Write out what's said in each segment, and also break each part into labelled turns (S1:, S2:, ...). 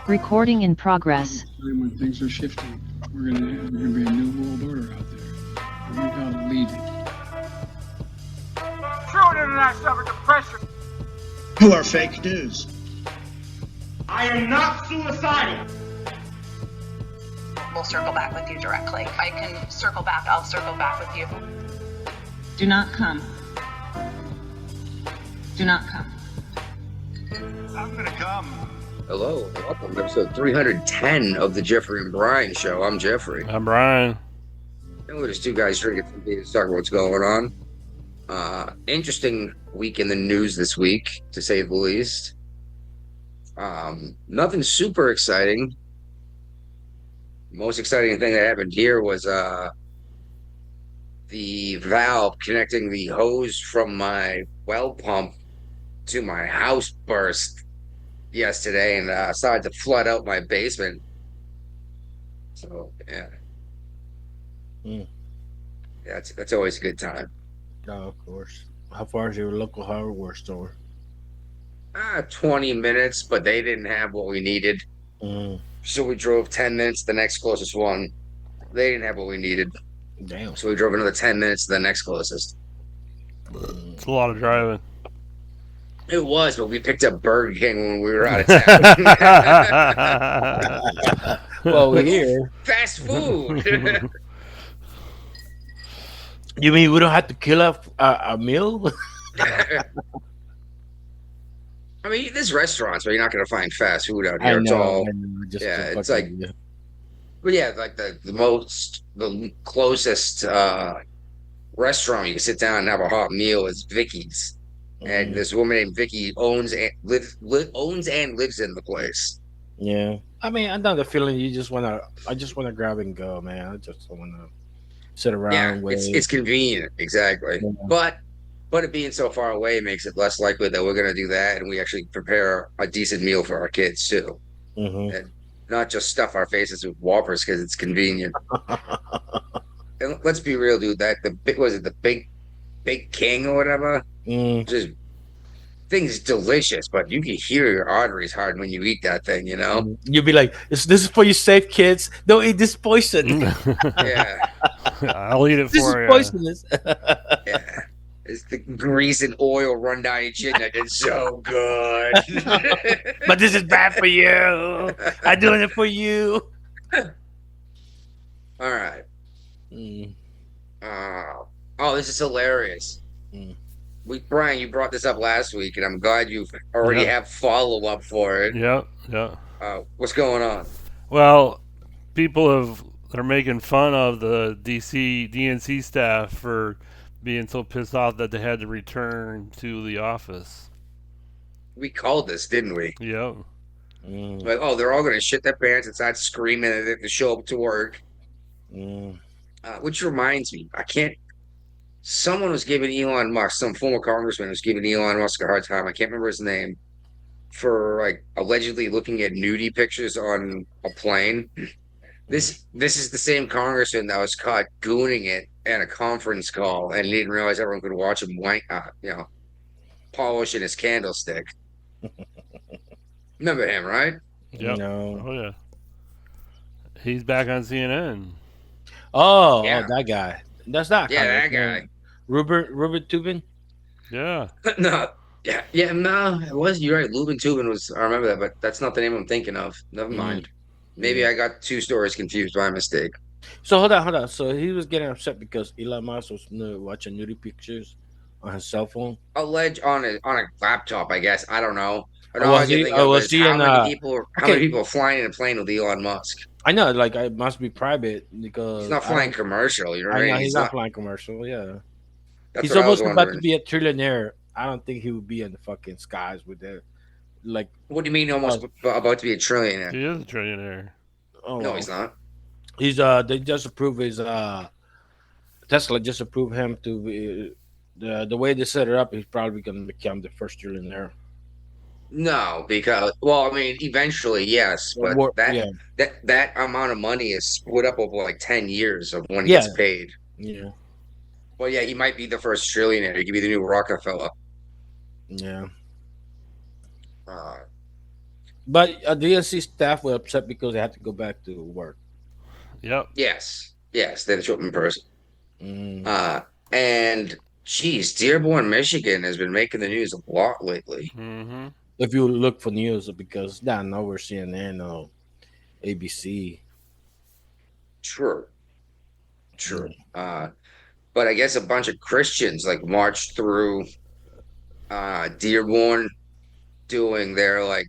S1: Recording in progress.
S2: Time when things are shifting. We're gonna be a new world order out there. And we gotta lead it.
S3: True internet suffered depression.
S4: Who are fake news?
S3: I am not suicidal.
S5: We'll circle back with you directly. I can circle back. I'll circle back with you.
S6: Do not come. Do not come.
S3: I'm gonna come.
S7: Hello, welcome to episode 310 of the Jeffrey and Brian Show. I'm Jeffrey.
S8: I'm Brian.
S7: And we're just two guys drinking some beer to talk about what's going on. Interesting week in the news this week, to say the least. Nothing super exciting. Most exciting thing that happened here was the valve connecting the hose from my well pump to my house burst yesterday and started to flood out my basement. So yeah, yeah, that's always a good time.
S9: Oh, of course. How far is your local hardware store?
S7: 20 minutes, but they didn't have what we needed. So we drove 10 minutes to the next closest one. They didn't have what we needed.
S9: Damn.
S7: So we drove another 10 minutes to the next closest.
S8: It's a lot of driving.
S7: It was, but we picked up Burger King when we were out of town.
S9: Well, we're here.
S7: Fast food.
S9: You mean we don't have to kill a meal?
S7: I mean, there's restaurants, but you're not going to find fast food out here. It's all, it's like, but yeah, like the closest restaurant you can sit down and have a hot meal is Vicky's. And this woman named Vicky owns and lives in the place.
S9: Yeah, I mean, I know the feeling. I just wanna grab and go, man. I just don't wanna sit around.
S7: Yeah,
S9: and wait.
S7: it's convenient, exactly. Yeah. But it being so far away makes it less likely that we're gonna do that, and we actually prepare a decent meal for our kids too, and not just stuff our faces with Whoppers because it's convenient. And let's be real, dude. The Big King or whatever. Just thing's delicious, but you can hear your arteries harden when you eat that thing, you know?
S9: You'll be like, this is for you safe kids. Don't eat this poison.
S7: Yeah.
S8: I'll eat it
S9: this
S8: for you.
S9: This is poisonous.
S7: Yeah. It's the grease and oil run down your chin. That is so good.
S9: But this is bad for you. I'm doing it for you.
S7: All right. Oh, this is hilarious. Brian, you brought this up last week, and I'm glad you already have follow-up for it.
S8: Yeah.
S7: What's going on?
S8: Well, they're making fun of the DNC staff for being so pissed off that they had to return to the office.
S7: We called this, didn't we?
S8: Yep.
S7: Like, they're all going to shit their pants and start screaming that they have to show up to work. Which reminds me, someone was giving Elon Musk, some former congressman was giving Elon Musk a hard time. I can't remember his name, for like allegedly looking at nudie pictures on a plane. This is the same congressman that was caught gooning it at a conference call, and he didn't realize everyone could watch him polishing his candlestick. Remember him, right?
S8: Yep.
S9: No.
S8: Oh yeah. He's back on CNN.
S9: Oh, that guy. That's not.
S7: Yeah, that guy.
S9: Robert Tubin.
S8: Yeah.
S7: No. Yeah. No, it was. You're right. Lubin Tubin was. I remember that, but that's not the name I'm thinking of. Never mind. Maybe I got two stories confused by mistake.
S9: So hold on. So he was getting upset because Elon Musk was watching nudie pictures on his cell phone.
S7: On a laptop, I guess. I don't know.
S9: How many
S7: people are flying in a plane with Elon Musk?
S9: I know, like it must be private because
S7: he's not flying commercial. You know,
S9: I know he's not flying commerce,al. Yeah,
S7: that's
S9: he's almost about to be a trillionaire. I don't think he would be in the fucking skies with that. Like,
S7: what do you mean, almost about to be a trillionaire?
S8: He is a trillionaire.
S7: Oh, no, he's not.
S9: He's they just approved his Tesla just approved him to be the way they set it up. He's probably going to become the first trillionaire.
S7: No, because eventually, yes, but that amount of money is split up over like 10 years of when he gets paid.
S9: Yeah.
S7: Well, yeah, he might be the first trillionaire. He could be the new Rockefeller.
S9: Yeah. But DNC staff were upset because they had to go back to work.
S8: Yep.
S7: Yes, they're the short person.
S9: Mm.
S7: And geez, Dearborn, Michigan has been making the news a lot lately.
S8: Mm-hmm.
S9: If you look for news, because now we're CNN or ABC.
S7: True. But I guess a bunch of Christians like marched through Dearborn doing their like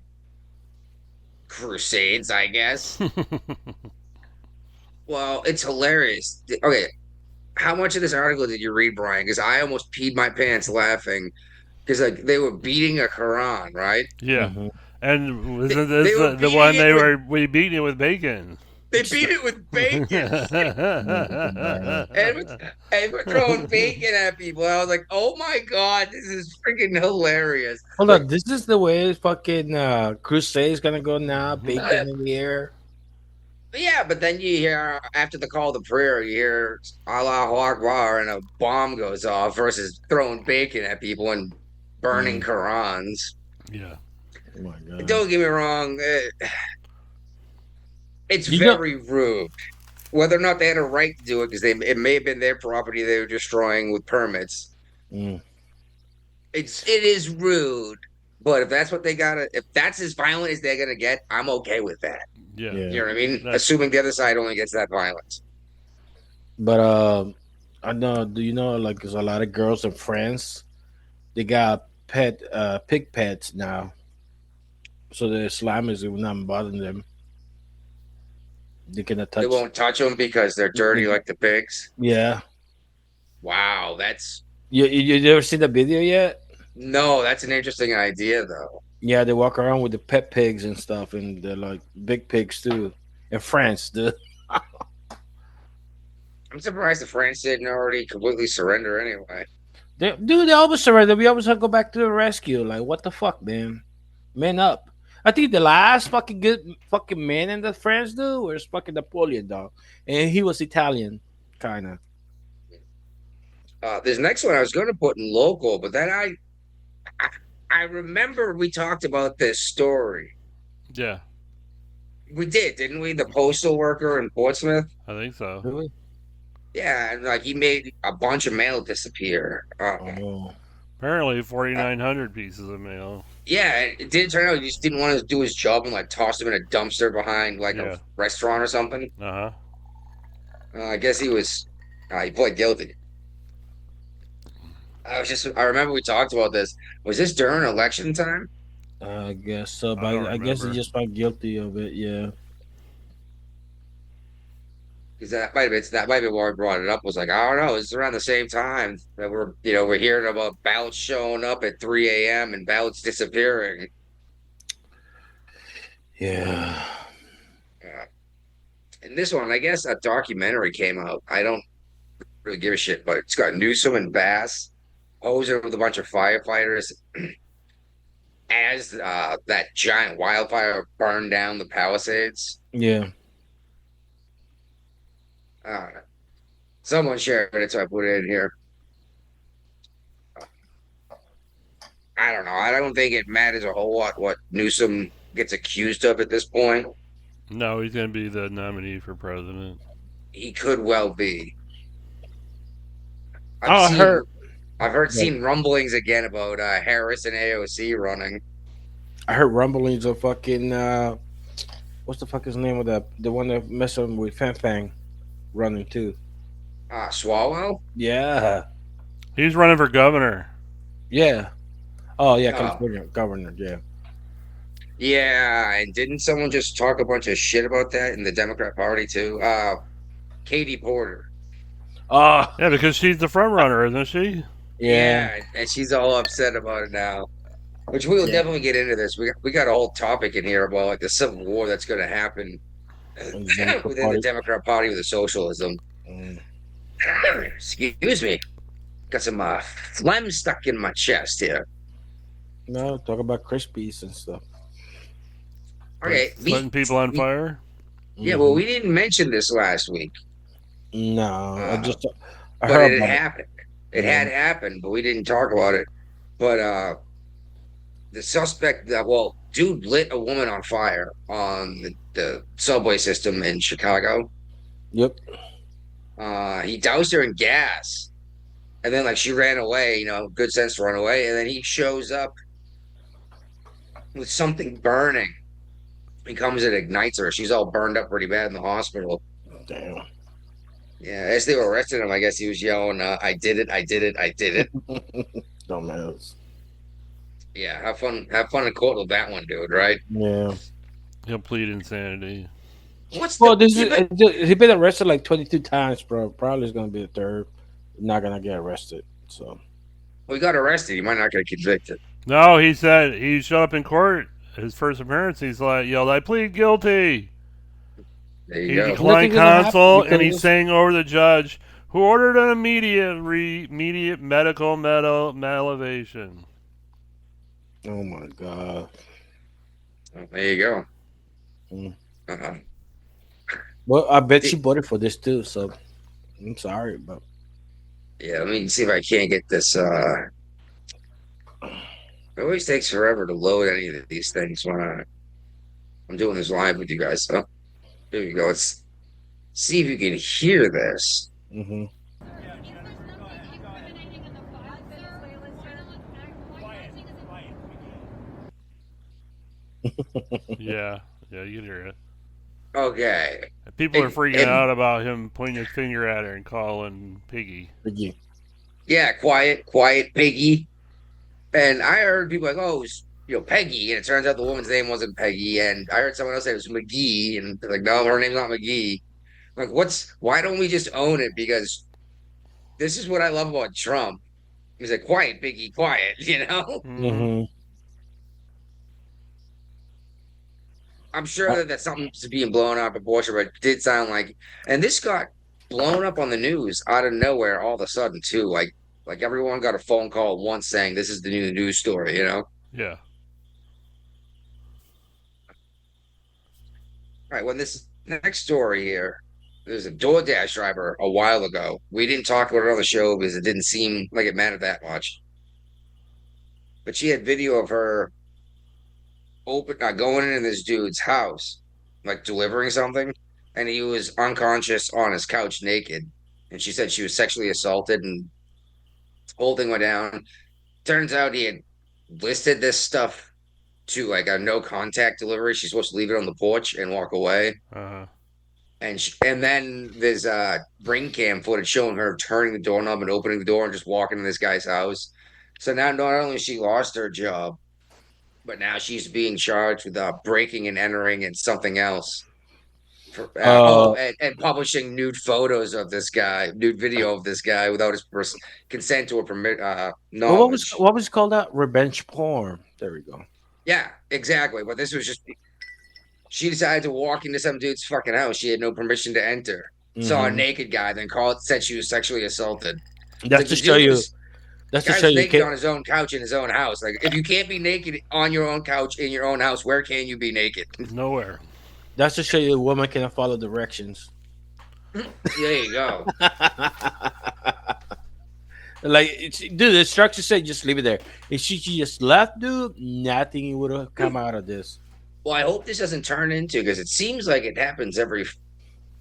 S7: crusades, I guess. Well, it's hilarious. Okay, how much of this article did you read, Brian? Because I almost peed my pants laughing because like they were beating a Quran, right?
S8: Yeah.
S9: Mhm.
S8: And wasn't
S7: They
S8: this
S7: were
S8: the
S7: beating
S8: one
S7: it with
S8: we beating it with bacon?
S7: they beat it with bacon. And we're throwing bacon at people. I was like, oh my God, this is freaking hilarious.
S9: Hold
S7: Like,
S9: on, this is the way fucking Crusade's gonna go now. Bacon in the air.
S7: yeah, but then you hear after the call to prayer, you hear Allahu Akbar and a bomb goes off versus throwing bacon at people and burning
S9: Mm.
S7: Qurans.
S8: Yeah.
S9: Oh my god.
S7: Don't get me wrong, it's
S9: You know,
S7: very rude. Whether or not they had a right to do it, because it may have been their property they were destroying with permits.
S9: mm,
S7: It is rude, but if that's what they gotta, if that's as violent as they're gonna get, I'm okay with that.
S8: Yeah.
S9: yeah.
S7: You know what I mean?
S8: That's-
S7: Assuming the other side only gets that violence.
S9: But I know. Do you know like there's a lot of girls in France? They got pig pets now, so the Islamists will not bother them. They cannot
S7: They
S9: touch.
S7: won't touch them because they're dirty like the pigs.
S9: Yeah.
S7: Wow, that's
S9: You ever seen the video yet?
S7: no, that's an interesting idea though.
S9: Yeah, they walk around with the pet pigs and stuff, and they're like big pigs too. In France, dude.
S7: I'm surprised the France didn't already completely surrender anyway.
S9: They always surrender. We always have to go back to the rescue. Like, what the fuck, man? Man up. I think the last fucking good fucking man in the France dude was fucking Napoleon, dog, and he was Italian, kind of.
S7: This next one I was going to put in local, but then I remember we talked about this story.
S8: Yeah.
S7: We did, didn't we? The postal worker in Portsmouth.
S8: I think so.
S9: Really?
S7: Yeah, and like he made a bunch of mail disappear.
S9: Oh,
S8: Apparently 4,900 pieces of mail.
S7: Yeah, it did turn out he just didn't want to do his job and like tossed him in a dumpster behind like
S8: Yeah.
S7: a restaurant or something.
S8: Uh-huh.
S7: I guess he pled guilty. I remember we talked about this. Was this during election time?
S9: I guess so.
S8: I
S9: But
S8: don't
S9: I guess he
S8: remember.
S9: just found guilty of it. Yeah.
S7: Because that might be why I brought it up. Was like, I don't know, it's around the same time that we're hearing about ballots showing up at 3 a.m. and ballots disappearing.
S9: Yeah.
S7: And this one, I guess a documentary came out. I don't really give a shit, but it's got Newsom and Bass posing with a bunch of firefighters as that giant wildfire burned down the Palisades.
S9: Yeah.
S7: Someone shared it, so I put it in here. I don't know. I don't think it matters a whole lot what Newsom gets accused of at this point.
S8: No, he's going to be the nominee for president.
S7: He could well be.
S9: I heard.
S7: I've seen rumblings again about Harris and AOC running.
S9: I heard rumblings of fucking. What's the fuck his name of the one that messing with Fan Fang running too?
S7: Swalwell?
S9: Yeah.
S8: He's running for governor.
S9: Yeah. Oh yeah,
S7: Oh.
S9: California governor. Yeah.
S7: Yeah, and didn't someone just talk a bunch of shit about that in the Democrat Party too? Katie Porter.
S9: Oh
S8: Yeah, because she's the front runner, isn't she?
S9: yeah.
S7: And she's all upset about it now. Which we will
S9: Yeah.
S7: definitely get into this. We got a whole topic in here about like the civil war that's going to happen
S9: In the Democrat
S7: within
S9: Party.
S7: the Democrat Party with the socialism.
S9: Mm.
S7: Excuse me. Got some phlegm stuck in my chest here.
S9: No, talk about Krispies and stuff.
S7: Okay.
S8: Setting people on fire.
S7: Yeah, well, we didn't mention this last week,
S9: No, I
S7: but
S9: heard
S7: it
S9: about it.
S7: happened. It
S9: Yeah.
S7: had happened, but we didn't talk about it. But the suspect, well, dude lit a woman on fire on the subway system in Chicago.
S9: Yep.
S7: He doused her in gas, and then like she ran away. Good sense to run away, and then he shows up with something burning. He comes and ignites her. She's all burned up pretty bad in the hospital.
S9: Damn.
S7: Yeah, as they were arresting him, I guess he was yelling, "I did it! I did it! I did it!"
S9: Dumbass.
S7: Yeah, have fun in court with that one, dude. Right?
S9: Yeah.
S8: He'll plead insanity.
S7: What's
S9: Well,
S7: the?
S9: this is he's been arrested like 22 times, bro. Probably is gonna be the third. Not gonna get arrested. So
S7: Well, he got arrested. He might not get convicted.
S8: No, he said he showed up in court. His first appearance, he's like yelled, "I plead guilty."
S7: There you
S8: He
S7: go.
S8: declined
S9: Nothing's gonna
S8: counsel,
S9: happen
S8: and he
S9: because-
S8: sang over the judge, who ordered an immediate medical elevation.
S9: oh my god.
S7: Oh, there you go.
S9: Mm.
S7: Uh-huh.
S9: Well, I bet you voted for this too. So I'm sorry, but
S7: Yeah, let me see if I can't get this. It always takes forever to load any of these things when I'm doing this live with you guys. So here you go. Let's see if you can hear this.
S9: mm-hmm.
S8: Yeah, you can hear it.
S7: Okay.
S8: People are
S7: It-
S8: freaking
S7: it-
S8: out about him pointing his finger at her and calling Piggy.
S7: Yeah, quiet, Peggy. And I heard people like, oh, it was, Peggy. And it turns out the woman's name wasn't Peggy. And I heard someone else say it was McGee. And they're like, no, her name's not McGee. Like, why don't we just own it? Because this is what I love about Trump. He's like, quiet, Piggy, quiet,
S9: Mm-hmm.
S7: I'm sure that something's being blown out of proportion, but it did sound like, and this got blown up on the news out of nowhere all of a sudden too. Like everyone got a phone call once saying this is the new news story.
S8: Yeah.
S7: All right, when this next story here, there's a DoorDash driver a while ago. We didn't talk about it on the show because it didn't seem like it mattered that much. But she had video of her going into this dude's house, like delivering something, and he was unconscious on his couch naked. And she said she was sexually assaulted, and the whole thing went down. Turns out he had listed this stuff to like a no contact delivery. She's supposed to leave it on the porch and walk away.
S8: Uh-huh.
S7: And then there's ring cam footage showing her turning the doorknob and opening the door and just walking in this guy's house. So now not only she lost her job, but now she's being charged with breaking and entering and something else. And publishing nude photos of this guy, nude video of this guy without his consent or knowledge.
S9: What was called that? Revenge porn. There we go.
S7: Yeah, exactly. But this was just she decided to walk into some dude's fucking house. She had no permission to enter. Saw a naked guy, then said she was sexually assaulted.
S9: That's to show you. That's to
S7: Guy's
S9: show you.
S7: naked on his own couch in his own house. Like, if you can't be naked on your own couch in your own house, where can you be naked?
S8: Nowhere.
S9: That's to show you a woman cannot follow directions.
S7: There you go.
S9: Dude, the instructor said just leave it there. If she just left, dude, nothing would have come out of this.
S7: Well, I hope this doesn't turn into, because it seems like it happens every,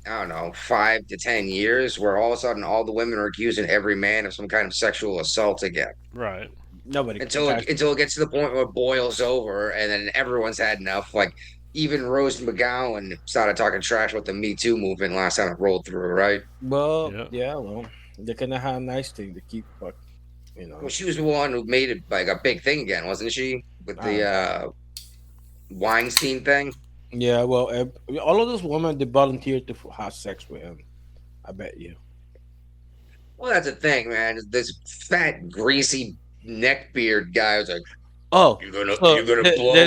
S7: I don't know, 5 to 10 years, where all of a sudden all the women are accusing every man of some kind of sexual assault again.
S8: Right.
S9: Nobody
S7: Until it gets to the point where it boils over, and then everyone's had enough. Like, even Rose McGowan started talking trash about the Me Too movement last time it rolled through, right?
S9: Well, yeah, well, they kind of have a nice thing to keep,
S7: Well, she was the one who made it like a big thing again, wasn't she? With the Weinstein thing.
S9: Yeah, well, all of those women, they volunteered to have sex with him. I bet you.
S7: Well, that's the thing, man. This fat, greasy neckbeard guy was like,
S9: "Oh,
S7: you're gonna blow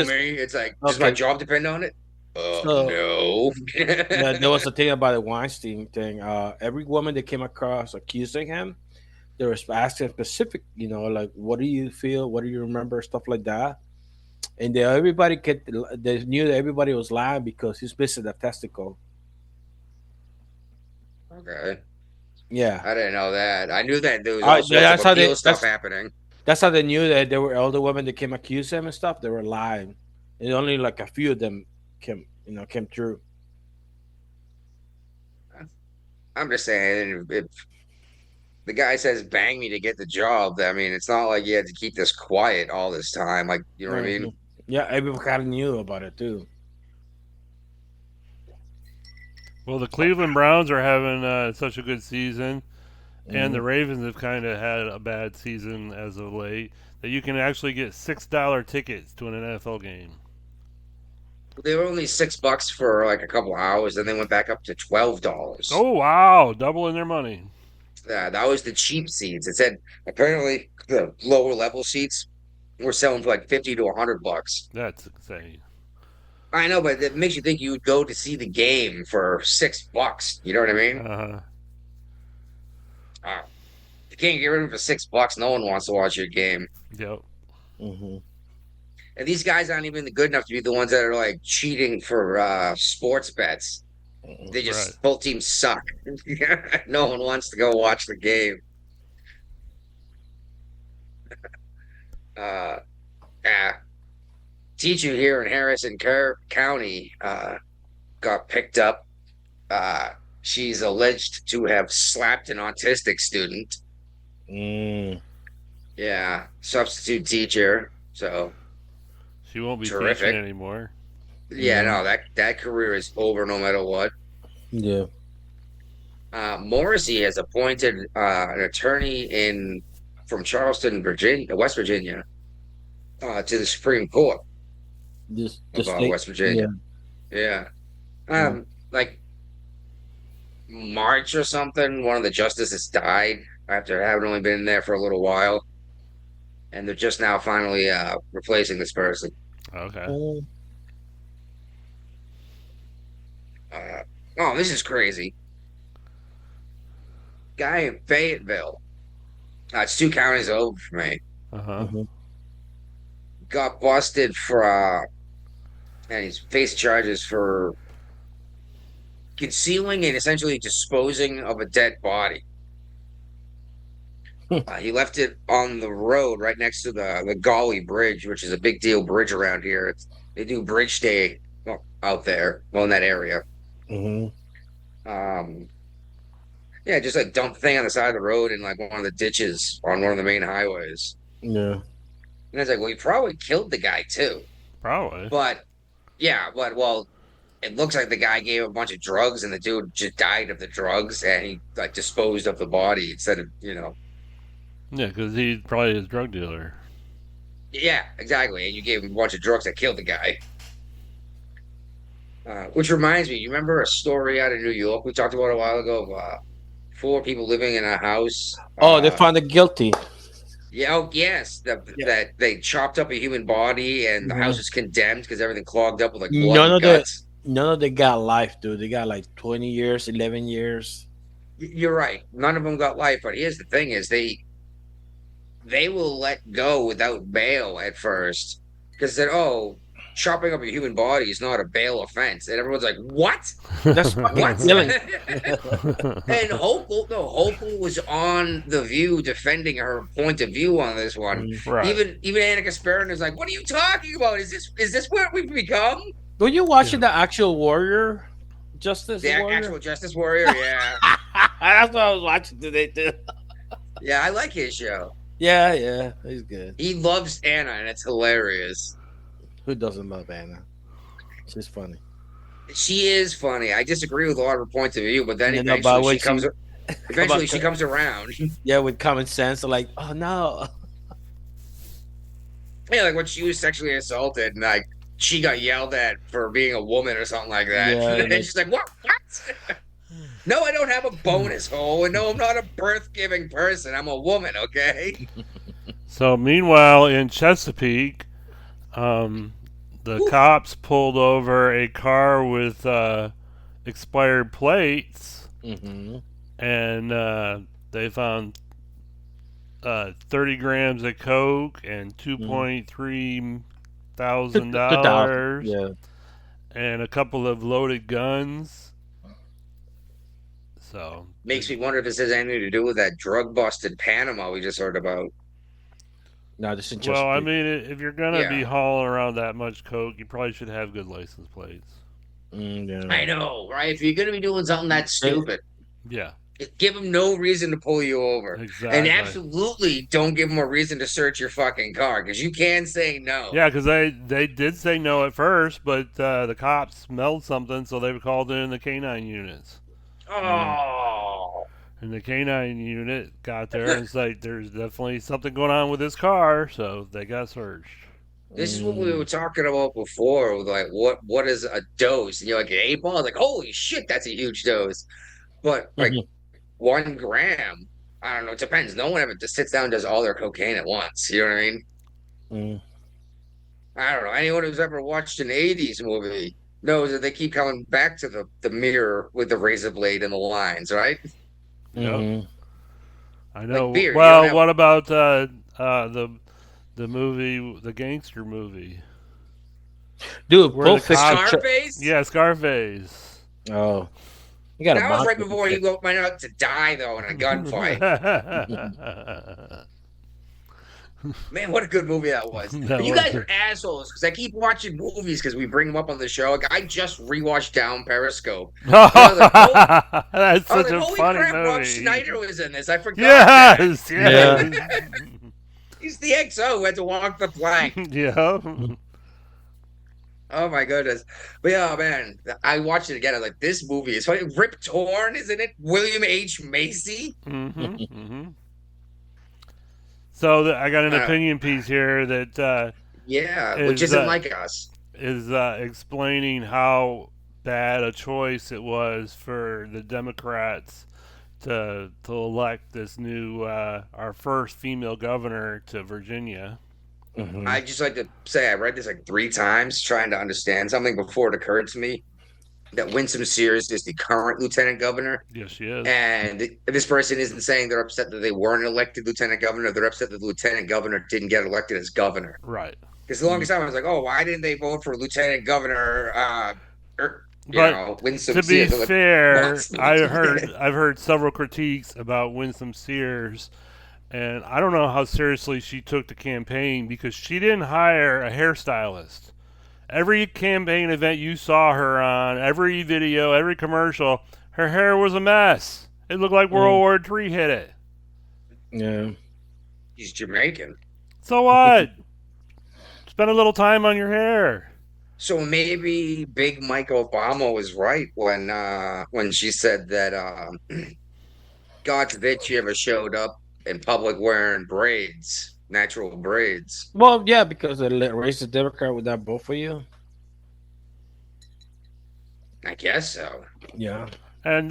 S7: me." It's like, does my
S9: okay.
S7: job depend on it? No.
S9: Yeah, there was a thing about the Weinstein thing. Every woman that came across accusing him, they were asking specific, like, what do you feel? What do you remember? Stuff like that. And they knew that everybody was lying because he's missing a testicle.
S7: Okay.
S9: Yeah.
S7: I didn't know that. I knew that there was all sorts of appeal stuff happening.
S9: That's how they knew that there were all the women that came accuse him and stuff. They were lying, and only like a few of them came through.
S7: I'm just saying, if the guy says bang me to get the job, I mean, it's not like you had to keep this quiet all this time. Like, you know what I mean?
S9: Yeah, everybody knew about it too.
S8: Well, the Cleveland Browns are having such a good season, and the Ravens have kind of had a bad season as of late, that you can actually get $6 tickets to an NFL game.
S7: They were only $6 for like a couple hours, then they went back up to $12.
S8: Oh, wow. Doubling their money.
S7: That was the cheap seats. It said apparently the lower level seats were selling for like 50 to $100.
S8: That's insane.
S7: I know, but it makes you think you would go to see the game for $6. You know what I mean?
S8: Uh-huh.
S7: You can't get rid of it for $6. No one wants to watch your game.
S8: Yep.
S9: Mm-hmm.
S7: And these guys aren't even good enough to be the ones that are like cheating for sports bets. They just both teams suck. No one wants to go watch the game. Yeah. Teacher here in Harrison County got picked up. She's alleged to have slapped an autistic student. Yeah, substitute teacher. So
S8: she won't be
S7: terrific
S8: teaching anymore.
S7: Yeah, no, that career is over no matter what.
S9: Yeah.
S7: Morrissey has appointed an attorney from Charleston, West Virginia, to the Supreme Court of West Virginia. Yeah. Like March or something, one of the justices died after having only been there for a little while, and they're just now finally replacing this person.
S8: Okay.
S7: Oh, this is crazy. Guy in Fayetteville, it's 2 counties over for me, got busted for, and he's faced charges for concealing and essentially disposing of a dead body. He left it on the road right next to the Gauley Bridge, which is a big deal bridge around here. They do bridge day out there, in that area. Yeah, just like dump the thing on the side of the road in like one of the ditches on one of the main highways.
S9: Yeah.
S7: And it's like, well, he probably killed the guy too.
S8: Probably.
S7: But it looks like the guy gave a bunch of drugs and the dude just died of the drugs and he like disposed of the body instead of,
S8: Yeah, because he's probably his drug dealer.
S7: Yeah, exactly. And you gave him a bunch of drugs that killed the guy. Which reminds me, you remember a story out of New York we talked about a while ago of 4 people living in a house.
S9: They found it guilty.
S7: Yeah. Oh, yes. That they chopped up a human body and the house was condemned because everything clogged up with like blood and guts.
S9: None of them got life, dude. They got like 20 years, 11 years.
S7: You're right. None of them got life. But here's the thing: is they will let go without bail at first because they said, "Oh, chopping up a human body is not a bail offense," and everyone's like, "What?
S9: That's
S7: What?"
S9: killing.
S7: And Hochul was on The View defending her point of view on this one.
S8: Right.
S7: Even Annika Sperrin is like, "What are you talking about? Is this what we've become?"
S9: Were you watching the actual Warrior Justice?
S7: The
S9: Warrior?
S7: actual Justice Warrior, yeah.
S9: That's what I was watching today too.
S7: Yeah, I like his show.
S9: Yeah, he's good.
S7: He loves Anna, and it's hilarious.
S9: Who doesn't love Anna? She's funny.
S7: She is funny. I disagree with a lot of her points of view, but then eventually she comes around.
S9: Yeah, with common sense, like, oh no.
S7: Yeah, like when she was sexually assaulted, and like she got yelled at for being a woman or something like that.
S9: Yeah,
S7: and she's like, "What? No, I don't have a bonus hole, and no, I'm not a birth-giving person. I'm a woman, okay?"
S8: So meanwhile, in Chesapeake, the cops pulled over a car with expired plates, and they found 30 grams of coke and $2,300,
S9: Yeah.
S8: and a couple of loaded guns. So
S7: Makes me wonder if this has anything to do with that drug bust in Panama we just heard about.
S9: No, this is
S8: Well, I
S9: Chesapeake.
S8: mean, if you're gonna be
S7: Yeah.
S8: hauling around that much coke, you probably should have good license plates.
S9: Yeah.
S7: I know, right? If you're gonna be doing something that
S9: They-
S7: stupid,
S8: Yeah,
S7: give them no reason to pull you over, and
S8: exactly.
S7: absolutely don't give them a reason to search your fucking car because you can say no.
S8: Yeah, because they did say no at first, but the cops smelled something, so they called in the canine units.
S7: Oh,
S8: And the canine unit got there and said, "There's definitely something going on with this car," so they got searched.
S7: this is what we were talking about before. With like, what is a dose? And you're like an 8 ball. Like, holy shit, that's a huge dose. But like 1 gram, I don't know. It depends. No one ever just sits down and does all their cocaine at once. You know what I mean?
S9: Mm.
S7: I don't know. Anyone who's ever watched an '80s movie knows that they keep coming back to the mirror with the razor blade and the lines, right?
S8: Yep. I
S7: Like
S8: know.
S7: beer. You don't
S8: Well,
S7: have
S8: what about the movie, the gangster movie?
S9: Dude,
S8: Where
S9: Pulp
S8: the
S9: Fiction.
S8: cops-
S7: Scarface.
S8: Yeah, Scarface.
S9: Oh, you got a
S7: That was right
S9: monster.
S7: before he went out to die, though, in a gunfight. Man, what a good movie that was.
S8: That
S7: You
S8: was
S7: guys
S8: a-
S7: are assholes because I keep watching movies because we bring them up on the show. Like, I just rewatched Down Periscope.
S8: That's
S7: I was
S8: such
S7: like,
S8: a
S7: holy
S8: funny
S7: crap, Rob
S8: movie.
S7: Schneider was in this. I forgot. that.
S8: Yes, yes.
S7: He's the XO who had to walk the plank.
S8: Yeah.
S7: Oh my goodness. But yeah, man, I watched it again. I was like, this movie is funny. Rip Torn, isn't it? William H. Macy.
S8: So I got an
S7: Uh,
S8: opinion piece here that
S7: Yeah,
S8: Is
S7: which isn't
S8: that-
S7: like us.
S8: is explaining how bad a choice it was for the Democrats to elect this new our first female governor to Virginia.
S7: I just like to say I read this like 3 times trying to understand something before it occurred to me that Winsome Sears is the current lieutenant governor.
S8: Yes, she is.
S7: And this person isn't saying they're upset that they weren't elected lieutenant governor. They're upset that the lieutenant governor didn't get elected as governor.
S8: Right.
S7: Because the longest time I was like, oh, why didn't they vote for lieutenant governor? Winsome
S8: To be
S7: Sears? I'm like,
S8: fair,
S7: "What?"
S8: I've heard several critiques about Winsome Sears, and I don't know how seriously she took the campaign because she didn't hire a hairstylist. Every campaign event you saw her on, every video, every commercial, her hair was a mess. It looked like World War III hit it.
S9: Yeah.
S7: He's Jamaican.
S8: So what? Spend a little time on your hair.
S7: So maybe Big Mike Obama was right when she said that God forbid she ever showed up in public wearing braids, natural braids.
S9: Well, yeah, because the racist Democrat would not vote for you.
S7: I guess so.
S9: Yeah.
S8: And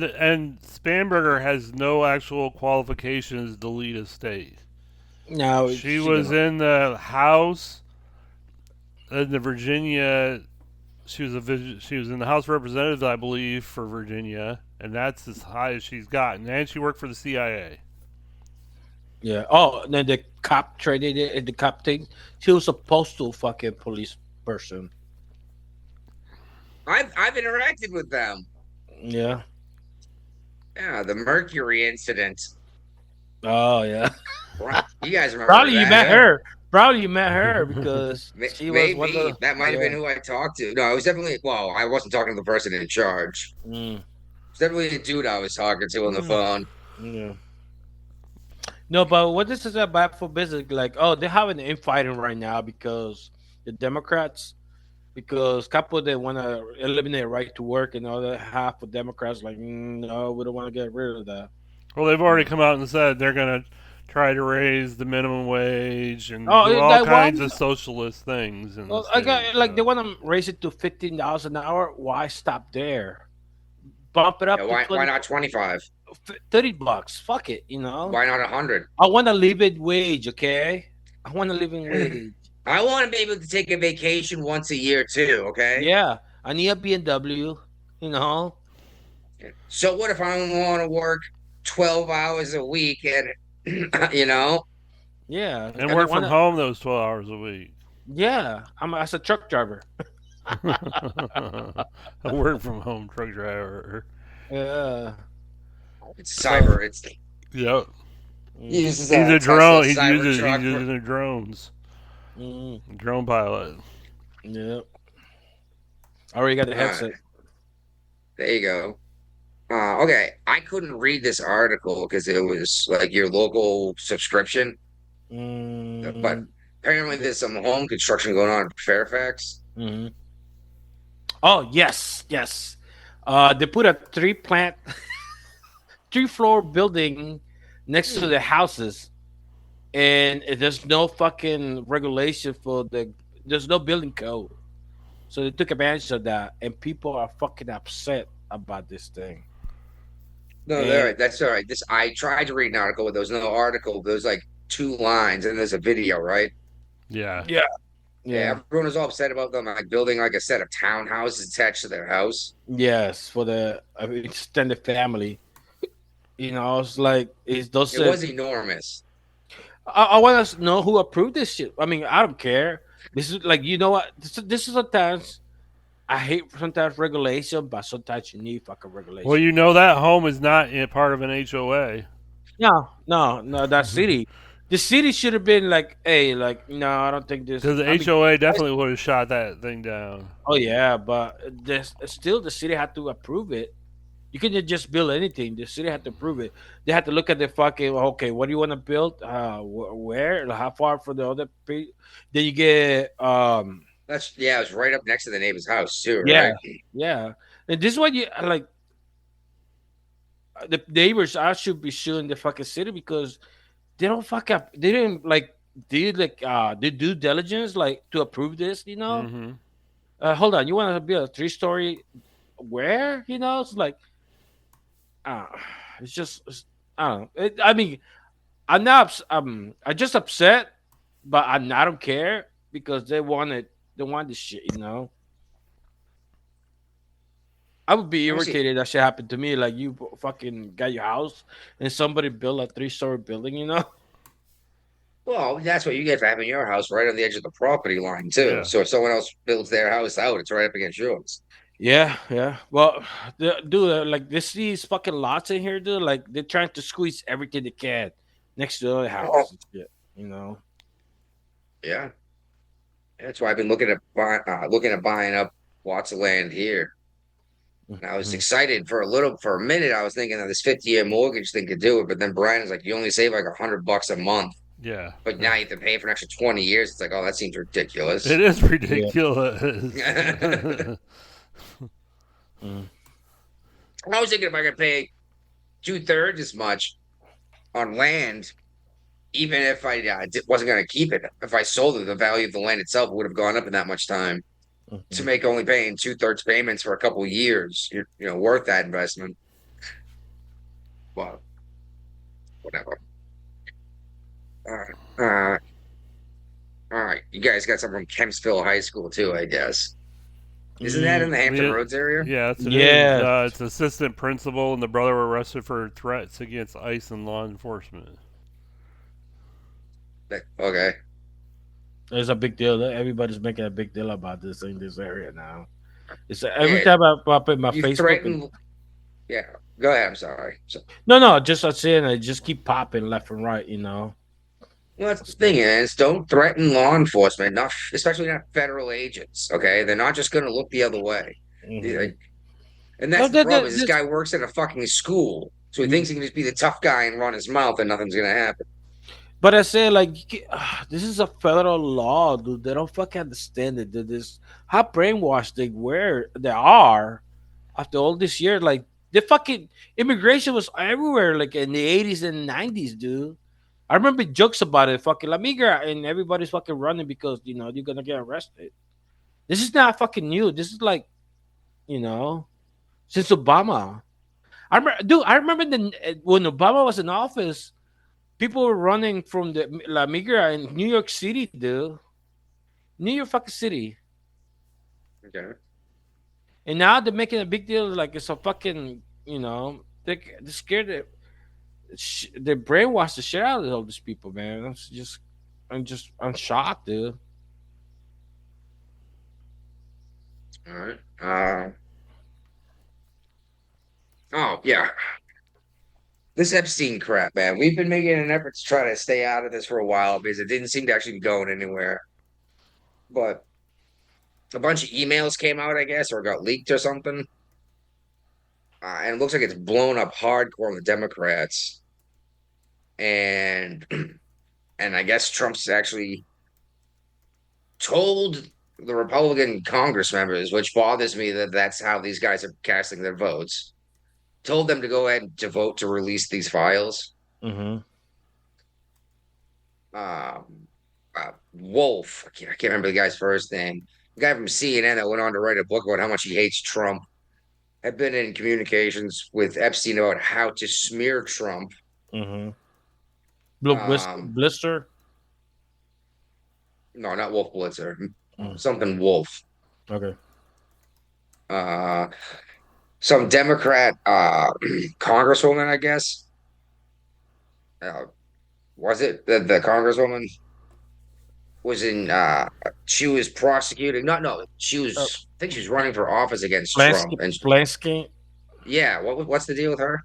S8: Spanberger has no actual qualifications to lead a state.
S9: No,
S8: She was in the House in the Virginia. She was in the House of Representatives, I believe, for Virginia, and that's as high as she's gotten. And she worked for the CIA.
S9: Yeah. Oh, and then the cop traded it. The cop thing. She was supposed to fucking police person.
S7: I've interacted with them.
S9: Yeah.
S7: Yeah, the Mercury incident.
S9: Oh yeah.
S7: Right. You guys remember
S9: Probably you
S7: that?
S9: met her. Probably you met her because she was
S7: Maybe
S9: one of the,
S7: that might have been who I talked to. No, it was definitely. Well, I wasn't talking to the person in charge.
S9: Mm,
S7: It's definitely a dude I was talking to on the phone.
S9: yeah. No, but what this is about for business, like, oh, they're having an infighting right now because the Democrats, because couple they want to eliminate right to work, and other half of Democrats like, no, we don't want to get rid of that.
S8: Well, they've already come out and said they're going to try to raise the minimum wage and
S9: Oh,
S8: do all
S9: that
S8: kinds
S9: one-
S8: of socialist things. In the
S9: Well, I got
S8: state,
S9: like
S8: so.
S9: they want to raise it to $15 an hour. Why stop there? Bump it up
S7: Yeah,
S9: to
S7: why
S9: 20,
S7: not 25?
S9: $30. Fuck it, you know.
S7: Why not 100?
S9: I want to live in wage, okay? I want to live in wage.
S7: I want to be able to take a vacation once a year too. Okay.
S9: Yeah, I need a BMW, you know.
S7: So what if I want to work 12 hours a week and you know?
S9: Yeah,
S8: And
S9: I
S8: work from
S9: wanna-
S8: home those 12 hours a week.
S9: Yeah, I'm as a truck driver.
S8: A work from home truck driver.
S9: Yeah.
S7: It's cyber. It's
S8: Yep.
S7: He uses
S8: He's a
S7: Tesla
S8: drone. He uses
S7: Cybertruck.
S8: he's using drones.
S9: Mm,
S8: Drone pilot.
S9: yeah. I already got the
S7: All right,
S9: headset.
S7: there you go. Okay, I couldn't read this article because it was like your local subscription, but
S9: Mm,
S7: apparently there's some home construction going on in Fairfax.
S9: mhm. Oh yes, yes. They put a three floor building next to the houses, and there's no fucking regulation for the. There's no building code, so they took advantage of that, and people are fucking upset about this thing.
S7: No,
S9: And
S7: that's all right. This I tried to read an article, but there was no article. There's like two lines, and there's a video, right?
S8: Yeah.
S9: yeah,
S7: Yeah,
S9: yeah,
S7: everyone was all upset about them like building like a set of townhouses attached to their house.
S9: yes, for the extended family. It's like it's those.
S7: It was enormous.
S9: I want to know who approved this shit. I mean, I don't care. This is like what this is sometimes I hate sometimes regulation, but sometimes you need fucking
S8: Well,
S9: regulation.
S8: you know that home is not part of an HOA.
S9: No, no, no. That city, the city should have been like, hey, like, no, I don't think this.
S8: Because the
S9: I mean,
S8: HOA definitely would have shot that thing down.
S9: oh yeah, but this still the city had to approve it. You couldn't just build anything. The city had to approve it. They had to look at the fucking okay. What do you want to build? Where? How far for the other? Then you get
S7: That's yeah, it was right up next to the neighbor's house too,
S9: yeah,
S7: right?
S9: yeah. And this is what you like. The neighbors I should be suing the fucking city because they don't fuck up. They didn't like did like the due diligence like to approve this.
S8: Mm-hmm.
S9: Hold on. You want to build a 3-story? Where it's like uh, it's just I don't know. I mean, I'm not. I just upset, but I don't care because they want this shit. I would be
S7: Let me see.
S9: irritated that shit happened to me. Like you fucking got your house and somebody built a 3-story building.
S7: Well, that's what you get for having your house right on the edge of the property line too.
S8: Yeah.
S7: So if someone else builds their house out, it's right up against yours.
S9: Yeah, yeah. Well, dude, like this these fucking lots in here, dude. Like they're trying to squeeze everything they can next to the other
S7: Oh,
S9: house and shit.
S7: yeah. That's why I've been looking at buying up lots of land here. And I was
S9: Mhm.
S7: excited for a minute. I was thinking that this 50-year mortgage thing could do it, but then Brian's like, you only save like $100 a month,
S8: Yeah.
S7: but now you have to pay for an extra 20 years. It's like, oh, that seems
S8: It
S7: ridiculous.
S8: is
S9: Yeah.
S8: ridiculous.
S9: Mm.
S7: I was thinking if I could pay 2/3 as much on land, even if I wasn't going to keep it. If I sold it, the value of the land itself would have gone up in that much time. To
S9: Mhm.
S7: make only paying 2/3 payments for a couple of years, worth that investment. Well, whatever. Uh, all right. You guys got something from Kempsville High School too, I guess. Isn't that in the Hampton
S8: Yeah,
S7: Roads area?
S8: yes, it is.
S9: Yeah.
S8: It's assistant principal and the brother were arrested for threats against ICE and law enforcement.
S7: Okay.
S9: It's a big deal. Everybody's making a big deal about this in this area now. It's every
S7: Yeah,
S9: time I pop in my
S7: you
S9: Facebook and
S7: threaten. Yeah. Go ahead. I'm sorry.
S9: no, just I'm saying I just keep popping left and right.
S7: That's the thing is, don't threaten law enforcement, not especially not federal agents. Okay, they're not just going to look the other way.
S9: Mhm.
S7: And
S9: No,
S7: that's the problem. Is this guy works in a fucking school, so he thinks he can just be the tough guy and run his mouth, and nothing's gonna happen.
S9: But I say like this is a federal law, dude. They don't fucking understand it. This how brainwashed they are after all this year. Like the fucking immigration was everywhere, like in the 80s and 90s, dude. I remember jokes about it, fucking La Migra, and everybody's fucking running because you're gonna get arrested. This is not fucking new. This is like you know since Obama. I remember when Obama was in office, people were running from the La Migra in New York City, dude. New York fucking City.
S7: Okay.
S9: And now they're making a big deal like it's a fucking, they're scared that they brainwash the shit out of all these people, man. I'm shocked, dude.
S7: All right. Oh yeah. This Epstein crap, man. We've been making an effort to try to stay out of this for a while because it didn't seem to actually be going anywhere. But a bunch of emails came out, I guess, or got leaked or something. And it looks like it's blown up hardcore on the Democrats. And and I guess Trump's actually told the Republican Congress members, which bothers me that that's how these guys are casting their votes, told them to go ahead and to vote to release these files.
S9: Mm-hmm.
S7: Wolf, I can't remember the guy's first name. The guy from CNN that went on to write a book about how much he hates Trump had been in communications with Epstein about how to smear Trump.
S9: Mm-hmm. Blue Blister?
S7: No, not Wolf Blitzer.
S9: Mm.
S7: Something Wolf.
S9: Okay.
S7: Some Democrat congresswoman, I guess. Was it the congresswoman was in she was prosecuting she was I think she was running for office against Trump and
S9: Blansky?
S7: yeah, what's the deal with her?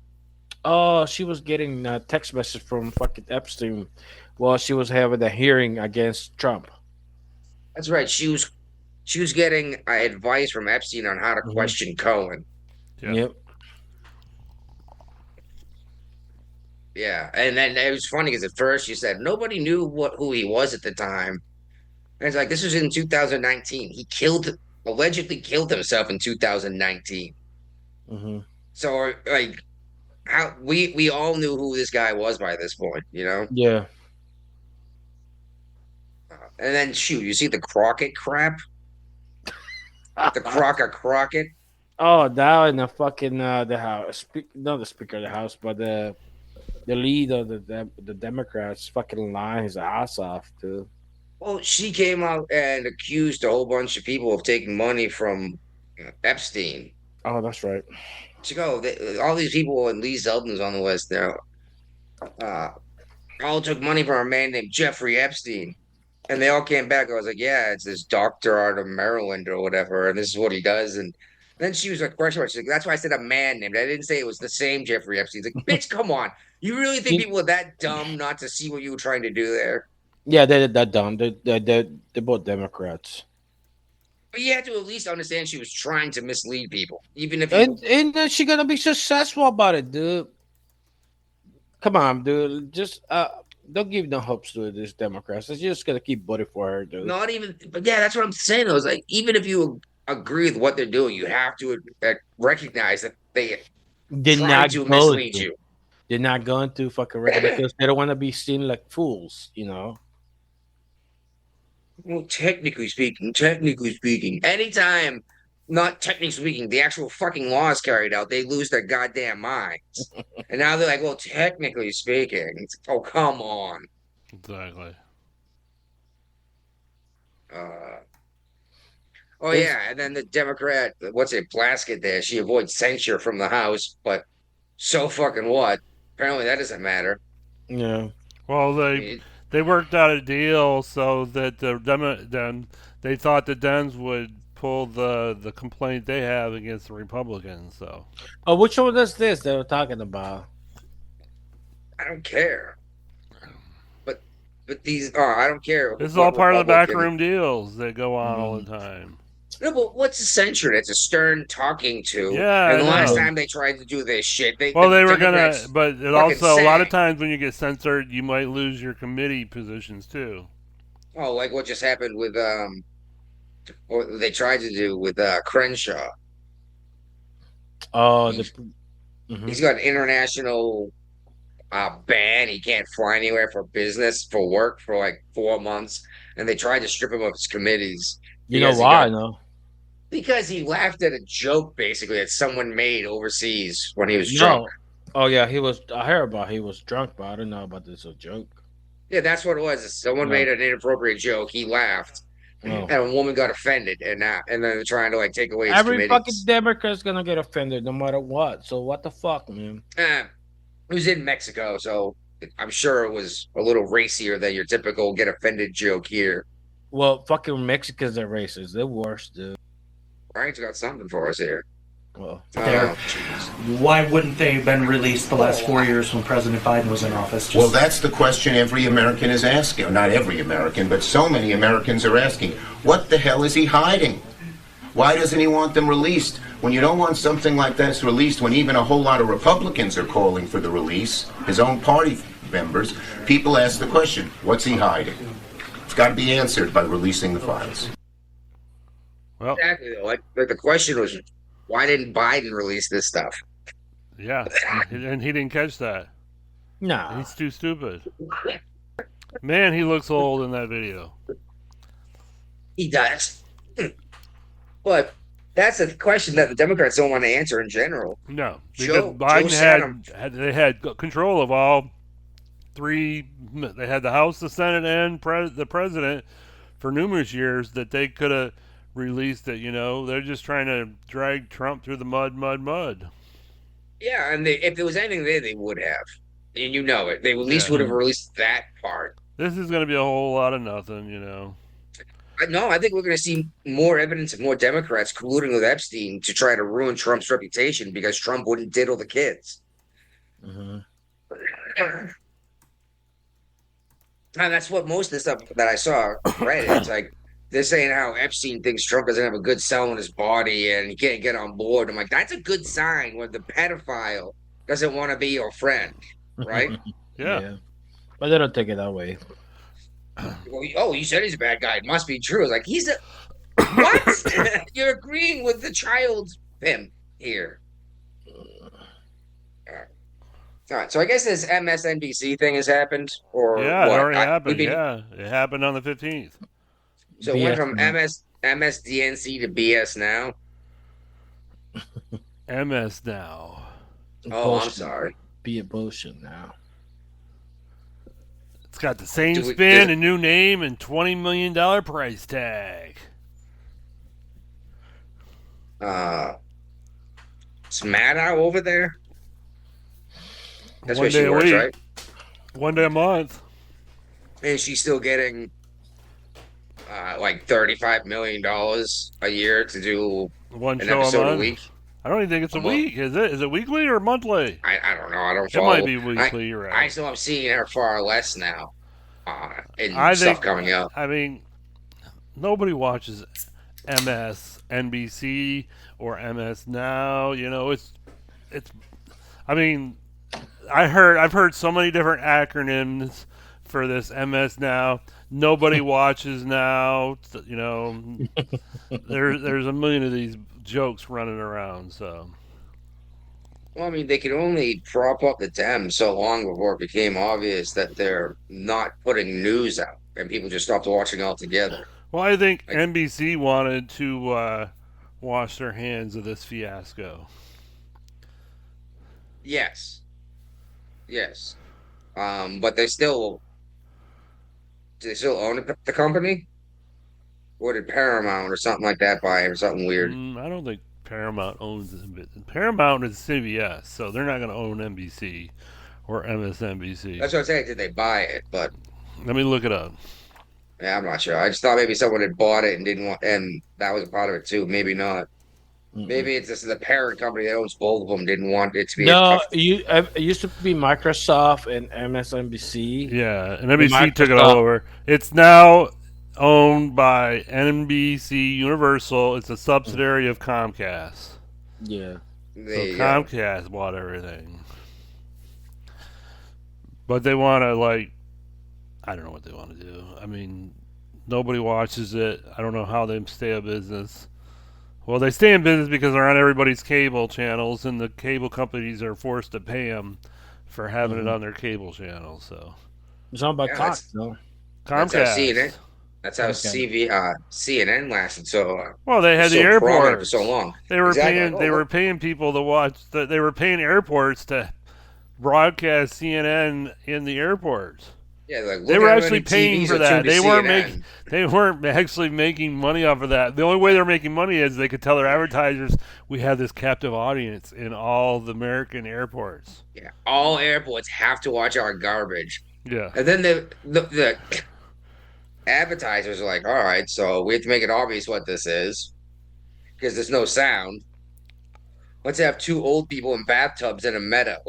S9: Oh, she was getting a text message from fucking Epstein while she was having a hearing against Trump.
S7: That's right. She was getting advice from Epstein on how to question Cohen.
S9: Yep.
S7: Yeah, and then it was funny because at first she said nobody knew who he was at the time, and it's like this was in 2019. He allegedly killed himself in 2019.
S9: Mm-hmm.
S7: So like, how we all knew who this guy was by this point, you know?
S9: Yeah.
S7: And then shoot, you see the Crockett crap, the Crockett.
S9: Oh, now in the fucking the house, not the Speaker of the House, but the lead of the Democrats fucking lying his ass off too.
S7: Well, she came out and accused a whole bunch of people of taking money from Epstein.
S9: Oh, that's right.
S7: She go, all these people and Lee Zeldin's on the list now. All took money from a man named Jeffrey Epstein. And they all came back. I was like, yeah, it's this doctor out of Maryland or whatever, and this is what he does. And then she was like, question mark. She's like, that's why I said a man named. I didn't say it was the same Jeffrey Epstein. It's like, bitch, come on. You really think people are that dumb not to see what you were trying to do there?
S9: Yeah, they're that dumb. They're both Democrats.
S7: But you had to at least understand she was trying to mislead people, even if
S9: And she gonna be successful about it, dude. Come on, dude. Just don't give no hopes to these Democrats. They're just gonna keep voting for her, dude.
S7: not even. But yeah, that's what I'm saying. I was like, even if you agree with what they're doing, you have to recognize that
S9: They're
S7: trying
S9: not
S7: to
S9: going
S7: mislead
S9: to.
S7: you.
S9: They're not going to fucking recognize because they don't want to be seen like fools, you know.
S7: Well, technically speaking, anytime, not technically speaking, the actual fucking law is carried out, they lose their goddamn minds. And now they're like, well, technically speaking, oh, come on.
S8: Exactly.
S7: Yeah, and then the Democrat, what's it, Plaskett there, she avoids censure from the House, but so fucking what? Apparently that doesn't matter.
S9: Yeah.
S8: Well, they worked out a deal so that they thought the Dems would pull the complaint they have against the Republicans. So.
S9: Oh, which one is this they were talking about?
S7: I don't care. But these, I don't care.
S8: This is all part of the backroom deals that go on all the time.
S7: No, but what's a censure? It's a Stern talking to.
S8: Yeah.
S7: And the last time they tried to do this shit,
S8: they were gonna. But it also a lot of times when you get censored, you might lose your committee positions too.
S7: Oh, like what just happened with or they tried to do with Crenshaw.
S9: Oh,
S7: he's got an international ban. He can't fly anywhere for business, for work for like 4 months, and they tried to strip him of his committees.
S9: You know why? No.
S7: Because he laughed at a joke, basically, that someone made overseas when he was drunk.
S9: Oh yeah, he was. I heard about he was drunk, but I don't know about this a joke.
S7: Yeah, that's what it was. Someone made an inappropriate joke. He laughed, and a woman got offended, and then they're trying to like take away his
S9: Every fucking Democrat's gonna get offended no matter what. So what the fuck, man?
S7: It was in Mexico, so I'm sure it was a little racier than your typical get offended joke here.
S9: Well, fucking Mexicans are racist. They're worse, dude.
S7: Ryan's got something for us here.
S9: Well,
S1: There. Why wouldn't they have been released the last 4 years when President Biden was in office?
S10: Well, that's the question every American is asking. Not every American, but so many Americans are asking. What the hell is he hiding? Why doesn't he want them released? When you don't want something like this released, when even a whole lot of Republicans are calling for the release, his own party members, people ask the question, what's he hiding? It's got to be answered by releasing the files.
S8: Well,
S7: Exactly. Like the question was, why didn't Biden release this stuff?
S8: yeah, and he didn't catch that.
S9: nah.
S8: He's too stupid. Man, he looks old in that video.
S7: He does. But that's a question that the Democrats don't want to answer in general.
S8: No, because
S7: Joe
S8: Biden
S7: Satum.
S8: they had control of all three. They had the House, the Senate, and the president for numerous years that they could have released it. They're just trying to drag Trump through the mud.
S7: Yeah, and if there was anything there, they would have. And you know it. They at least would have released that part.
S8: This is going to be a whole lot of nothing.
S7: No, I think we're going to see more evidence of more Democrats colluding with Epstein to try to ruin Trump's reputation because Trump wouldn't diddle the kids.
S9: Mm-hmm.
S7: And that's what most of the stuff that I saw read. It's like they're saying how Epstein thinks Trump doesn't have a good cell in his body and he can't get on board. I'm like, that's a good sign when the pedophile doesn't want to be your friend, right?
S8: Yeah.
S9: But they don't take it that way.
S7: Well, you said he's a bad guy. It must be true. It's like, he's a... What? You're agreeing with the child's pimp here. All right, so I guess this MSNBC thing has happened, or
S8: Yeah,
S7: what?
S8: it already happened. Yeah, it happened on the 15th.
S7: So it went from MSDNC to BS now.
S8: MS now.
S7: Oh, I'm sorry.
S9: Be a bullshit now.
S8: It's got the same spin, a new name, and $20 million price tag.
S7: It's Maddow over there. That's
S8: One
S7: where she
S8: day a
S7: works,
S8: week.
S7: right?
S8: One day a month.
S7: And she's still getting like $35 million a year to do
S8: One
S7: an
S8: show
S7: episode
S8: a
S7: a
S8: month.
S7: week.
S8: I don't even think it's a week. Is it? Is it weekly or monthly?
S7: I don't know. I don't
S8: It
S7: follow.
S8: might be weekly, you're right.
S7: I still am seeing her far less now. And
S8: I
S7: stuff
S8: think,
S7: coming up.
S8: I mean, nobody watches MSNBC or MS Now. It's. I mean, I've heard so many different acronyms for this MS Now. Nobody watches now. There's a million of these jokes running around. So.
S7: Well, I mean, they could only prop up the Dems so long before it became obvious that they're not putting news out, and people just stopped watching altogether.
S8: Well, I think NBC wanted to wash their hands of this fiasco.
S7: Yes. But they still own the company, or did Paramount or something like that buy it, or something weird?
S8: I don't think Paramount owns it. Paramount is CBS, so they're not going to own NBC or MSNBC.
S7: That's what I'm saying. Did they buy it? But
S8: let me look it up.
S7: Yeah, I'm not sure. I just thought maybe someone had bought it and didn't want, and that was a part of it too. Maybe not. Maybe it's just the parent company that owns both of them didn't want it to be.
S9: It used to be Microsoft and MSNBC.
S8: Yeah, and NBC took it all over. It's now owned by NBC Universal. It's a subsidiary of Comcast.
S9: Yeah.
S8: So Comcast bought everything. But they want to, I don't know what they want to do. I mean, nobody watches it. I don't know how they stay in business. Well, they stay in business because they're on everybody's cable channels, and the cable companies are forced to pay them for having it on their cable channels. So
S9: it's all about Cox, though.
S8: Comcast.
S7: That's how CNN lasted so long.
S8: Well, they had the airports
S7: for so long.
S8: They were paying. They were paying people to watch. They were paying airports to broadcast CNN in the airports.
S7: Yeah,
S8: they were actually paying for that. They weren't actually making money off of that. The only way they're making money is they could tell their advertisers, "We have this captive audience in all the American airports."
S7: Yeah, all airports have to watch our garbage.
S8: Yeah,
S7: and then the advertisers are like, "All right, so we have to make it obvious what this is because there's no sound." Let's have two old people in bathtubs in a meadow.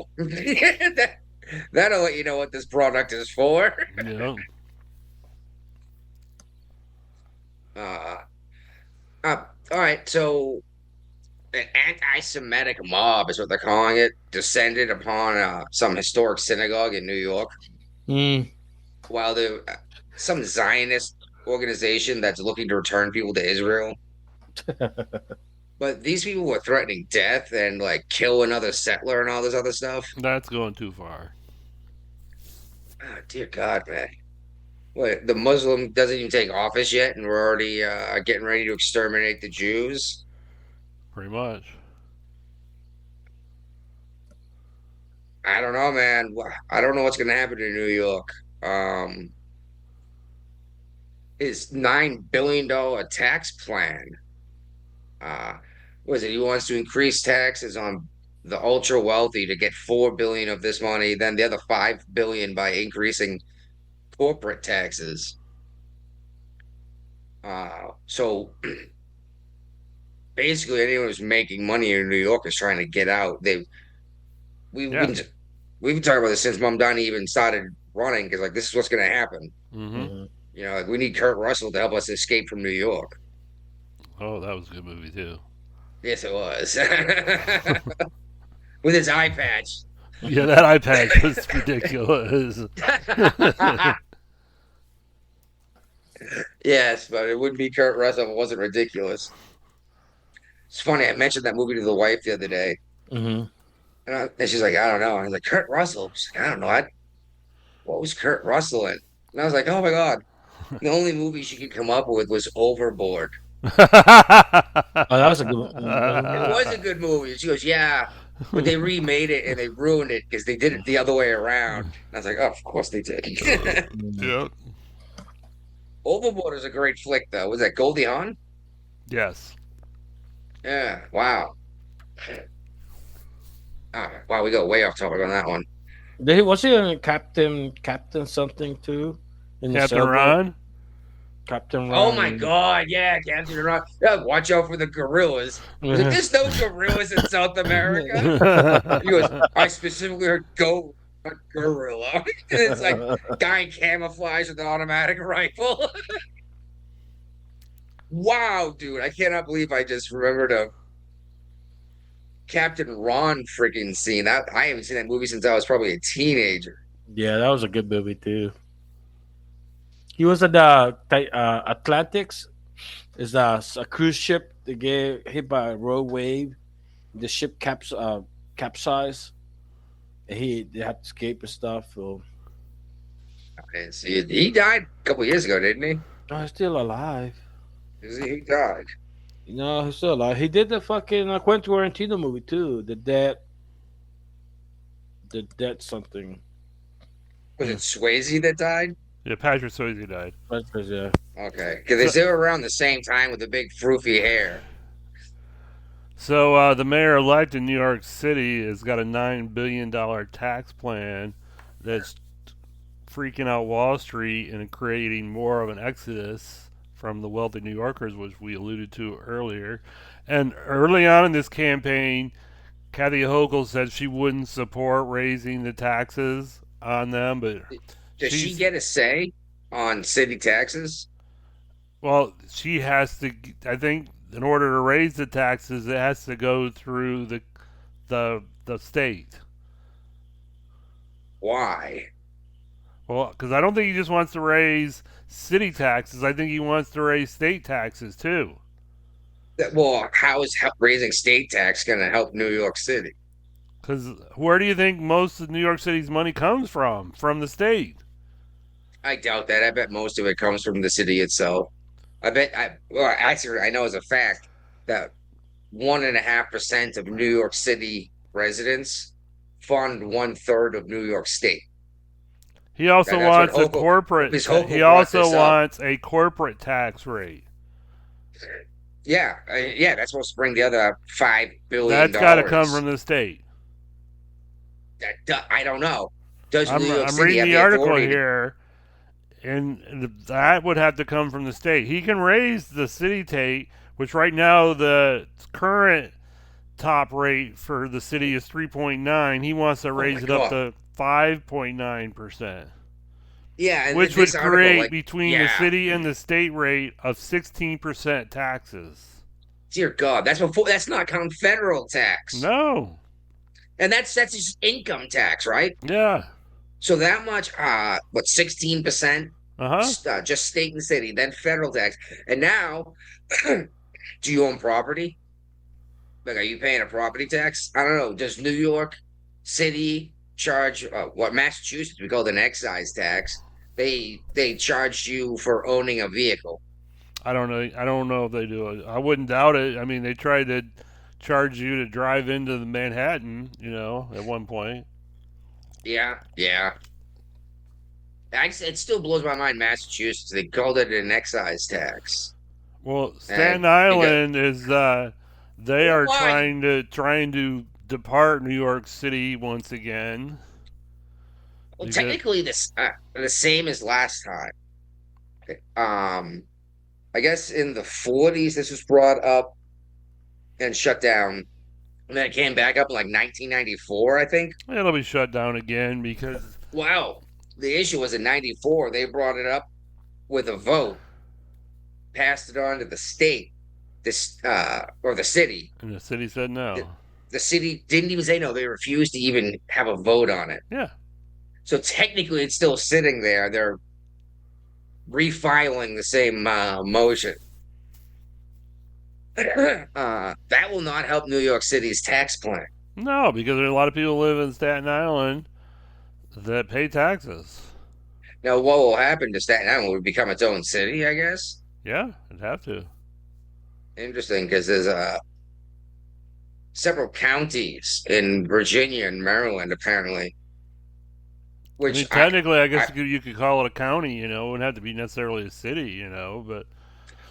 S7: That'll let you know what this product is for.
S8: Yeah.
S7: Uh, all right, so an anti-Semitic mob is what they're calling it, descended upon some historic synagogue in New York,
S9: Mm.
S7: while some Zionist organization that's looking to return people to Israel. But these people were threatening death and like kill another settler and all this other stuff.
S8: That's going too far.
S7: Oh, dear God, man. What, the Muslim doesn't even take office yet, and we're already getting ready to exterminate the Jews?
S8: Pretty much.
S7: I don't know, man. I don't know what's going to happen in New York. His $9 billion tax plan. What is it? He wants to increase taxes on the ultra wealthy to get 4 billion of this money, then the other 5 billion by increasing corporate taxes. So basically, anyone who's making money in New York is trying to get out. We've
S8: Yeah.
S7: been we've been talking about this since Mom Donnie even started running because like this is what's going to happen.
S8: Mm-hmm.
S7: You know, like we need Kurt Russell to help us escape from New York.
S8: Oh, that was a good movie too.
S7: Yes, it was. With his eye patch.
S8: Yeah, that eye patch was ridiculous.
S7: Yes, but it wouldn't be Kurt Russell if it wasn't ridiculous. It's funny. I mentioned that movie to the wife the other day,
S9: Mm-hmm.
S7: and she's like, "I don't know." I was like, "Kurt Russell." She's like, "I don't know. What was Kurt Russell in?" And I was like, "Oh my God." The only movie she could come up with was Overboard.
S9: Oh, that was a good one.
S7: It was a good movie. And she goes, "Yeah, but they remade it and they ruined it because they did it the other way around." And I was like, "Oh, of course they did."
S8: Yep.
S7: Overboard is a great flick, though. Was that Goldie Hawn?
S8: Yes.
S7: Yeah. Wow. Wow, we go way off topic on that one.
S9: Was he in Captain something too? In the
S8: Captain
S9: sailboat?
S8: Ron?
S9: Captain Ron.
S7: Oh my God, yeah, Captain Ron. Yeah, watch out for the gorillas. Like, there's no gorillas in South America. He goes, I specifically heard go a gorilla. And it's like guy in camouflage with an automatic rifle. Wow, dude, I cannot believe I just remembered a Captain Ron freaking scene. I haven't seen that movie since I was probably a teenager.
S9: Yeah, that was a good movie too. He was at the Atlantics. Is a cruise ship that get hit by a rogue wave. The ship capsized. And they had to escape and stuff. So.
S7: I didn't see it. He died a couple years ago, didn't he?
S9: No, he's still alive.
S7: He died.
S9: No, he's still alive. He did the fucking Quentin Tarantino movie too. The dead something.
S7: Was it Swayze that died?
S8: Yeah, Patrick Swayze died.
S9: Yeah.
S7: Okay, because they were around the same time with the big froofy hair.
S8: So the mayor-elect in New York City has got a $9 billion tax plan that's freaking out Wall Street and creating more of an exodus from the wealthy New Yorkers, which we alluded to earlier. And early on in this campaign, Kathy Hochul said she wouldn't support raising the taxes on them, but
S7: does she get a say on city taxes?
S8: Well, she has to. I think in order to raise the taxes, it has to go through the state.
S7: Why?
S8: Well, because I don't think he just wants to raise city taxes. I think he wants to raise state taxes too.
S7: Well, how is raising state tax going to help New York City?
S8: Because where do you think most of New York City's money comes from? From the state.
S7: I doubt that. I bet most of it comes from the city itself. Actually, I know as a fact that 1.5% of New York City residents fund 1/3 of New York State.
S8: He also wants a corporate. He also wants a corporate tax rate.
S7: Yeah, that's supposed to bring the other $5 billion.
S8: That's got to come from the state.
S7: I don't know. Does New York
S8: I'm
S7: City
S8: reading
S7: have
S8: the
S7: the
S8: article
S7: authority
S8: here, and that would have to come from the state. He can raise the city tax, which right now the current top rate for the city is 3.9. He wants to raise it up to 5.9%.
S7: Yeah, and
S8: which would
S7: this article,
S8: create
S7: like,
S8: between the city and the state rate of 16% taxes.
S7: Dear God, that's not counting federal tax.
S8: No.
S7: And that's just income tax, right?
S8: Yeah.
S7: So that much, 16%? Just state and city, then federal tax. And now, do you own property? Like, are you paying a property tax? I don't know. Does New York City charge what Massachusetts we call an excise tax? They charge you for owning a vehicle.
S8: I don't know if they do it. I wouldn't doubt it. I mean, they tried to charge you to drive into the Manhattan, at one point.
S7: Yeah. It still blows my mind. Massachusetts, they called it an excise tax.
S8: Well, Staten Island is they are trying to depart New York City once again.
S7: Well, technically, the same as last time. I guess in the 40s, this was brought up and shut down. And then it came back up in like 1994, I think.
S8: It'll be shut down again because...
S7: Wow. The issue was in 94. They brought it up with a vote, passed it on to the state, or the city.
S8: And the city said no.
S7: The city didn't even say no. They refused to even have a vote on it.
S8: Yeah.
S7: So technically, it's still sitting there. They're refiling the same motion. That will not help New York City's tax plan.
S8: No, because there are a lot of people live in Staten Island that pay taxes.
S7: Now, what will happen to Staten Island? Will it become its own city, I guess?
S8: Yeah, it'd have to.
S7: Interesting, because there's several counties in Virginia and Maryland, apparently. Which
S8: technically, I guess you could call it a county. It wouldn't have to be necessarily a city. But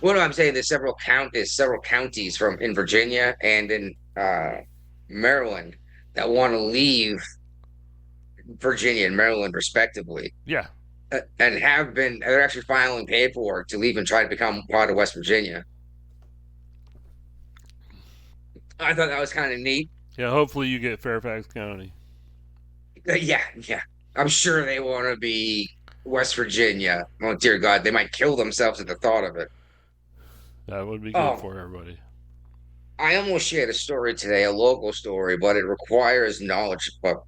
S7: well, no, I'm saying there's several counties in Virginia and in Maryland that want to leave Virginia and Maryland, respectively.
S8: Yeah,
S7: and they're actually filing paperwork to leave and try to become part of West Virginia. I thought that was kind of neat.
S8: Yeah, hopefully you get Fairfax County.
S7: Yeah. I'm sure they want to be West Virginia. Oh, dear God, they might kill themselves at the thought of it.
S8: That would be good for everybody.
S7: I almost shared a story today, a local story, but it requires knowledge. But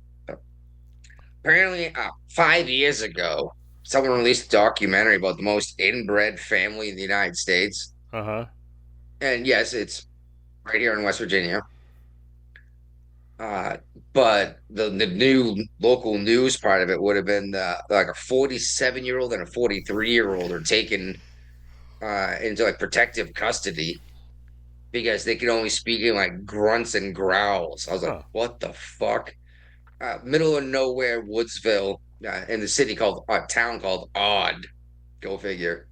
S7: apparently, 5 years ago, someone released a documentary about the most inbred family in the United States.
S8: Uh-huh.
S7: And yes, it's right here in West Virginia. But the new local news part of it would have been like a 47-year-old and a 43-year-old are taken into like protective custody because they could only speak in like grunts and growls. I was like, what the fuck? Middle of nowhere, Woodsville, in the city called town called Odd. Go figure.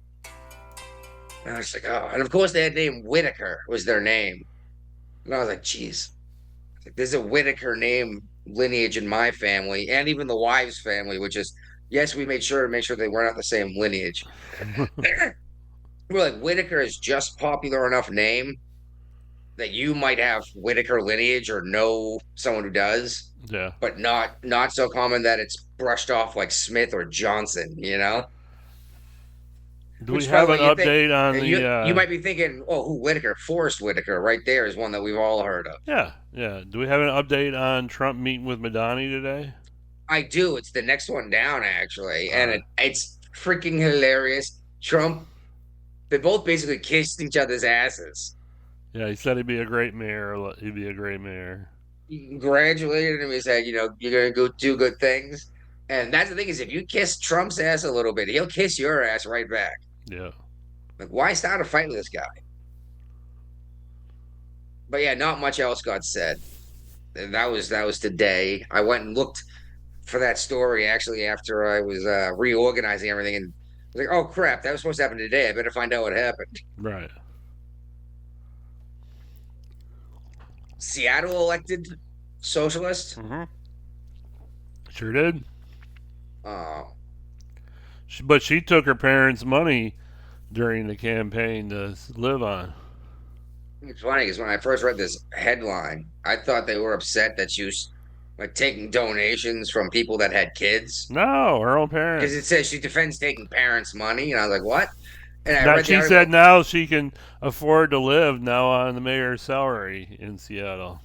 S7: And I was like, oh, and of course they had named Whitaker was their name. And I was like, geez, there's a Whitaker name lineage in my family and even the wives' family, which is, yes, we made sure to make sure they weren't the same lineage. We're like, Whitaker is just popular enough name that you might have Whitaker lineage or know someone who does.
S8: Yeah.
S7: But not so common that it's brushed off like Smith or Johnson,
S8: Do we have an update on the...
S7: You might be thinking, who Whitaker? Forrest Whitaker right there is one that we've all heard of.
S8: Yeah. Do we have an update on Trump meeting with Madani today?
S7: I do. It's the next one down, actually. And it's freaking hilarious. Trump, they both basically kissed each other's asses.
S8: Yeah, he said he'd be a great mayor.
S7: He congratulated him. He said, you're going to go do good things. And that's the thing is, if you kiss Trump's ass a little bit, he'll kiss your ass right back.
S8: Yeah.
S7: Like, why start a fight with this guy? But yeah, not much else got said. And that was today. I went and looked for that story actually after I was reorganizing everything, and I was like, oh crap, that was supposed to happen today. I better find out what happened.
S8: Right.
S7: Seattle elected socialist.
S8: Mm-hmm. Sure did.
S7: Oh.
S8: But she took her parents' money during the campaign to live on.
S7: It's funny because when I first read this headline, I thought they were upset that she was like taking donations from people that had kids
S8: No, her own
S7: because it
S8: parents.
S7: says she defends taking parents' money, and I was like, what? And I
S8: Now
S7: read the
S8: she said
S7: article.
S8: now she can afford to live now on the mayor's salary in Seattle.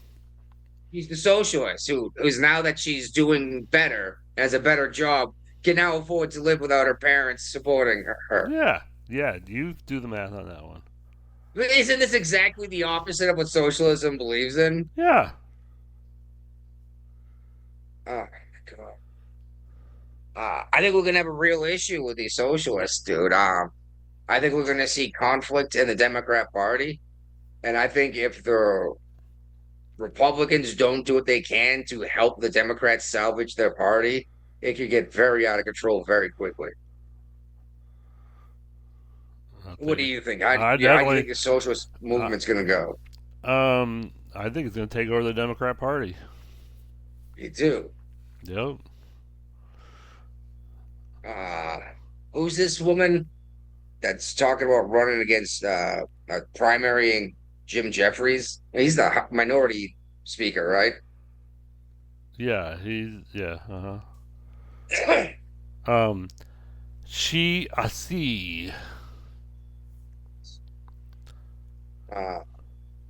S7: She's the socialist who's now that she's doing better, has a better job, can now afford to live without her parents supporting her.
S8: Yeah, yeah. You do the math on that one.
S7: Isn't this exactly the opposite of what socialism believes in?
S8: Yeah.
S7: Oh my god. I think we're gonna have a real issue with these socialists, dude. I think we're gonna see conflict in the Democrat Party, and I think if the Republicans don't do what they can to help the Democrats salvage their party, it could get very out of control very quickly. What do you think? How do you think the socialist movement's going to go?
S8: I think it's going to take over the Democrat Party.
S7: You do.
S8: Yep.
S7: Who's this woman that's talking about running against primarying Jim Jeffries? He's the minority speaker, right?
S8: Yeah, She I see.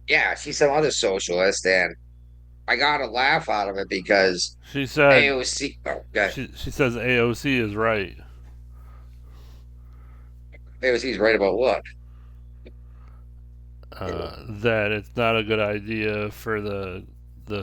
S7: Yeah, she's some other socialist, and I got a laugh out of it because
S8: she said
S7: AOC. Oh,
S8: she says AOC is right.
S7: AOC's right about what?
S8: That it's not a good idea for the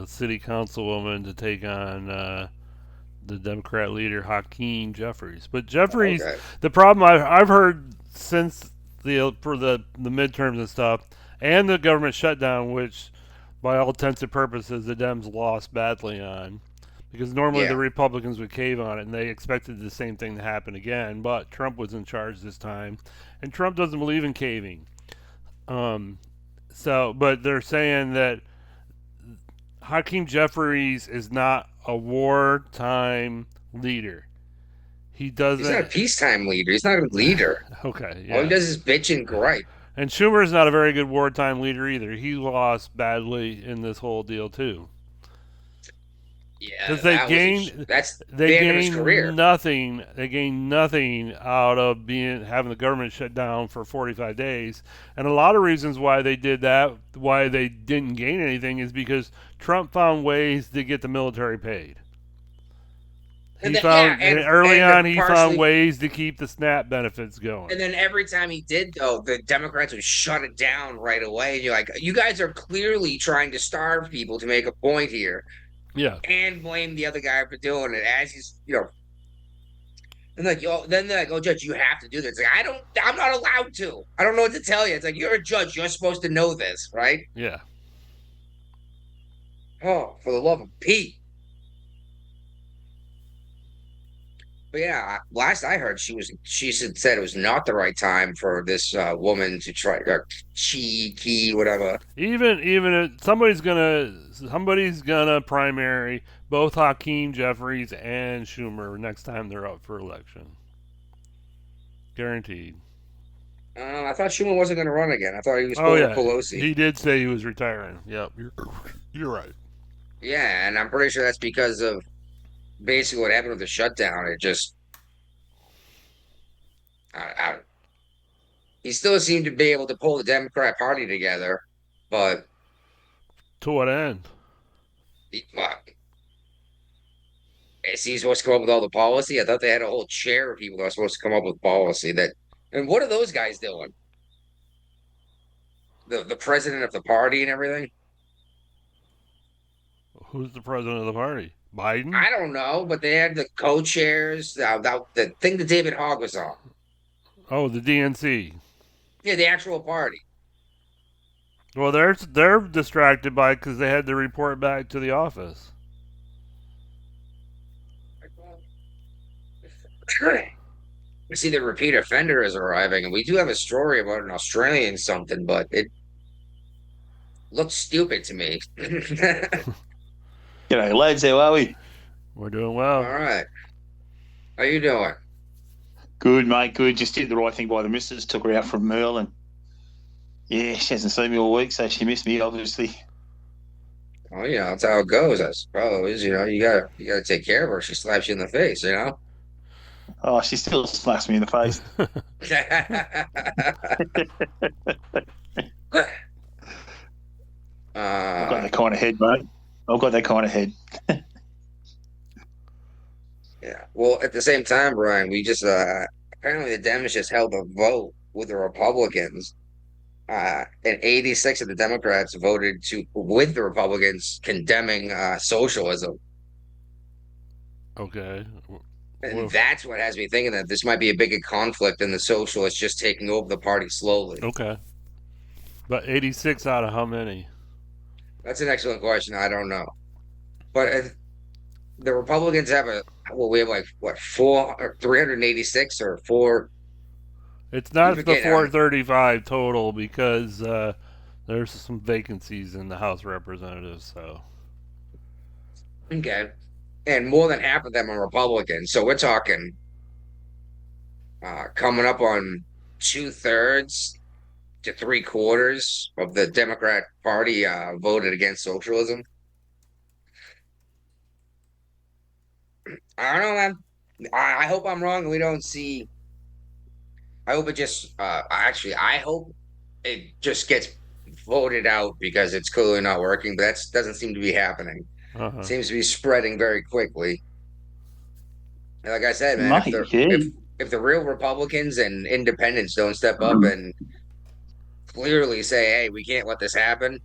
S8: city councilwoman to take on the Democrat leader Hakeem Jeffries. But Jeffries, the problem I've heard since for the midterms and stuff, and the government shutdown, which by all intents and purposes the Dems lost badly on, because normally the Republicans would cave on it, and they expected the same thing to happen again. But Trump was in charge this time, and Trump doesn't believe in caving. But they're saying that Hakeem Jeffries is not a wartime leader. He's not
S7: a peacetime leader. He's not a leader.
S8: Okay, yeah.
S7: All he does is bitch and gripe.
S8: And Schumer is not a very good wartime leader either. He lost badly in this whole deal too.
S7: Yeah,
S8: because they gained nothing. They gained nothing out of having the government shut down for 45 days, and a lot of reasons why they did that, why they didn't gain anything, is because Trump found ways to get the military paid. He found ways to keep the SNAP benefits going.
S7: And then every time he did, though, the Democrats would shut it down right away. And you're like, you guys are clearly trying to starve people to make a point here.
S8: Yeah.
S7: And blame the other guy for doing it as he's, and then they're like, oh, Judge, you have to do this. It's like, I'm not allowed to. I don't know what to tell you. It's like, you're a judge. You're supposed to know this, right?
S8: Yeah.
S7: Oh, for the love of Pete. But yeah, last I heard, she said it was not the right time for this woman to try cheeky whatever.
S8: Even if somebody's gonna primary both Hakeem Jeffries and Schumer next time they're up for election. Guaranteed.
S7: I thought Schumer wasn't going to run again. I thought he was going with Pelosi.
S8: He did say he was retiring. Yep, you're right.
S7: Yeah, and I'm pretty sure that's because of basically what happened with the shutdown. It just, he still seemed to be able to pull the Democrat Party together, but
S8: to what end?
S7: Is he supposed to come up with all the policy? I thought they had a whole chair of people that were supposed to come up with policy. And what are those guys doing? The president of the party and everything?
S8: Who's the president of the party? Biden?
S7: I don't know, but they had the co-chairs, the thing that David Hogg was on.
S8: Oh, the DNC.
S7: Yeah, the actual party.
S8: Well, they're distracted by it because they had to report back to the office.
S7: See, the repeat offender is arriving, and we do have a story about an Australian something, but it looks stupid to me.
S11: G'day, lads. How are we?
S8: We're doing well.
S7: All right. How you doing?
S11: Good, mate. Good. Just did the right thing by the missus. Took her out from Merlin. Yeah, she hasn't seen me all week, so she missed me, obviously.
S7: Well, that's how it goes, I suppose. You gotta take care of her. She slaps you in the face, you know?
S11: Oh, she still slaps me in the face. I've got that kind of head, mate. I've got that kind of head.
S7: Yeah. Well, at the same time, Brian, we just apparently the Dems just held a vote with the Republicans. And 86 of the Democrats voted with the Republicans condemning socialism.
S8: Okay.
S7: And that's what has me thinking that this might be a bigger conflict than the socialists just taking over the party slowly.
S8: Okay. But 86 out of how many?
S7: That's an excellent question. I don't know. But the Republicans have we have like, what, 386 or four?
S8: It's not the 435 total because there's some vacancies in the House of Representatives. So.
S7: Okay. And more than half of them are Republicans. So we're talking coming up on 2/3 to 3/4 of the Democrat Party voted against socialism. I don't know, man. I hope I'm wrong and we don't see. I hope it just I hope it just gets voted out because it's clearly not working, but that doesn't seem to be happening.
S8: Uh-huh.
S7: Seems to be spreading very quickly. And like I said, man, if the real Republicans and independents don't step up and clearly say, hey, we can't let this happen,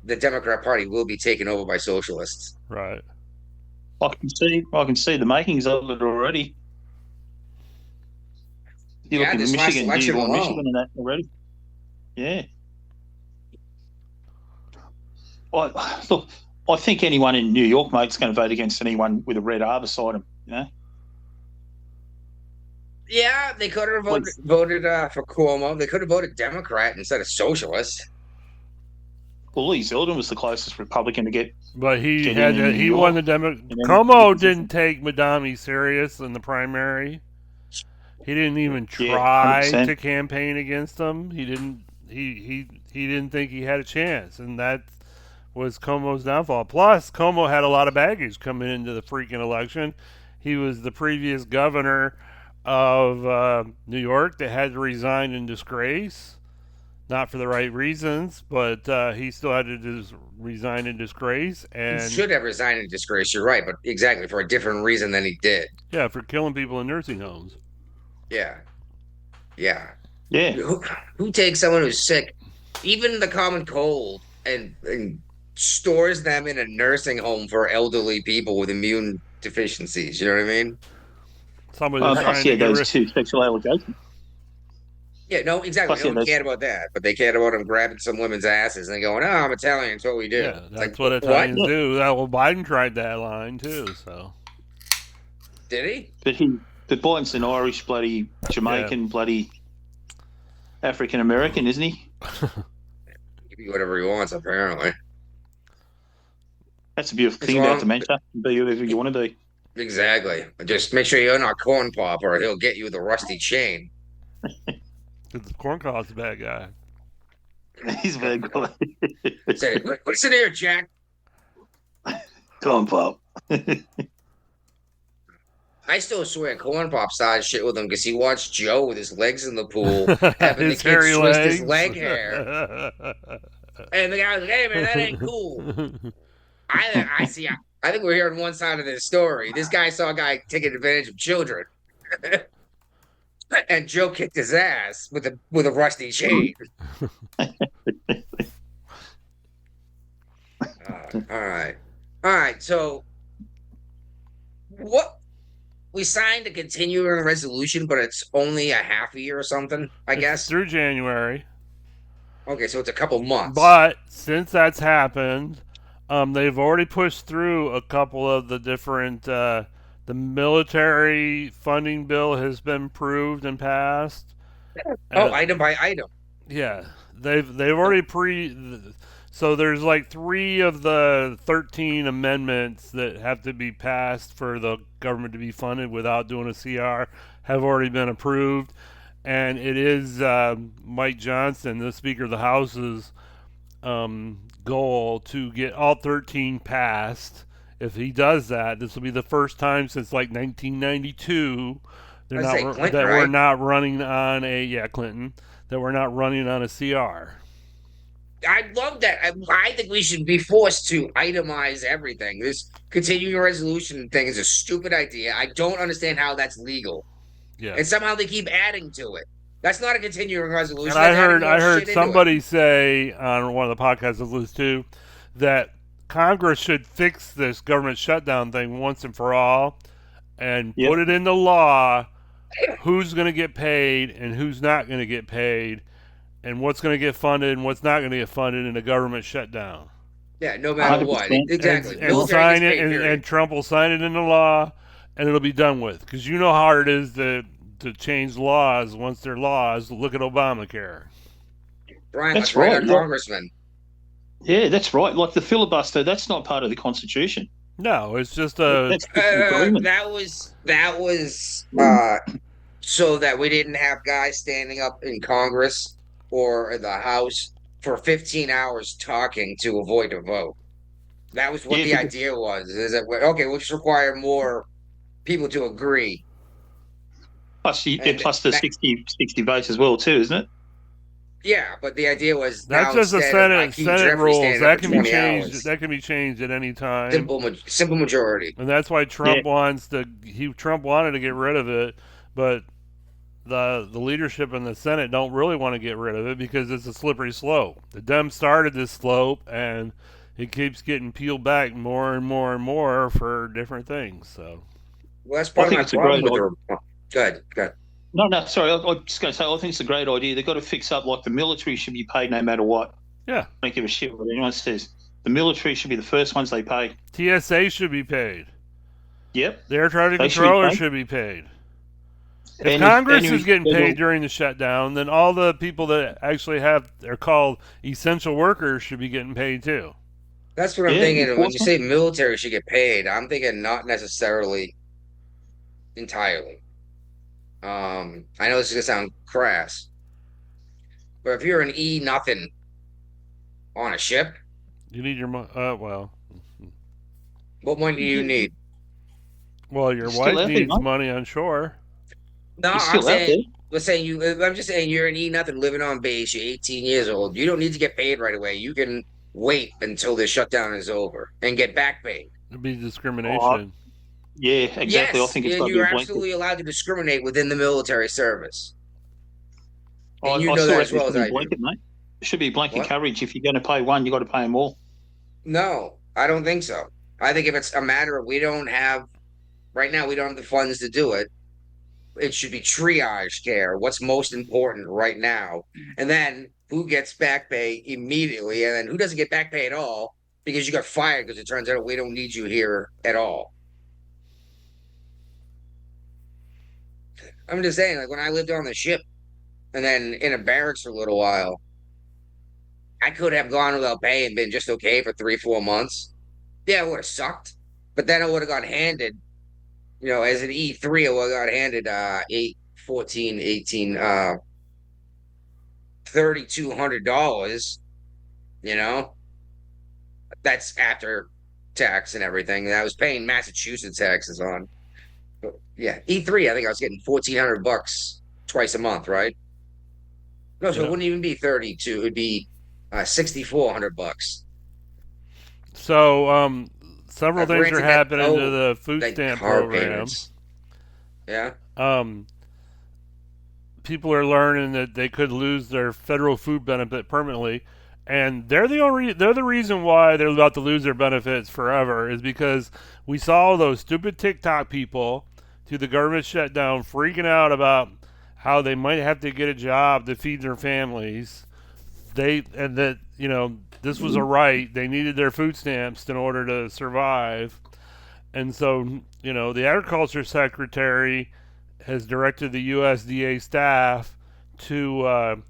S7: the Democrat Party will be taken over by socialists.
S8: Right.
S11: I can see the makings of it already. You look at Michigan, Michigan and that already. Yeah. I think anyone in New York, mate, is going to vote against anyone with a red R beside them, you know?
S7: Yeah, they could have voted for Cuomo. They could have voted Democrat instead of socialist.
S11: Well, Lee Zeldin was the closest Republican to get.
S8: But he won the Democrat. Cuomo didn't take Madami serious in the primary. He didn't even try to campaign against him. He didn't. He didn't think he had a chance, and that was Cuomo's downfall. Plus, Cuomo had a lot of baggage coming into the freaking election. He was the previous governor of New York that had to resign in disgrace. Not for the right reasons, but he still had to resign in disgrace. And
S7: he should have resigned in disgrace, you're right, but exactly, for a different reason than he did.
S8: Yeah, for killing people in nursing homes.
S7: Yeah. Who takes someone who's sick, even the common cold, and stores them in a nursing home for elderly people with immune deficiencies? You know what I mean?
S11: Those two sexual allegations.
S7: Yeah, no, exactly. No one cared about that, but they cared about him grabbing some women's asses and going, "Oh, I'm Italian. It's what we do."
S8: Yeah, that's what Italians do. Well, Biden tried that line too. So
S7: did he?
S11: But Biden's an Irish, bloody Jamaican, bloody African American, isn't he?
S7: He can be whatever he wants, apparently.
S11: That's a beautiful thing about dementia. Be whatever you want to be.
S7: Exactly. Just make sure you're not corn pop, or he'll get you with a rusty chain.
S8: Because Corn Cob's a bad guy.
S11: He's a bad guy.
S7: Say, listen here, Jack.
S11: Corn Pop.
S7: I still swear Corn Pop started shit with him because he watched Joe with his legs in the pool having the kid twist his leg hair. And the guy was like, hey, man, that ain't cool. I see. I think we're hearing one side of this story. This guy saw a guy taking advantage of children. And Joe kicked his ass with a rusty chain. All right. So, what we signed a continuing resolution, but it's only a half a year or something. I guess
S8: through January.
S7: Okay, so it's a couple months.
S8: But since that's happened, they've already pushed through a couple of the different. The military funding bill has been approved and passed.
S7: Item by item.
S8: Yeah, they've already So there's like 3 of the 13 amendments that have to be passed for the government to be funded without doing a CR have already been approved, and it is Mike Johnson, the Speaker of the House's goal to get all 13 passed. If he does that, this will be the first time since like 1992
S7: Clinton,
S8: that
S7: right?
S8: we're not running on Clinton, that we're not running on a CR.
S7: I love that. I think we should be forced to itemize everything. This continuing resolution thing is a stupid idea. I don't understand how that's legal.
S8: Yeah.
S7: And somehow they keep adding to it. That's not a continuing resolution.
S8: And
S7: That's
S8: I heard
S7: shit into
S8: somebody say on one of the podcasts I listened to that Congress should fix this government shutdown thing once and for all and put it into law who's going to get paid and who's not going to get paid and what's going to get funded and what's not going to get funded in a government shutdown.
S7: Yeah, no matter
S11: 100%.
S7: what. Exactly.
S8: And sign it, and Trump will sign it into law, and it'll be done with. Because you know how hard it is to change laws once they're laws. Look at Obamacare.
S7: Brian,
S11: That's
S7: right,
S11: right.
S7: our congressman.
S11: Yeah, that's right. Like the filibuster, that's not part of the Constitution.
S8: No, it's just a.
S11: That's an agreement.
S7: That was so that we didn't have guys standing up in Congress or the House for 15 hours talking to avoid a vote. That was what the idea was. Is that okay? We'll just require more people to agree.
S11: Plus the 60 votes as well too, isn't it?
S7: Yeah, but the idea was
S8: that's just the Senate rules. That can be changed.
S7: Hours.
S8: That can be changed at any time.
S7: Simple majority.
S8: And that's why Trump Trump wanted to get rid of it, but the leadership in the Senate don't really want to get rid of it because it's a slippery slope. The Dems started this slope, and it keeps getting peeled back more and more and more for different things. So,
S7: well, that's part of my problem with the. Good.
S11: No, sorry. I was just going to say, I think it's a great idea. They've got to fix up, like the military should be paid no matter what.
S8: Yeah.
S11: I don't give a shit what anyone says. The military should be the first ones they pay.
S8: TSA should be paid.
S11: Yep.
S8: The air traffic controller should be paid. If Congress is getting paid during the shutdown, then all the people that actually are called essential workers should be getting paid too.
S7: That's what I'm thinking. When you say military should get paid, I'm thinking not necessarily entirely. I know this is gonna sound crass, but if you're an E nothing on a ship,
S8: you need your money. Well,
S7: what money do you need?
S8: Well, your wife needs money on shore.
S7: No, I'm just saying you're an E nothing living on base. You're 18 years old. You don't need to get paid right away. You can wait until the shutdown is over and get back paid.
S8: It'd be discrimination.
S11: Yeah, exactly.
S7: Yes,
S11: I think it's
S7: you're absolutely allowed to discriminate within the military service. And you know that as well as I do.
S11: Mate. It should be blanket coverage. If you're going to pay one, you got to pay them all.
S7: No, I don't think so. I think if it's a matter of we don't have the funds to do it, it should be triage care. What's most important right now, and then who gets back pay immediately, and then who doesn't get back pay at all because you got fired because it turns out we don't need you here at all. I'm just saying, like when I lived on the ship and then in a barracks for a little while, I could have gone without pay and been just okay for 3-4 months. Yeah, it would have sucked. But then I would have got handed, as an E3, I would have got handed 8, 14, 18, $3,200, That's after tax and everything. And I was paying Massachusetts taxes on. But yeah, E3, I think I was getting $1,400 twice a month, right? No, so it wouldn't even be 32. It'd be $6,400.
S8: So, several things are happening to the food stamp program.
S7: Payments. Yeah.
S8: People are learning that they could lose their federal food benefit permanently, and they're the reason why they're about to lose their benefits forever is because we saw those stupid TikTok people through the government shutdown freaking out about how they might have to get a job to feed their families. This was a right. They needed their food stamps in order to survive. And so, the agriculture secretary has directed the USDA staff to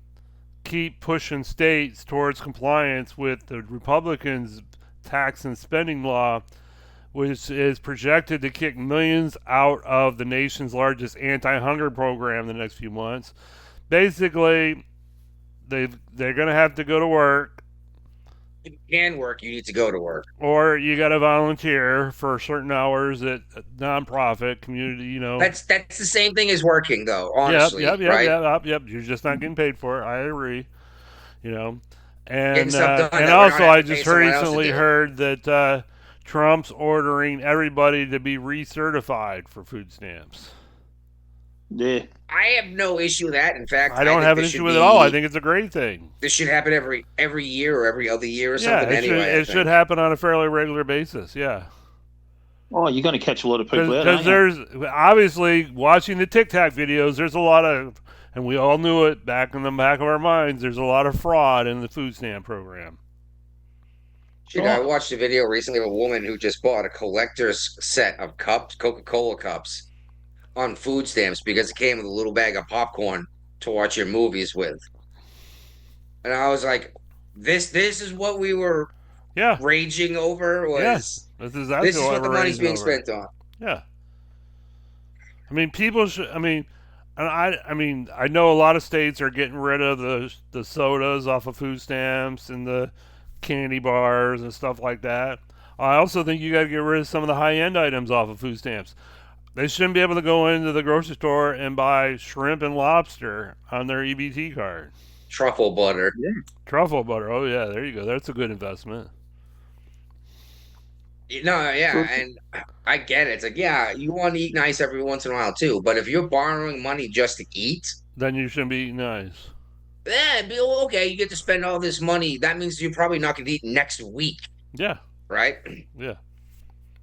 S8: keep pushing states towards compliance with the Republicans' tax and spending law, which is projected to kick millions out of the nation's largest anti-hunger program in the next few months. Basically, they're going to have to go to work.
S7: If you can work, you need to go to work.
S8: Or you got to volunteer for certain hours at a nonprofit community,
S7: That's the same thing as working, though, honestly. Right?
S8: Yep. You're just not getting paid for it. I agree. And also I just recently heard that Trump's ordering everybody to be recertified for food stamps.
S11: Yeah.
S7: I have no issue with that. In fact,
S8: I don't have an issue with it at all. I think it's a great thing.
S7: This should happen every year or every other year or something.
S8: It should happen on a fairly regular basis. Yeah.
S11: Oh, you're going to catch a lot of people out.
S8: Because there's obviously watching the Tic Tac videos. There's a lot of, and we all knew it back in the back of our minds. There's a lot of fraud in the food stamp program.
S7: Shit, I watched a video recently of a woman who just bought a collector's set of cups, Coca-Cola cups, on food stamps because it came with a little bag of popcorn to watch your movies with. And I was like, this is what we were raging over was
S8: this is
S7: what the money's being spent on.
S8: Yeah. I mean, people should, I know a lot of states are getting rid of the sodas off of food stamps and the candy bars and stuff like that. I also think you got to get rid of some of the high-end items off of food stamps. They shouldn't be able to go into the grocery store and buy shrimp and lobster on their EBT card.
S7: Truffle butter.
S11: Yeah.
S8: Truffle butter. Oh, yeah, there you go. That's a good investment.
S7: No, yeah, and I get it. It's like, yeah, you want to eat nice every once in a while, too. But if you're borrowing money just to eat,
S8: then you shouldn't be eating nice.
S7: Yeah, okay, you get to spend all this money. That means you're probably not going to eat next week.
S8: Yeah.
S7: Right?
S8: Yeah.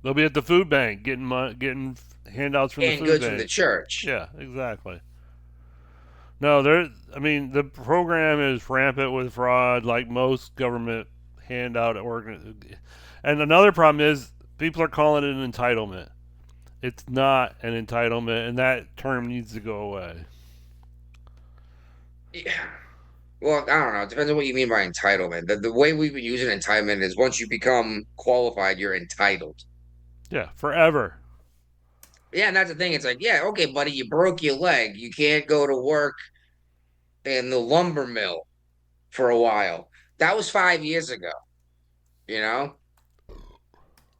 S8: They'll be at the food bank getting handouts from the food bank. And
S7: goods from the church.
S8: Yeah, exactly. No, the program is rampant with fraud like most government handout organizations. And another problem is people are calling it an entitlement. It's not an entitlement, and that term needs to go away.
S7: Yeah. Well, I don't know. It depends on what you mean by entitlement. The way we've been using entitlement is once you become qualified, you're entitled.
S8: Yeah, forever.
S7: Yeah, and that's the thing. It's like, yeah, okay, buddy, you broke your leg. You can't go to work in the lumber mill for a while. That was 5 years ago.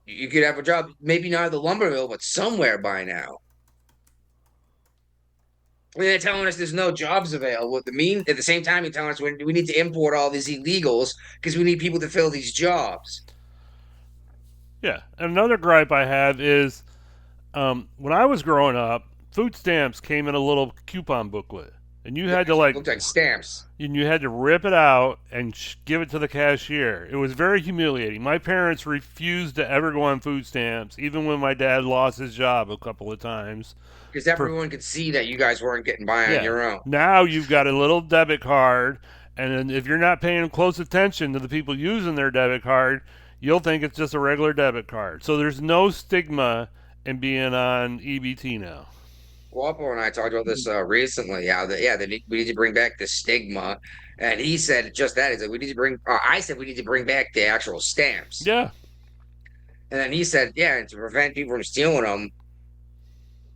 S7: You could have a job, maybe not at the lumber mill, but somewhere by now. They're telling us there's no jobs available. At the same time, you're telling us we need to import all these illegals because we need people to fill these jobs.
S8: Yeah. And another gripe I have is when I was growing up, food stamps came in a little coupon booklet. And you had to
S7: looked like stamps.
S8: And you had to rip it out and give it to the cashier. It was very humiliating. My parents refused to ever go on food stamps, even when my dad lost his job a couple of times.
S7: Because everyone could see that you guys weren't getting by on your own.
S8: Now you've got a little debit card, and if you're not paying close attention to the people using their debit card, you'll think it's just a regular debit card. So there's no stigma in being on EBT now.
S7: Walpole and I talked about this recently. We need to bring back the stigma, and he said just that. He said we need to bring. I said we need to bring back the actual stamps.
S8: Yeah.
S7: And then he said, and to prevent people from stealing them,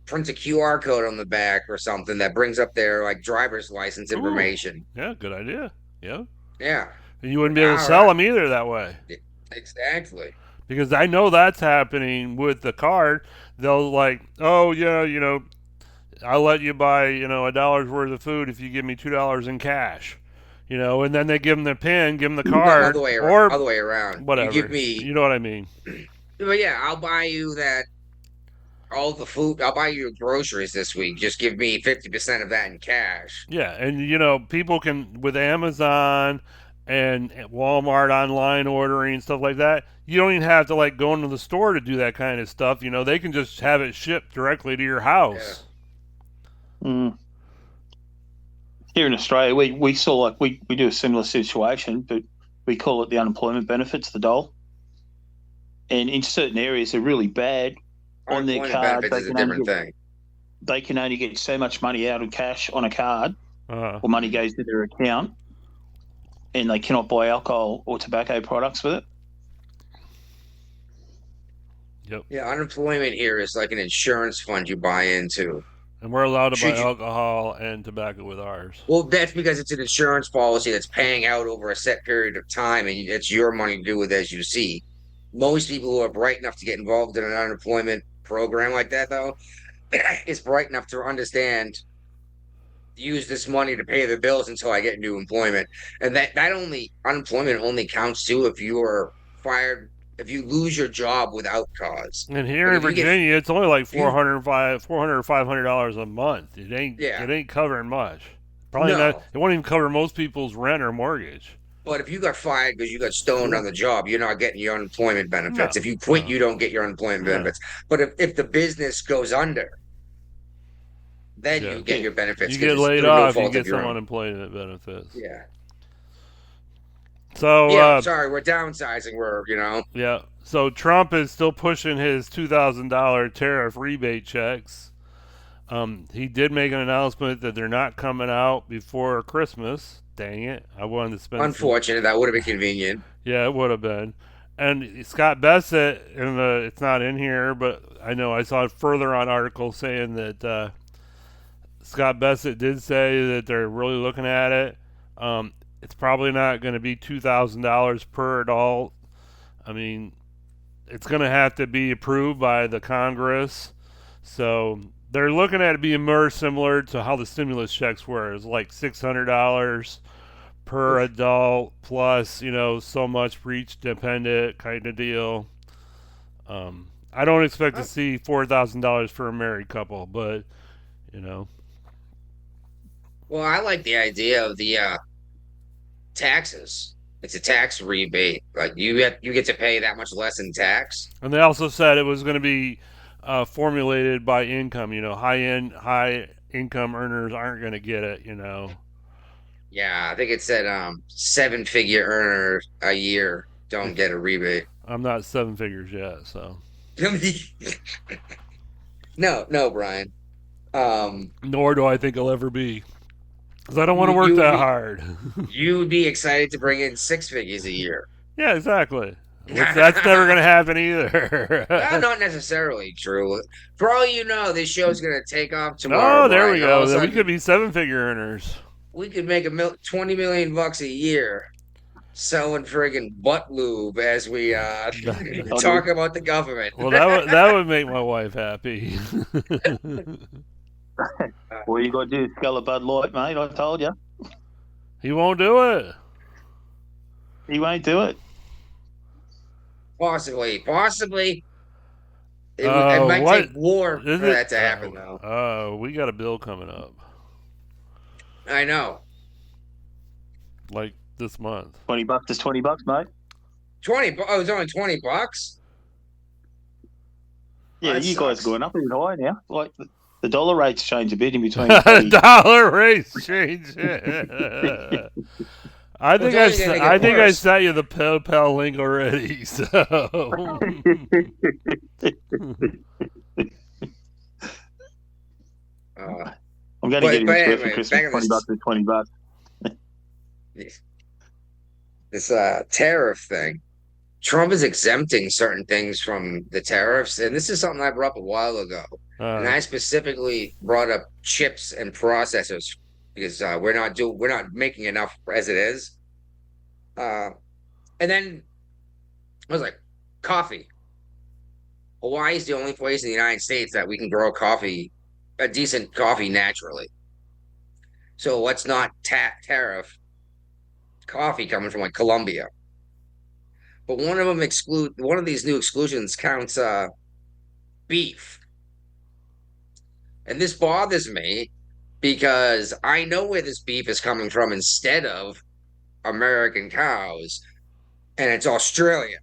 S7: print a QR code on the back or something that brings up their driver's license information.
S8: Yeah, good idea. Yeah.
S7: Yeah.
S8: And you wouldn't be able to sell them either that way.
S7: Exactly.
S8: Because I know that's happening with the card. They'll I'll let you buy, $1 worth of food if you give me $2 in cash. And then they give them the PIN, give them the card.
S7: Other way around.
S8: Whatever.
S7: You give me,
S8: you know what I mean.
S7: But yeah, I'll buy you all the food. I'll buy you your groceries this week. Just give me 50% of that in cash.
S8: Yeah, and people can, with Amazon and Walmart online ordering and stuff like that, you don't even have to go into the store to do that kind of stuff. They can just have it shipped directly to your house.
S7: Yeah.
S11: Here in Australia, we saw we do a similar situation, but we call it the unemployment benefits, the dole. And in certain areas, they're really bad. On their card, they can only get so much money out of cash on a card, or money goes to their account, and they cannot buy alcohol or tobacco products with it.
S8: Yep.
S7: Yeah, unemployment here is like an insurance fund you buy into.
S8: And we're allowed to buy
S7: Should you-
S8: alcohol and tobacco with ours.
S7: Well, that's because it's an insurance policy that's paying out over a set period of time, and it's your money to do with as you see. Most people who are bright enough to get involved in an unemployment program like that, though, is bright enough to understand use this money to pay the bills until I get new employment. And that unemployment only counts too if you are fired, if you lose your job without cause.
S8: And here
S7: Like,
S8: in
S7: if you get-
S8: Virginia, it's only like $400 or $500 a month. It ain't covering much. Probably
S7: No.
S8: not. It won't even cover most people's rent or mortgage.
S7: But if you got fired because you got stoned on the job, you're not getting your unemployment benefits.
S8: No.
S7: If you quit, you don't get your unemployment
S8: No.
S7: benefits. But if the business goes under, then
S8: Yeah.
S7: you get your benefits.
S8: You
S7: 'cause
S8: get
S7: it's
S8: laid
S7: through no
S8: off, you
S7: fault
S8: get
S7: of your
S8: some
S7: own.
S8: unemployment benefits.
S7: Yeah.
S8: So
S7: Yeah, sorry, we're downsizing.
S8: Yeah. So Trump is still pushing his $2,000 tariff rebate checks. He did make an announcement that they're not coming out before Christmas. Dang it! I wanted to spend.
S7: Unfortunate. That would have been convenient.
S8: Yeah, it would have been. And Scott Bassett, it's not in here, but I know I saw it further on article saying that Scott Bassett did say that they're really looking at it. It's probably not going to be $2,000 per adult. I mean, it's going to have to be approved by the Congress. So they're looking at it being more similar to how the stimulus checks were. It's like $600 per adult plus, so much for each dependent kind of deal. I don't expect to see $4,000 for a married couple, but,
S7: Well, I like the idea of the taxes. It's a tax rebate. Like you get to pay that much less in tax.
S8: And they also said it was going to be formulated by income. High income earners aren't going to get it.
S7: Yeah, I think it said 7-figure earners a year don't get a rebate.
S8: I'm not 7 figures yet, so.
S7: No, Brian.
S8: Nor do I think I'll ever be, because I don't want to work that hard.
S7: You would be excited to bring in 6 figures a year.
S8: Yeah, exactly. That's never going to happen either.
S7: Not necessarily true. For all you know, this show's going to take off tomorrow.
S8: Oh, there
S7: Brian.
S8: we go.
S7: All of a
S8: We
S7: sudden,
S8: could be 7-figure earners.
S7: we could make $20 million a year selling friggin' butt lube as we talk about the government.
S8: Well, that would make my wife happy.
S11: All you got to do is sell a Bud Light, mate. I told you.
S8: He won't do it.
S11: He won't do it.
S7: Possibly. It might take war for that to happen, though.
S8: We got a bill coming up.
S7: I know.
S8: Like this month.
S11: $20 is $20, mate.
S7: 20. Oh, it's only $20.
S11: Yeah,
S7: That
S11: you guys
S7: sucks.
S11: are going up even higher now. Like the dollar rates change a bit in between.
S8: Dollar rates change. I think I sent you the PayPal link already. So
S11: I'm going to get into it for
S7: anyway,
S11: Christmas. $20 is $20.
S7: This tariff thing. Trump is exempting certain things from the tariffs, and this is something I brought up a while ago. And I specifically brought up chips and processors because we're not making enough as it is. And then I was like, coffee. Hawaii is the only place in the United States that we can grow a decent coffee naturally. So let's not tariff coffee coming from like Colombia. But one of these new exclusions counts beef. And this bothers me because I know where this beef is coming from instead of American cows, and it's Australia.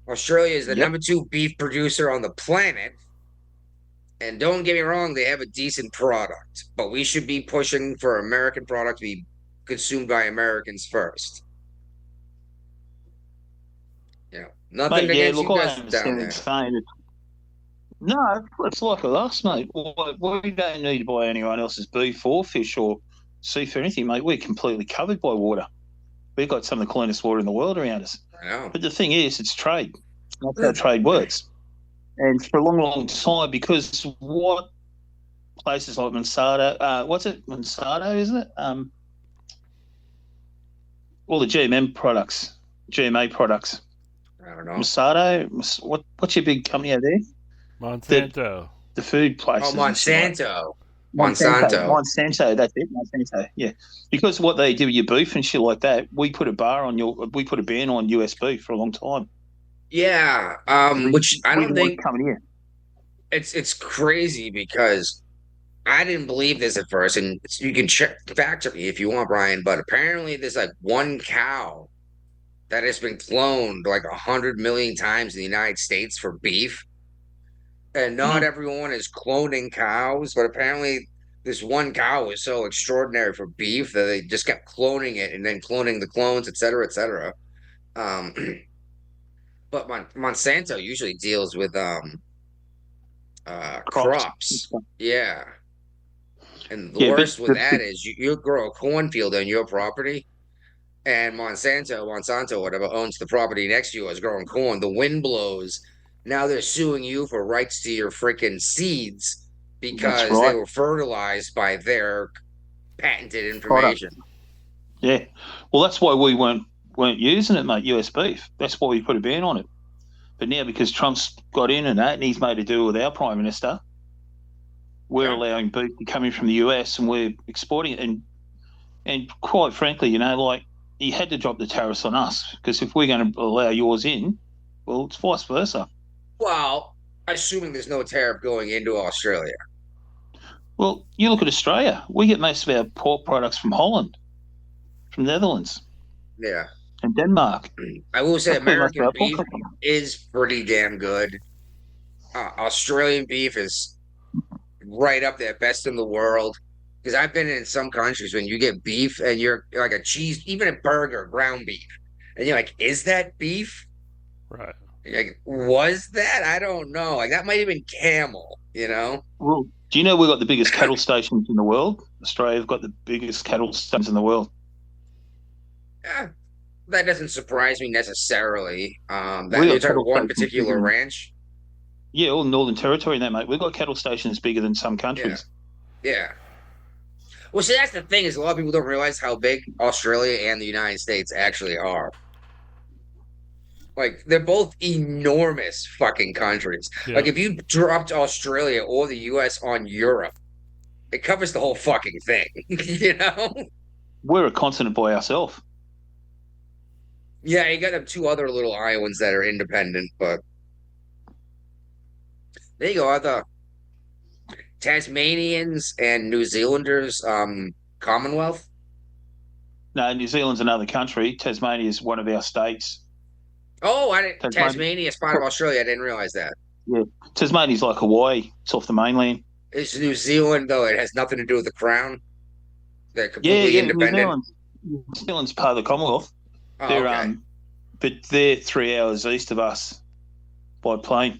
S7: Australia is the number 2 beef producer on the planet. And don't get me wrong, they have a decent product, but we should be pushing for American product to be consumed by Americans first. Nothing
S11: Mate,
S7: against
S11: look,
S7: you
S11: I
S7: guys
S11: understand
S7: down
S11: what
S7: there.
S11: you're saying. No, it's like with us, mate. We don't need to buy anyone else's beef or fish or seafood or anything, mate. We're completely covered by water. We've got some of the cleanest water in the world around us.
S7: I know.
S11: But the thing is, it's trade. That's how trade works. And for a long, long time, because what places like Monsanto, what's it? Monsanto, isn't it? All the GMA products.
S7: I don't know.
S11: Monsanto, what's your big company out there?
S8: Monsanto.
S11: The food places.
S7: Oh, Monsanto.
S11: Monsanto, that's it. Monsanto, yeah. Because what they do with your beef and shit like that, we put a ban on US beef for a long time.
S7: Yeah, which I don't think
S11: coming here.
S7: It's crazy because I didn't believe this at first, and you can fact check me if you want, Brian. But apparently, there's like one cow that has been cloned like 100 million times in the United States for beef, and not everyone is cloning cows. But apparently, this one cow is so extraordinary for beef that they just kept cloning it and then cloning the clones, et cetera, et cetera. But Monsanto usually deals with crops. Yeah. And the worst with that is you grow a cornfield on your property, and Monsanto, whatever owns the property next to you is growing corn. The wind blows. Now they're suing you for rights to your freaking seeds because they were fertilized by their patented information.
S11: Yeah. Well, that's why we weren't using it, mate, US beef. That's why we put a ban on it. But now because Trump's got in and he's made a deal with our Prime Minister, we're allowing beef to come in from the US and we're exporting it. And quite frankly, like he had to drop the tariffs on us because if we're going to allow yours in, well, it's vice versa.
S7: Well, assuming there's no tariff going into Australia.
S11: Well, you look at Australia. We get most of our pork products from Holland, from Netherlands.
S7: Yeah.
S11: And Denmark.
S7: I will say American beef is pretty damn good. Australian beef is right up there, best in the world. Because I've been in some countries when you get beef and you're like a cheese, even a burger, ground beef, and you're like, is that beef?
S8: Right.
S7: Like, was that? I don't know. Like, that might have been camel, you know?
S11: Well, do you know we've got the biggest cattle stations in the world? Australia's got the biggest cattle stations in the world.
S7: Yeah. That doesn't surprise me necessarily. That you're talking one particular ranch?
S11: Yeah, all Northern Territory and that, mate. We've got cattle stations bigger than some countries.
S7: Yeah. Well, see, that's the thing is a lot of people don't realize how big Australia and the United States actually are. Like, they're both enormous fucking countries. Yeah. Like, if you dropped Australia or the U.S. on Europe, it covers the whole fucking thing, you know?
S11: We're a continent by ourselves.
S7: Yeah, you got them two other little islands that are independent, but there you go. Are the Tasmanians and New Zealanders Commonwealth?
S11: No, New Zealand's another country. Tasmania is one of our states.
S7: Oh, Tasmania is part of Australia. I didn't realize that.
S11: Yeah, Tasmania's like Hawaii. It's off the mainland.
S7: It's New Zealand, though. It has nothing to do with the Crown. They're completely independent.
S11: New Zealand's part of the Commonwealth.
S7: Oh,
S11: they're,
S7: okay.
S11: But they're 3 hours east of us by plane.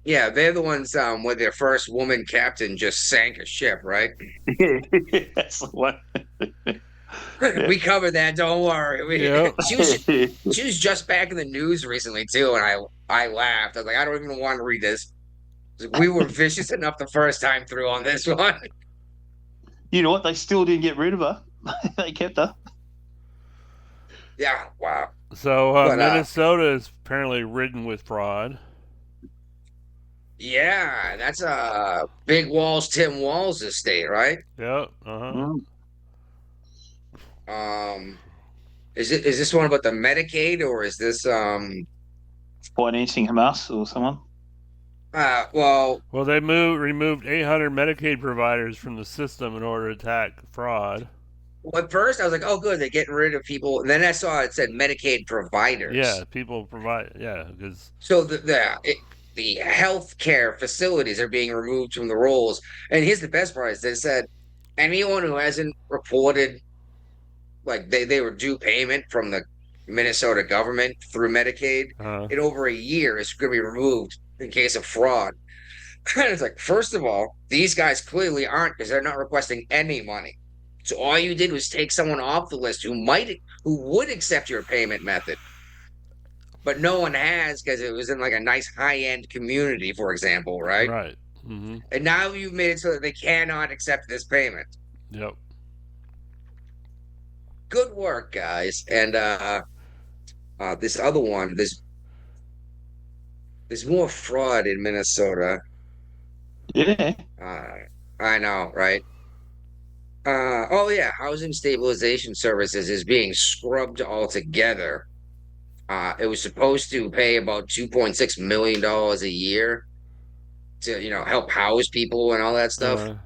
S7: Yeah, they're the ones where their first woman captain just sank a ship, right?
S11: Yeah, that's the one.
S7: We covered that. Don't worry. She was just back in the news recently too, and I laughed. I was like, I don't even want to read this. We were vicious enough the first time through on this one.
S11: You know what? They still didn't get rid of her. They kept her.
S7: Yeah. Wow.
S8: So Minnesota is apparently ridden with fraud.
S7: Yeah, that's Big Walls, Tim Walls' estate, right?
S8: Yep.
S7: Is this one about the Medicaid or is this
S11: financing Hamas or someone?
S7: Well,
S8: they removed 800 Medicaid providers from the system in order to attack fraud.
S7: Well, at first I was like, "Oh, good, they're getting rid of people." And then I saw it said Medicaid providers.
S8: Yeah, people provide. Yeah, because
S7: so the healthcare facilities are being removed from the rolls. And here's the best part: is they said anyone who hasn't reported, like they were due payment from the Minnesota government through Medicaid in over a year is going to be removed in case of fraud. And it's like, first of all, these guys clearly aren't because they're not requesting any money. So all you did was take someone off the list who would accept your payment method. but no one has because it was in like a nice high-end community, for example, right?
S8: Right. Mm-hmm.
S7: And now you've made it so that they cannot accept this payment.
S8: Yep.
S7: Good work, guys. And this other one, there's more fraud in Minnesota.
S11: Yeah.
S7: I know, right? Oh yeah, housing stabilization services is being scrubbed altogether. It was supposed to pay about $2.6 million a year to, help house people and all that stuff.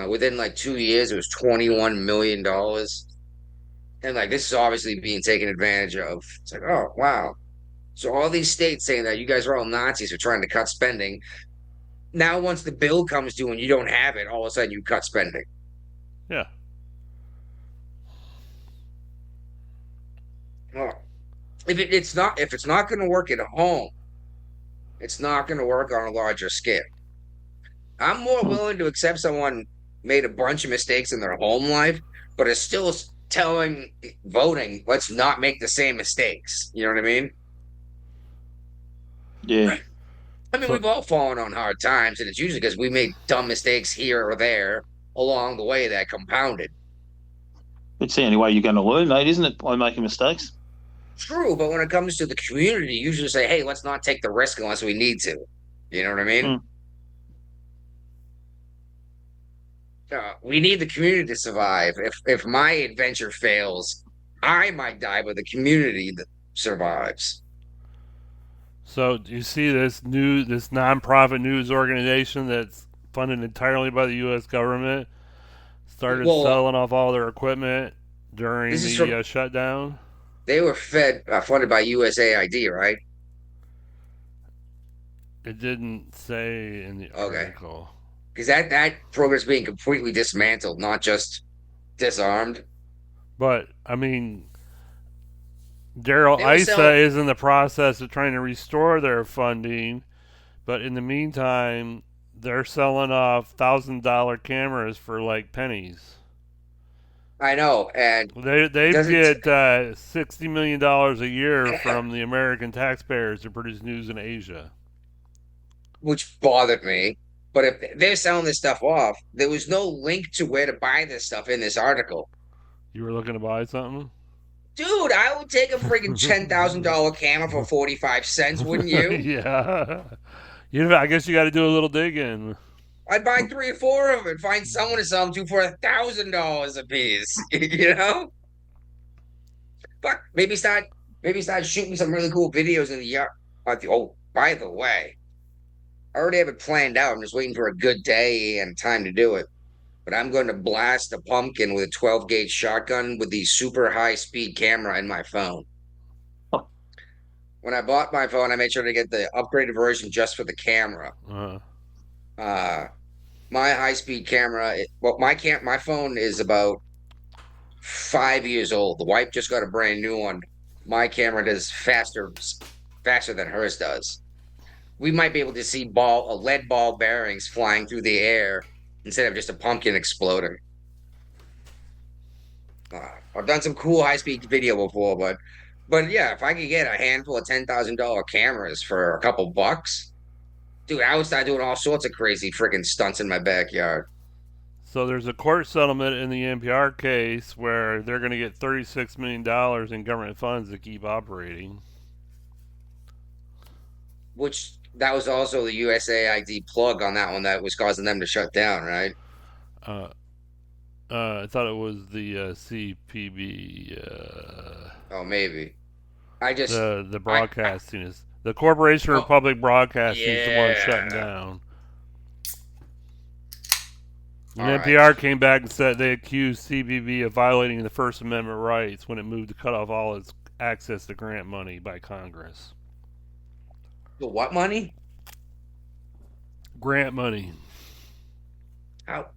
S7: Within like 2 years, it was $21 million. And like this is obviously being taken advantage of. It's like, oh wow. So all these states saying that you guys are all Nazis for trying to cut spending. Now, once the bill comes due and you don't have it, all of a sudden you cut spending.
S8: Yeah.
S7: Oh. If it's not going to work at home, it's not going to work on a larger scale. I'm more willing to accept someone made a bunch of mistakes in their home life, but is still telling voting, let's not make the same mistakes. You know what I mean?
S11: Yeah.
S7: I mean, we've all fallen on hard times, and it's usually because we made dumb mistakes here or there along the way that compounded.
S11: It's the only way you're going to learn, mate, isn't it? By making mistakes.
S7: True, but when it comes to the community, you usually say, hey, let's not take the risk unless we need to. You know what I mean? We need the community to survive. If my adventure fails, I might die, but the community that survives.
S8: So do you see this nonprofit news organization that's funded entirely by the U.S. government started selling off all their equipment during the shutdown?
S7: They were funded by USAID, right?
S8: It didn't say in the article.
S7: Because that program's being completely dismantled, not just disarmed.
S8: But, I mean, Daryl Issa is in the process of trying to restore their funding, but in the meantime, they're selling off $1,000 cameras for like pennies.
S7: I know, and
S8: they get $60 million a year from the American taxpayers to produce news in Asia,
S7: which bothered me. But if they're selling this stuff off, there was no link to where to buy this stuff in this article.
S8: You were looking to buy something?
S7: Dude, I would take a freaking $10,000 camera for 45 cents, wouldn't you?
S8: Yeah. I guess you got to do a little digging.
S7: I'd buy 3 or 4 of them and find someone to sell them to for $1,000 a piece. You know? But maybe start shooting some really cool videos in the yard. Oh, by the way, I already have it planned out. I'm just waiting for a good day and time to do it. But I'm going to blast a pumpkin with a 12-gauge shotgun with the super high-speed camera in my phone.
S11: Oh.
S7: When I bought my phone, I made sure to get the upgraded version just for the camera. My high-speed camera, my phone is about 5 years old. The wife just got a brand new one. My camera does faster than hers does. We might be able to see lead ball bearings flying through the air instead of just a pumpkin exploding. I've done some cool high-speed video before, but yeah, if I could get a handful of $10,000 cameras for a couple bucks, dude, I would start doing all sorts of crazy freaking stunts in my backyard.
S8: So there's a court settlement in the NPR case where they're going to get $36 million in government funds to keep operating.
S7: Which, that was also the USAID plug on that one that was causing them to shut down, right?
S8: I thought it was the CPB.
S7: Oh, maybe.
S8: The broadcasting is the Corporation for Public Broadcasting is the one shutting down. And NPR came back and said they accused CBB of violating the First Amendment rights when it moved to cut off all its access to grant money by Congress.
S7: The what money?
S8: Grant money.
S7: How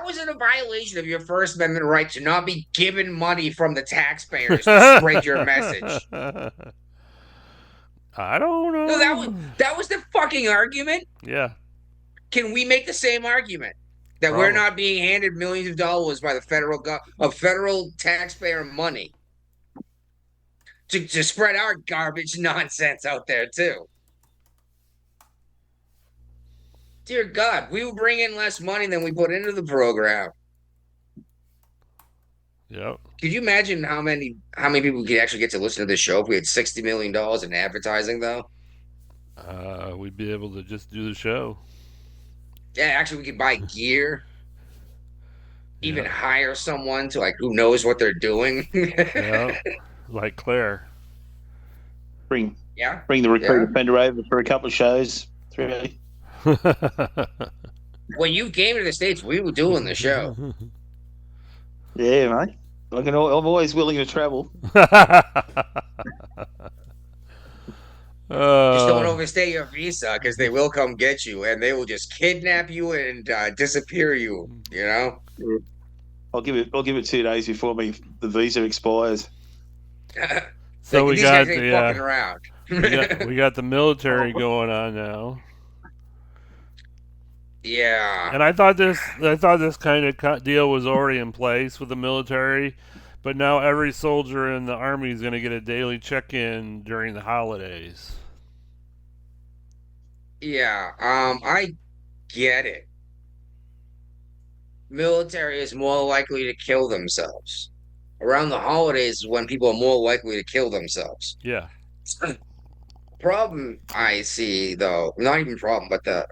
S7: is it a violation of your First Amendment right to not be given money from the taxpayers to spread your message?
S8: I don't know.
S7: No, that was the fucking argument?
S8: Yeah.
S7: Can we make the same argument? That we're not being handed millions of dollars by the federal taxpayer money to spread our garbage nonsense out there too. Dear God, we will bring in less money than we put into the program.
S8: Yep.
S7: Could you imagine how many people could actually get to listen to this show if we had $60 million in advertising, though?
S8: We'd be able to just do the show.
S7: Yeah, actually, we could buy gear, even hire someone to who knows what they're doing.
S8: Yeah, like Claire.
S11: Bring
S7: the
S11: recruiter offender over for a couple of shows.
S7: When you came to the States, we were doing the show.
S11: Yeah, mate. I'm always willing to travel.
S7: Just don't overstay your visa because they will come get you and they will just kidnap you and disappear you. You know.
S11: Yeah. I'll give it 2 days before the visa expires.
S8: So we got the
S7: fucking around.
S8: we got the military going on now.
S7: Yeah.
S8: And I thought this kind of deal was already in place with the military, but now every soldier in the Army is going to get a daily check-in during the holidays.
S7: Yeah, I get it. Military is more likely to kill themselves. Around the holidays is when people are more likely to kill themselves.
S8: Yeah.
S7: Problem I see, though, not even problem, but the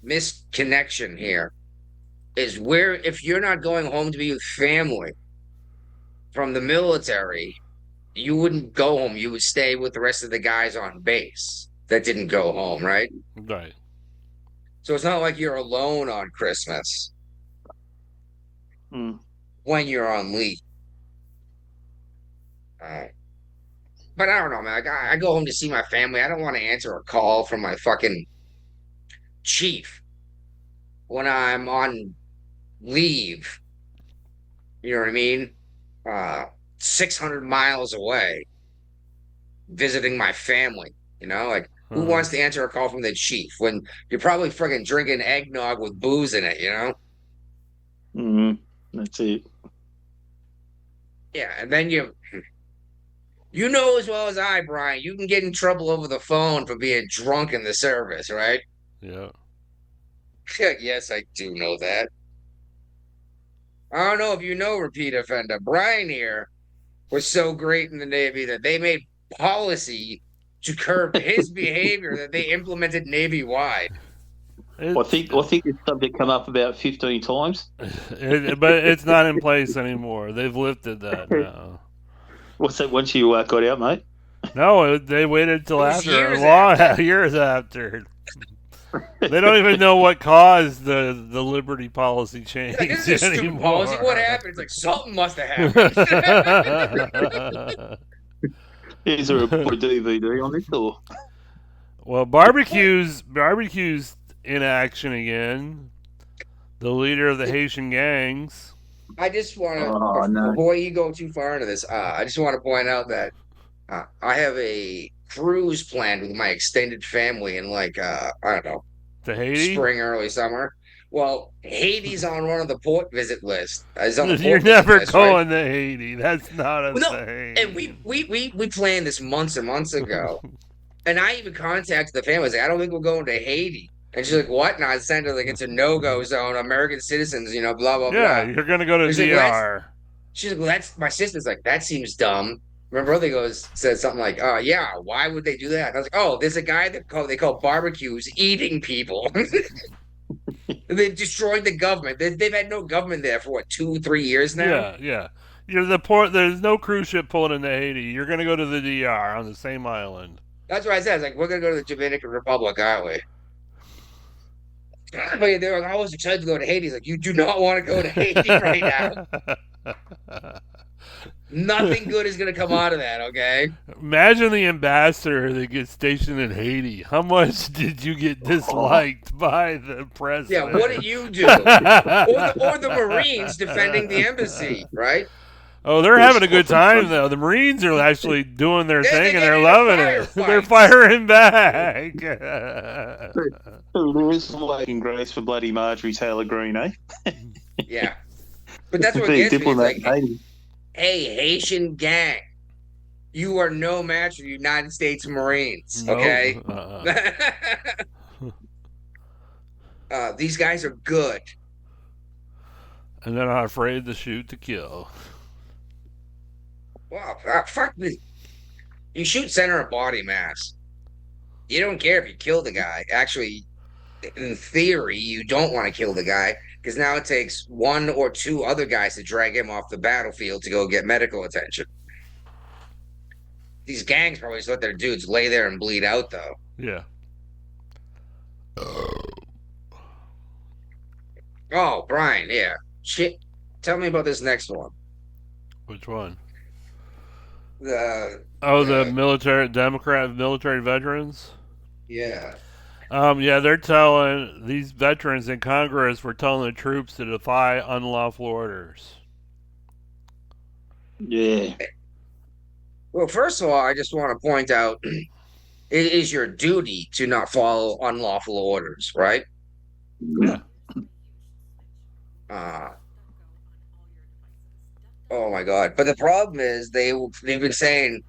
S7: misconnection here is where if you're not going home to be with family from the military, you wouldn't go home. You would stay with the rest of the guys on base that didn't go home, right?
S8: Right.
S7: So it's not like you're alone on Christmas when you're on leave. But I don't know, man. I go home to see my family. I don't want to answer a call from my fucking chief when I'm on leave. You know what I mean? 600 miles away, visiting my family. You know, who wants to answer a call from the chief when you're probably friggin' drinking eggnog with booze in it? You know?
S11: That's it.
S7: Yeah, and then you know as well as I, Brian, you can get in trouble over the phone for being drunk in the service, right?
S8: Yeah.
S7: Yes, I do know that. I don't know if you know, repeat offender. Brian here was so great in the Navy that they made policy to curb his behavior that they implemented Navy-wide.
S11: I think this subject come up about 15 times.
S8: But it's not in place anymore. They've lifted that now.
S11: What's that once you got out, mate?
S8: No, they waited till after. Years after. They don't even know what caused the liberty policy change
S7: This is a stupid policy. What happened? It's like something must have happened.
S11: Is there a DVD on this or?
S8: Well, barbecues in action again. The leader of the Haitian gangs.
S7: I just want to, before you go too far into this, I just want to point out that I have a cruise planned with my extended family in I don't know,
S8: to Haiti,
S7: spring, early summer. Well, Haiti's on one of the port visit list.
S8: You're never going to Haiti. That's not a thing.
S7: And we planned this months and months ago, and I even contacted the family. I was like, I don't think we're going to Haiti. And she's like, what? And I sent her it's a no-go zone. American citizens, blah, blah, blah.
S8: Yeah, you're going to go to DR.
S7: She's like, well, that's... My sister's like, that seems dumb. My brother says something like, yeah, why would they do that? And I was like, oh, there's a guy they call barbecues eating people. They've destroyed the government. They've had no government there for, 2-3 years now?
S8: Yeah. You're the port. There's no cruise ship pulling into Haiti. You're going to go to the DR on the same island.
S7: That's what I said. I was like, we're going to go to the Dominican Republic, aren't we? But they were always excited to go to Haiti. He's like, you do not want to go to Haiti right now. Nothing good is going to come out of that, okay?
S8: Imagine the ambassador that gets stationed in Haiti. How much did you get disliked by the president?
S7: Yeah, what did you do? or the Marines defending the embassy, right?
S8: Oh, they're having a good time, though. The Marines are actually doing their thing, and they're loving it. They're firing back.
S11: There is some laking grace for bloody Marjorie Taylor Greene, eh?
S7: Yeah. But that's what gets me. It's like, hey, Haitian gang, you are no match for the United States Marines.
S8: Nope.
S7: Okay. These guys are good.
S8: And they're not afraid to shoot to kill.
S7: Wow, fuck this. You shoot center of body mass. You don't care if you kill the guy. Actually, in theory, you don't want to kill the guy because now it takes one or two other guys to drag him off the battlefield to go get medical attention. These gangs probably just let their dudes lay there and bleed out, though.
S8: Yeah.
S7: Oh, Brian, yeah. Shit. Tell me about this next one.
S8: Which one?
S7: The
S8: military Democrat military veterans.
S7: Yeah.
S8: Yeah, they're telling these veterans in Congress were telling the troops to defy unlawful orders.
S11: Yeah.
S7: Well, first of all, I just want to point out it is your duty to not follow unlawful orders, right?
S8: Yeah.
S7: Oh my God! But the problem is they've been saying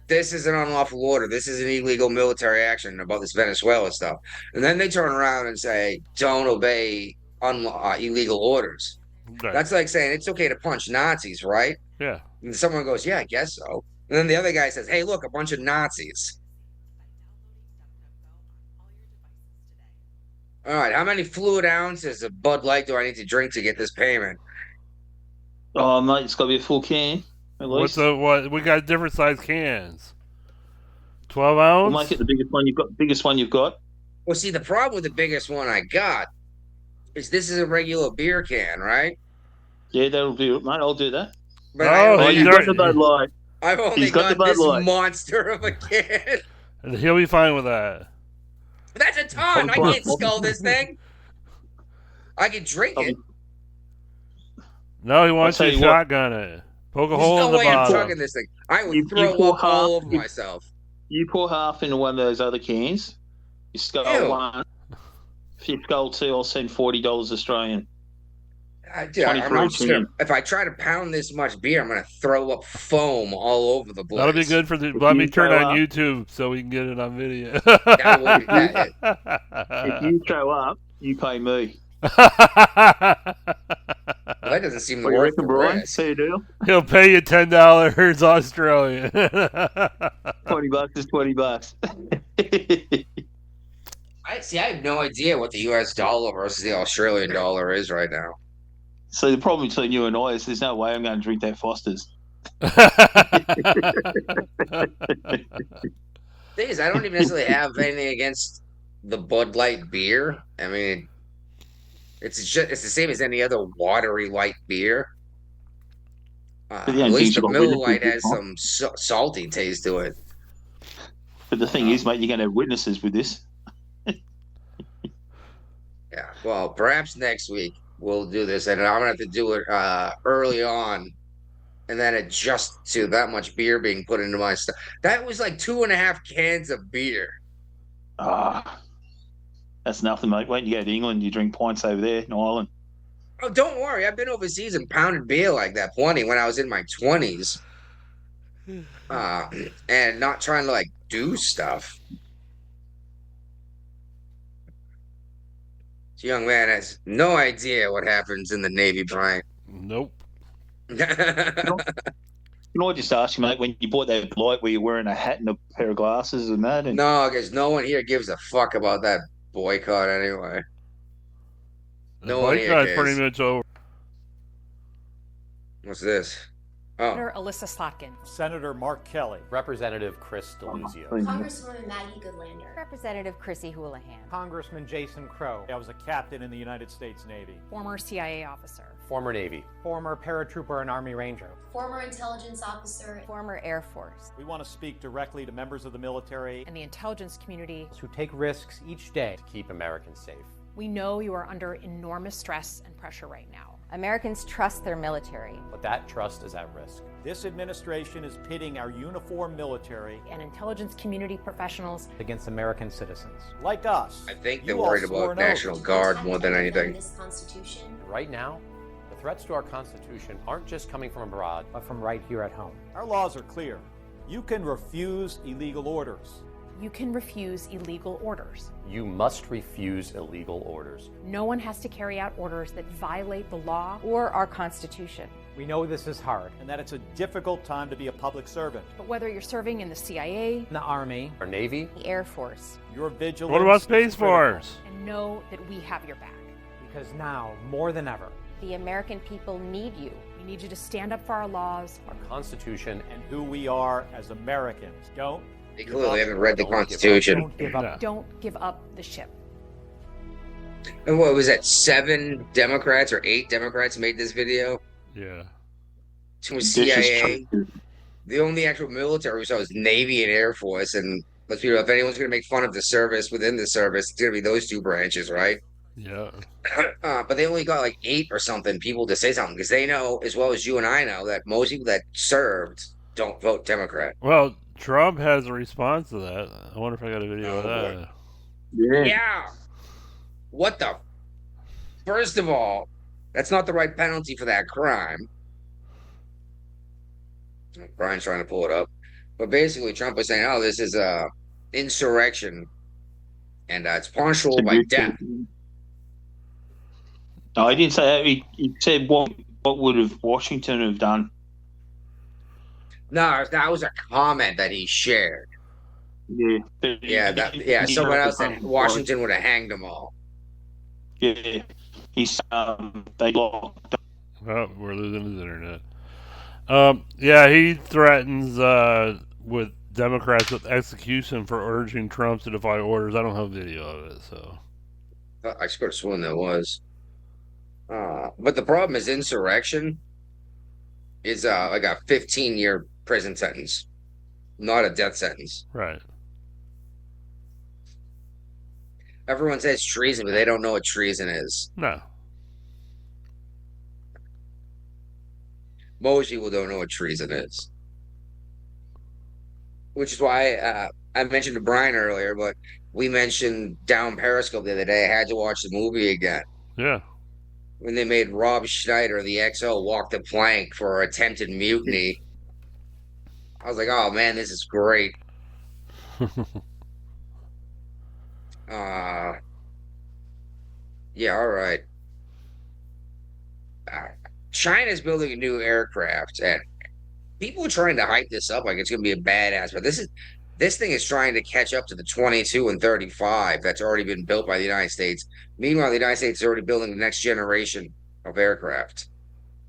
S7: this is an unlawful order. This is an illegal military action about this Venezuela stuff, and then they turn around and say don't obey illegal orders.
S8: Right.
S7: That's like saying it's okay to punch Nazis, right?
S8: Yeah.
S7: And someone goes, "Yeah, I guess so." And then the other guy says, "Hey, look, a bunch of Nazis." All right, how many fluid ounces of Bud Light do I need to drink to get this payment?
S11: Oh, mate, it's got to be a full can, at least.
S8: What? We got different size cans. 12 ounce?
S11: We'll make it the biggest one you've got.
S7: Well, see, the problem with the biggest one I got is this is a regular beer can, right?
S11: Yeah, that'll do it, mate. I'll do that.
S7: But
S11: you've got the Bud Light.
S7: I've only got this monster of a can.
S8: And he'll be fine with that.
S7: That's a ton. I can't skull this thing. I can drink it.
S8: No, he wants you to shotgun it. Poke a hole in the
S7: There's no way I'm
S8: bottom.
S7: chugging this thing. I would throw up all over myself.
S11: You pour half into one of those other cans. You skull one. If you skull two, I'll send $40 Australian.
S7: Dude, I'm just gonna, if I try to pound this much beer, I'm going to throw up foam all over the place.
S8: That'll be good for the. Let me turn on YouTube so we can get it on video.
S11: If you throw up, you pay me.
S7: Well, that doesn't seem to work.
S11: See you do.
S8: He'll pay you $10 Australian.
S11: $20 is $20.
S7: I have no idea what the U.S. dollar versus the Australian dollar is right now.
S11: So the problem between you and I is there's no way I'm going to drink that Foster's.
S7: Thing is, I don't even necessarily have anything against the Bud Light beer. I mean, it's the same as any other watery light beer. At least the Miller Lite has some salty taste to it.
S11: But the thing is, mate, you're going to have witnesses with this.
S7: Yeah, well, perhaps next week we'll do this, and I'm gonna have to do it early on, and then adjust to that much beer being put into my stuff. That was like 2.5 cans of beer.
S11: That's nothing, mate. When you go to England, you drink pints over there in Ireland.
S7: Oh, don't worry. I've been overseas and pounded beer like that plenty when I was in my 20s, and not trying to like do stuff. This young man has no idea what happens in the Navy, Brian.
S8: Nope.
S11: Can I just ask you, mate, when you bought that light, were you wearing a hat and a pair of glasses and that? And...
S7: No, because no one here gives a fuck about that boycott anyway.
S8: The boycott's pretty much over.
S7: What's this?
S12: Senator Alyssa Slotkin.
S13: Senator Mark Kelly. Representative Chris Deluzio.
S12: Congresswoman Maggie Goodlander. Representative Chrissy Houlihan.
S13: Congressman Jason Crow. I was a captain in the United States Navy.
S12: Former CIA officer.
S13: Former Navy. Former paratrooper and Army Ranger.
S12: Former intelligence officer. Former Air Force.
S13: We want to speak directly to members of the military
S12: and the intelligence community
S13: who take risks each day to keep Americans safe.
S12: We know you are under enormous stress and pressure right now.
S14: Americans trust their military.
S13: But that trust is at risk. This administration is pitting our uniformed military
S12: and intelligence community professionals
S13: against American citizens. Like us.
S7: I think they're worried about National Guard more than anything.
S13: Right now, the threats to our Constitution aren't just coming from abroad, but from right here at home. Our laws are clear. You can refuse illegal orders.
S12: You can refuse illegal orders.
S15: You must refuse illegal orders.
S12: No one has to carry out orders that violate the law
S14: or our Constitution.
S13: We know this is hard and that it's a difficult time to be a public servant.
S12: But whether you're serving in the CIA,
S13: the Army,
S15: or Navy,
S14: the Air Force,
S13: your vigilance.
S8: What about Space Force?
S12: And know that we have your back.
S13: Because now, more than ever,
S14: the American people need you.
S12: We need you to stand up for our laws,
S15: our Constitution,
S13: and who we are as Americans.
S7: They clearly haven't read the Constitution.
S13: Don't give up.
S12: Don't give up the ship.
S7: And what was that? 7 Democrats or 8 Democrats made this video?
S8: Yeah.
S7: To CIA. The only actual military we saw was Navy and Air Force. And let's be real, if anyone's going to make fun of the service within the service, it's going to be those 2 branches, right?
S8: Yeah.
S7: But they only got like 8 or something people to say something because they know, as well as you and I know, that most people that served don't vote Democrat.
S8: Well, Trump has a response to that. I wonder if I got a video of that.
S7: Yeah. What the? First of all, that's not the right penalty for that crime. Brian's trying to pull it up. But basically, Trump was saying, oh, this is a insurrection. And it's punishable by death.
S11: No, he didn't say that. He said what would have Washington have done?
S7: No, that was a comment that he shared.
S11: Yeah.
S7: Someone else said Washington would have hanged them all.
S11: Yeah. They locked.
S8: Oh, we're losing his internet. Yeah, he threatens with Democrats with execution for urging Trump to defy orders. I don't have video of it, so.
S7: I could have sworn there was. But the problem is insurrection is like a 15-year prison sentence, not a death sentence.
S8: Right.
S7: Everyone says treason, but they don't know what treason is.
S8: No.
S7: Most people don't know what treason is. Which is why I mentioned to Brian earlier, but we mentioned down Periscope the other day. I had to watch the movie again.
S8: Yeah.
S7: When they made Rob Schneider, the XO, walk the plank for attempted mutiny. I was like, oh man, this is great. Yeah, all right. China's building a new aircraft, and people are trying to hype this up like it's going to be a badass, but this thing is trying to catch up to the 22 and 35 that's already been built by the United States. Meanwhile, the United States is already building the next generation of aircraft.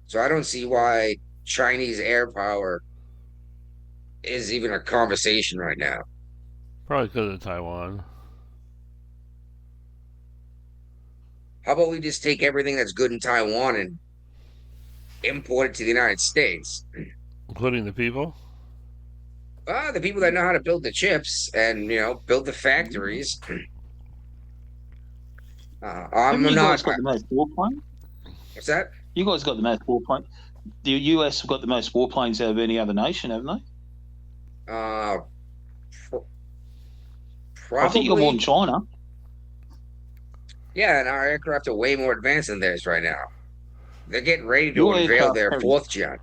S7: So I don't see why Chinese air power is even a conversation right now.
S8: Probably because of Taiwan.
S7: How about we just take everything that's good in Taiwan and import it to the United States?
S8: Including the people?
S7: The people that know how to build the chips and, build the factories. I'm
S11: You
S7: not.
S11: guys got the most warplane?
S7: What's that?
S11: You guys got the most warplane. The US have got the most warplanes out of any other nation, haven't they?
S7: Probably.
S11: I think you got more than China.
S7: Yeah, and our aircraft are way more advanced than theirs right now. They're getting ready to unveil their 4th gen.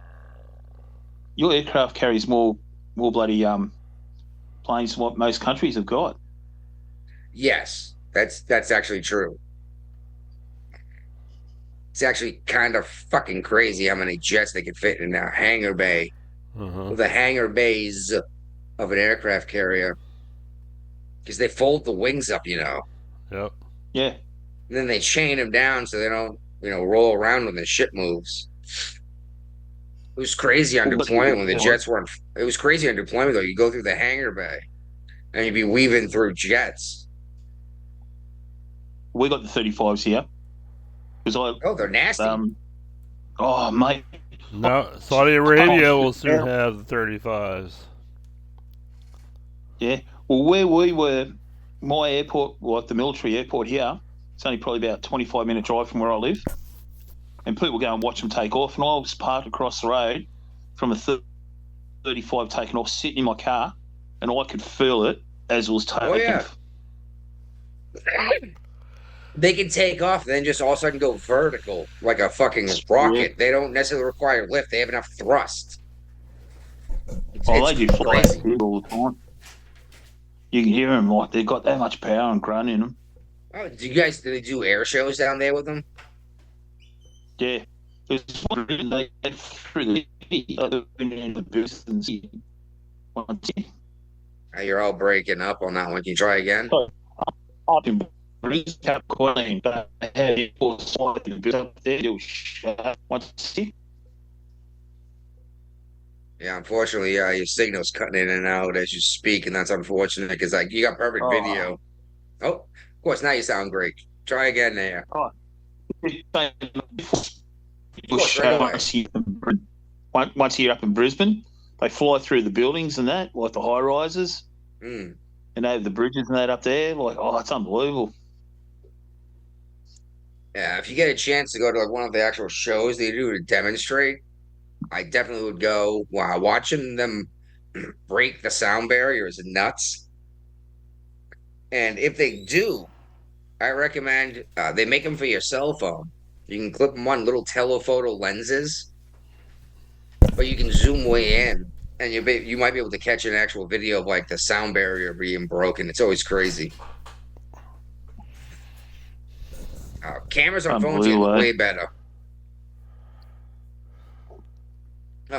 S11: Your aircraft carries more bloody planes than what most countries have got.
S7: Yes, that's actually true. It's actually kind of fucking crazy how many jets they can fit in a hangar bay. The hangar bays of an aircraft carrier. Because they fold the wings up,
S8: Yep.
S11: Yeah.
S7: And then they chain them down so they don't, roll around when the ship moves. It was crazy on deployment when the jets weren't. It was crazy on deployment, though. You go through the hangar bay and you'd be weaving through jets.
S11: We got the 35s here.
S7: They're nasty.
S11: Oh, mate.
S8: No, Saudi Arabia will soon have the 35s.
S11: Yeah. Well, where we were, my airport, like the military airport here, it's only probably about a 25-minute drive from where I live. And people go and watch them take off. And I was parked across the road from a 35 taking off, sitting in my car, and I could feel it as it was taking off.
S7: They can take off, then just all of a sudden go vertical like a fucking rocket. They don't necessarily require lift. They have enough thrust.
S11: They do fly
S7: crazy.
S11: through all the time. You can hear them like they've got that much power and grunt in them.
S7: Oh, do they do air shows down there with them?
S11: Yeah. There's one reason they get through the city, in the booth and see.
S7: You're all breaking up on that one. Can you try again?
S11: Up in Brisbane, Queen, but they had it all side in the booth up there. They'll shut up once.
S7: Yeah, unfortunately, your signal's cutting in and out as you speak, and that's unfortunate because like you got perfect video. Oh, of course, now you sound great. Try again there.
S11: Once you're up in Brisbane, they fly through the buildings and that, like the high rises, and they have the bridges and that up there. Like, it's unbelievable.
S7: Yeah, if you get a chance to go to like one of the actual shows they do to demonstrate, I definitely would go. Wow, watching them break the sound barrier is nuts. And if they do, I recommend they make them for your cell phone. You can clip them on little telephoto lenses, but you can zoom way in, and you might be able to catch an actual video of like the sound barrier being broken. It's always crazy. Cameras on phones are way better.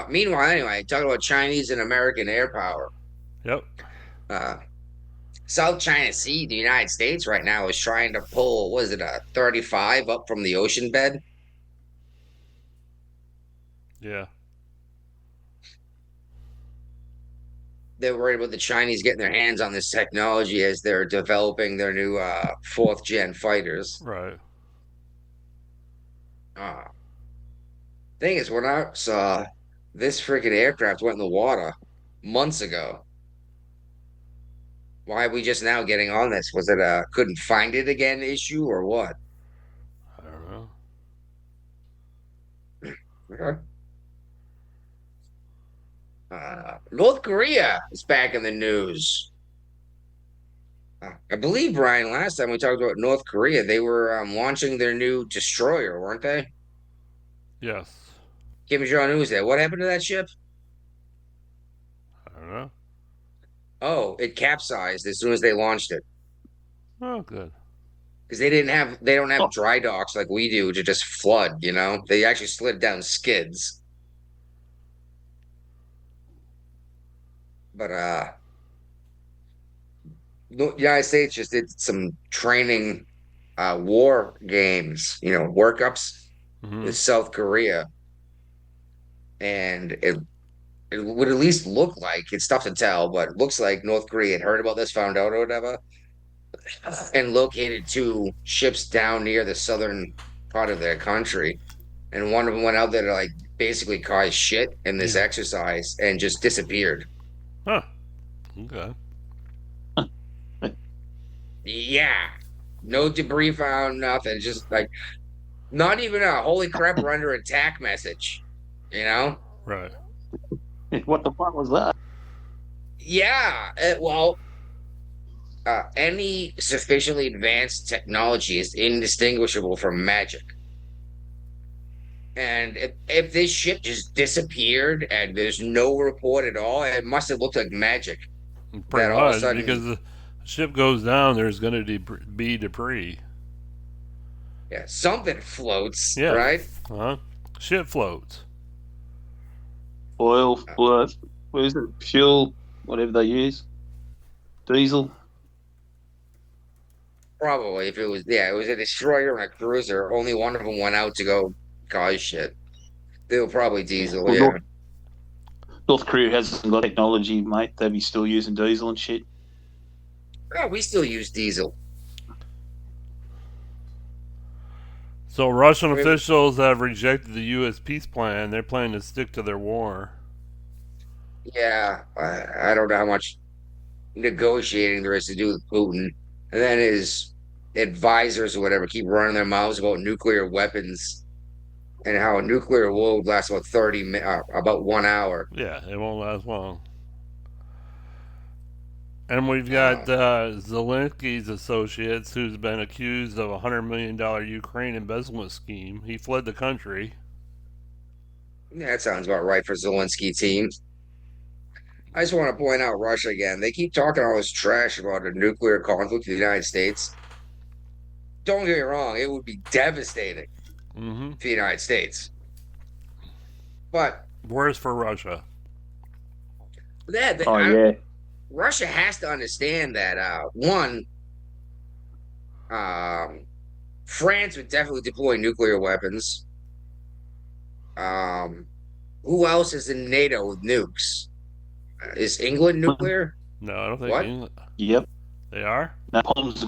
S7: Meanwhile, anyway, talking about Chinese and American air power.
S8: Yep.
S7: South China Sea, the United States right now is trying to pull, what is it, a 35 up from the ocean bed?
S8: Yeah.
S7: They're worried about the Chinese getting their hands on this technology as they're developing their new fourth gen fighters.
S8: Right.
S7: Thing is, when I saw this freaking aircraft went in the water months ago. Why are we just now getting on this? Was it a couldn't find it again issue or what?
S8: I don't know.
S7: Okay. North Korea is back in the news. I believe, Brian, last time we talked about North Korea, they were launching their new destroyer, weren't they?
S8: Yes.
S7: Kim Jong-un was there. What happened to that ship?
S8: I don't know.
S7: Oh, it capsized as soon as they launched it.
S8: Oh, good.
S7: Because they don't have dry docks like we do to just flood, you know? They actually slid down skids. But the United States just did some training war games, workups with South Korea. And it would at least look like, it's tough to tell, but it looks like North Korea had heard about this, found out or whatever, and located 2 ships down near the southern part of their country. And one of them went out there to like basically cause shit in this exercise and just disappeared.
S8: Huh. Okay.
S7: Yeah. No debris found, nothing. Just like, not even a holy crap, we're under attack message,
S8: Right.
S11: What the fuck was that?
S7: Yeah. Any sufficiently advanced technology is indistinguishable from magic. And if this ship just disappeared and there's no report at all, it must have looked like magic.
S8: Pretty much, because the ship goes down, there's going to be debris.
S7: Yeah, something floats,
S8: yeah.
S7: Right?
S8: Ship floats.
S11: Oil, what is it? Fuel, whatever they use. Diesel.
S7: Probably, if it was a destroyer and a cruiser. Only one of them went out to go cause shit. They were probably diesel, yeah.
S11: North Korea hasn't got technology, mate. They'd be still using diesel and shit.
S7: Yeah, we still use diesel.
S8: So Russian officials have rejected the U.S. peace plan. They're planning to stick to their war.
S7: Yeah, I don't know how much negotiating there is to do with Putin. And then his advisors or whatever keep running their mouths about nuclear weapons and how a nuclear war would last about 1 hour.
S8: Yeah, it won't last long. And we've got Zelensky's associates, who's been accused of a $100 million Ukraine embezzlement scheme. He fled the country.
S7: Yeah, that sounds about right for Zelensky teams. I just want to point out Russia again. They keep talking all this trash about a nuclear conflict with the United States. Don't get me wrong, it would be devastating
S8: Mm-hmm.
S7: for the United States. But
S8: worse for Russia.
S7: Russia has to understand that one, France would definitely deploy nuclear weapons. Who else is in NATO with nukes? Is England nuclear?
S8: No, I don't think
S7: What?
S8: England.
S11: Yep.
S8: They are?
S11: Napalm's.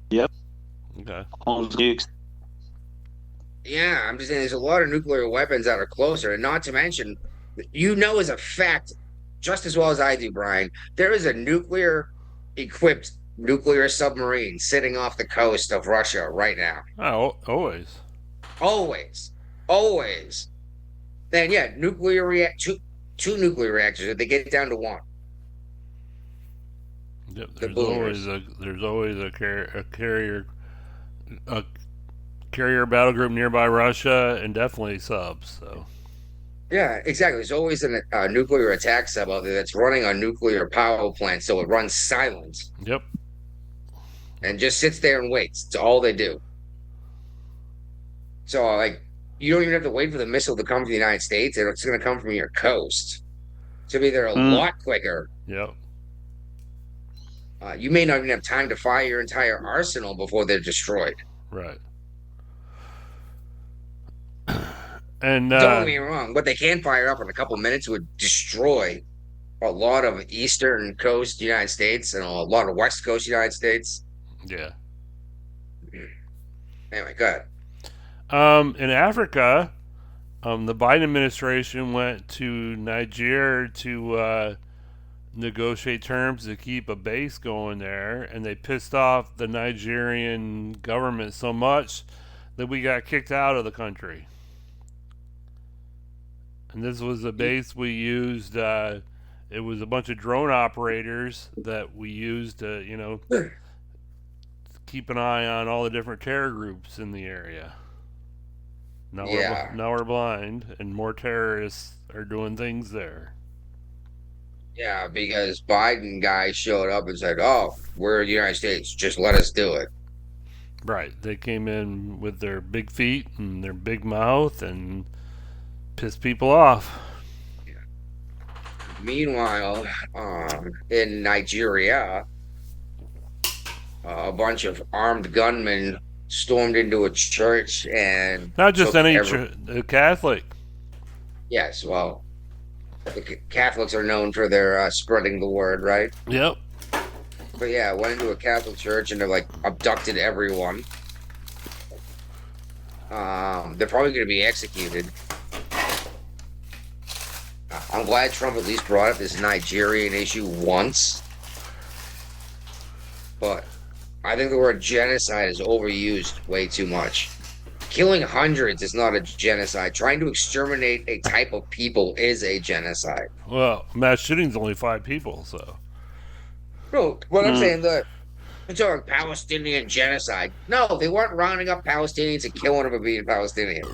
S11: Yep.
S8: Okay.
S11: Napalm's nukes.
S7: Yeah, I'm just saying there's a lot of nuclear weapons that are closer, and not to mention, as a fact, just as well as I do, Brian, there is a nuclear-equipped nuclear submarine sitting off the coast of Russia right now.
S8: Oh, always.
S7: Always. Then yeah, two nuclear reactors. If they get down to one.
S8: Yep,
S7: The
S8: there's always a carrier battle group nearby Russia, and definitely subs. So
S7: Yeah, exactly. There's always a nuclear attack sub out there that's running a nuclear power plant, so it runs silent.
S8: Yep.
S7: And just sits there and waits. It's all they do. So like, you don't even have to wait for the missile to come from the United States. It's going to come from your coast. So be there a lot quicker.
S8: Yep.
S7: You may not even have time to fire your entire arsenal before they're destroyed.
S8: Right. And
S7: don't get me wrong, what they can fire up in a couple minutes would destroy a lot of eastern coast United States and a lot of west coast United States.
S8: Yeah.
S7: Anyway, go ahead.
S8: In Africa, the Biden administration went to Niger to negotiate terms to keep a base going there, and they pissed off the Nigerian government so much that we got kicked out of the country. And this was a base we used. It was a bunch of drone operators that we used to, keep an eye on all the different terror groups in the area. Now we're blind, and more terrorists are doing things there.
S7: Yeah, because Biden guy showed up and said, "Oh, we're the United States. Just let us do it."
S8: Right. They came in with their big feet and their big mouth and pissed people off.
S7: Yeah. Meanwhile, in Nigeria, a bunch of armed gunmen stormed into a church and
S8: not just any Catholic.
S7: Yes, well, the Catholics are known for their spreading the word, right?
S8: Yep.
S7: But yeah, went into a Catholic church and they're abducted everyone. They're probably going to be executed. I'm glad Trump at least brought up this Nigerian issue once. But I think the word genocide is overused way too much. Killing hundreds is not a genocide. Trying to exterminate a type of people is a genocide.
S8: Well, mass shooting's only 5 people, so.
S7: No, what I'm saying, look, it's talking Palestinian genocide. No, they weren't rounding up Palestinians and killing them for being Palestinian.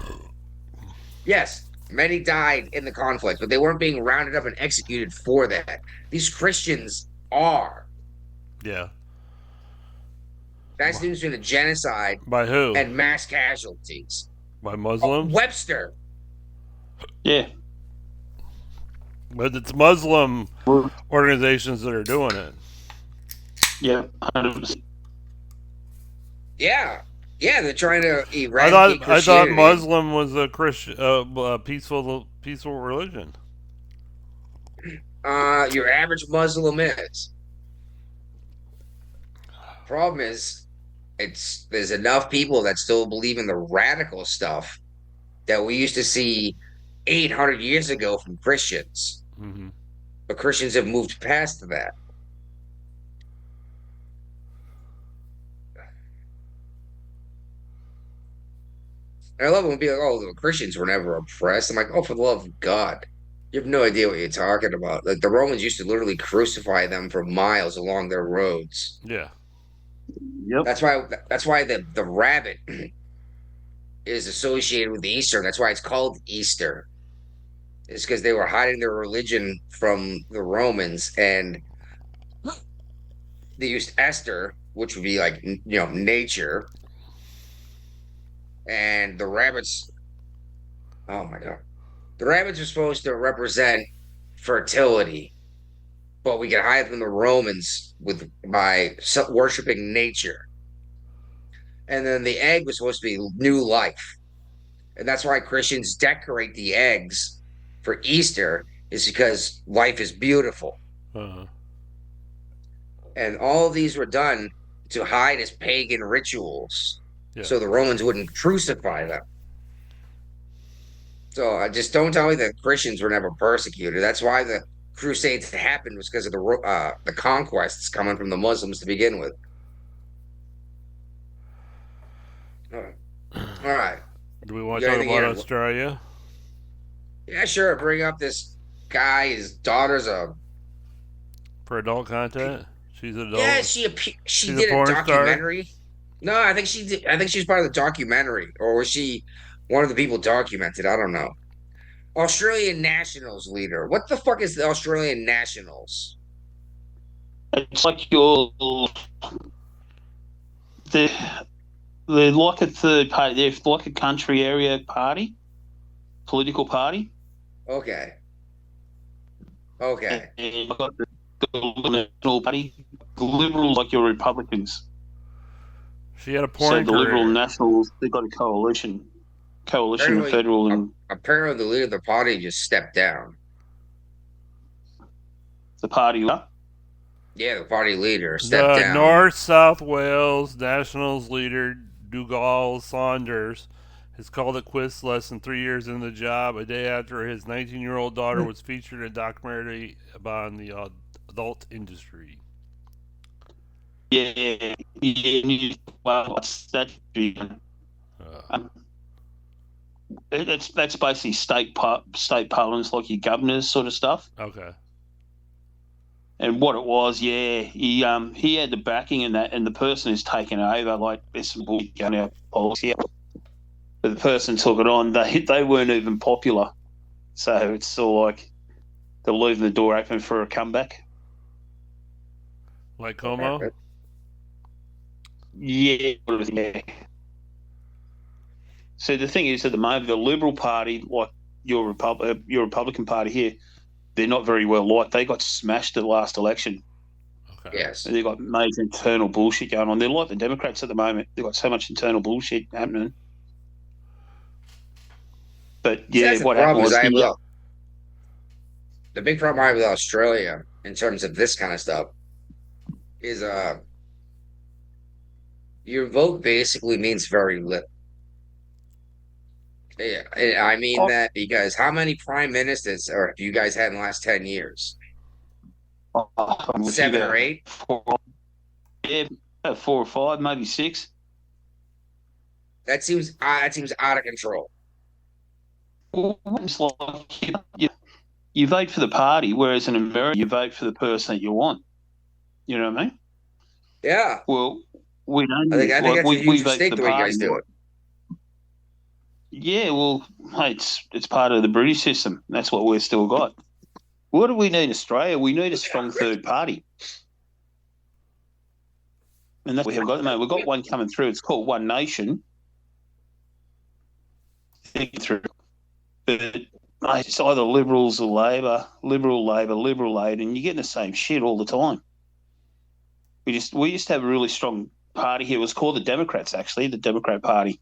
S7: Yes, many died in the conflict, but they weren't being rounded up and executed for that. These Christians are.
S8: Yeah.
S7: That's the difference between a genocide
S8: by who
S7: and mass casualties.
S8: By Muslims?
S7: Webster.
S11: Yeah.
S8: But it's Muslim organizations that are doing it.
S11: Yeah, 100%.
S7: Yeah, they're trying to eradicate
S8: I thought Muslim was a Christian, peaceful religion.
S7: Your average Muslim is. Problem is, there's enough people that still believe in the radical stuff that we used to see 800 years ago from Christians.
S8: Mm-hmm.
S7: But Christians have moved past that. And I love when people are like, the Christians were never oppressed. I'm like, oh, for the love of God. You have no idea what you're talking about. Like, the Romans used to literally crucify them for miles along their roads.
S8: Yeah.
S11: Yep.
S7: That's why the rabbit is associated with Easter. That's why it's called Easter. is because they were hiding their religion from the Romans, and they used Esther, which would be like nature, and the rabbits. Oh my god, the rabbits are supposed to represent fertility, but we can hide from the Romans by worshiping nature. And then the egg was supposed to be new life, and that's why Christians decorate the eggs for Easter, is because life is beautiful.
S8: Uh-huh.
S7: And all of these were done to hide as pagan rituals, so the Romans wouldn't crucify them. So just don't tell me that Christians were never persecuted. That's why the Crusades happened, was because of the conquests coming from the Muslims to begin with. All right.
S8: Do we want to talk about Australia?
S7: Yeah, sure. Bring up this guy. His daughter's
S8: for adult content. She's adult.
S7: Yeah, she did a documentary. Star? No, I think she did. I think she was part of the documentary, or was she one of the people documented? I don't know. Australian Nationals leader. What the fuck is the Australian Nationals?
S11: It's like they're like a third party. They're like a country area party, political party.
S7: Okay. Okay.
S11: And you've got the National Party. The Liberals, like your Republicans.
S8: She had a porn
S11: So the Liberal Nationals, they've got a coalition
S7: apparently,
S11: of federal and...
S7: Apparently the leader of the party just stepped down.
S11: The party...
S7: Yeah, the party leader stepped down.
S8: North South Wales Nationals leader Dougal Saunders has called it quits less than 3 years in the job, a day after his 19-year-old daughter was featured in a documentary about the adult industry.
S11: Yeah. Well, what's that? That's basically state parliaments, like your governors sort of stuff.
S8: Okay.
S11: And what it was, he had the backing in that, and the person who's taken over, like there's some bullshit going out policy, but the person took it on. They weren't even popular, so it's sort of like they're leaving the door open for a comeback.
S8: Like Como?
S11: Yeah. So the thing is, at the moment, the Liberal Party, like your Republican Party here, they're not very well liked. They got smashed at the last election.
S7: Okay. Yes.
S11: And they've got major internal bullshit going on. They're like the Democrats at the moment. They've got so much internal bullshit happening. But yeah, what happened was
S7: the big problem I have with Australia in terms of this kind of stuff is your vote basically means very little. Yeah, I mean that because how many prime ministers have you guys had in the last 10 years? 7 or 8?
S11: 4 or 5, maybe 6.
S7: That seems out of control.
S11: Well, it's like you vote for the party, whereas in America you vote for the person that you want. You know what I mean?
S7: Yeah.
S11: Well, we don't.
S7: I think that's a huge mistake the way you guys do it.
S11: Yeah, well, it's part of the British system. That's what we've still got. What do we need in Australia? We need a strong third party. And that's what we have got at the moment. We've got one coming through. It's called One Nation. But it's either Liberals or Labor, Liberal, and you're getting the same shit all the time. We used to have a really strong party here. It was called the Democrats, actually, the Democrat Party.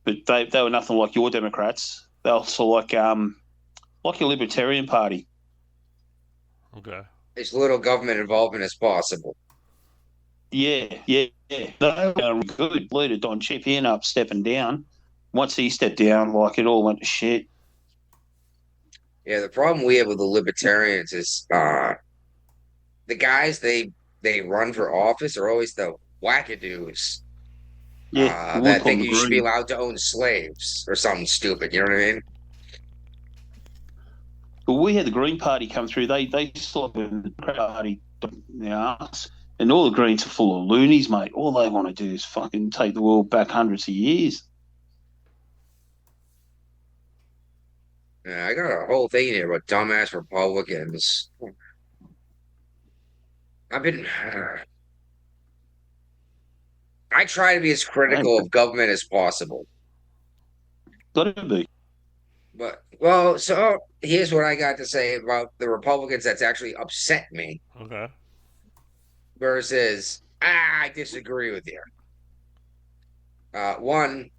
S11: But they were nothing like your Democrats. They were sort of like your Libertarian Party.
S8: Okay.
S7: As little government involvement as possible.
S11: Yeah. They were good. Leader Don Chip, he ended up stepping down. Once he stepped down, it all went to shit.
S7: Yeah, the problem we have with the Libertarians is the guys they run for office are always the wackadoos.
S11: Yeah,
S7: that think you should be allowed to own slaves or something stupid. You know what I mean?
S11: Well, we had the Green Party come through. They sort of the party in the arse, and all the Greens are full of loonies, mate. All they want to do is fucking take the world back hundreds of years.
S7: Yeah, I got a whole thing here about dumbass Republicans. I've been. I try to be as critical of government as possible.
S11: Got to be.
S7: But, well, so here's what I got to say about the Republicans that's actually upset me
S8: Okay.
S7: versus, I disagree with you. One,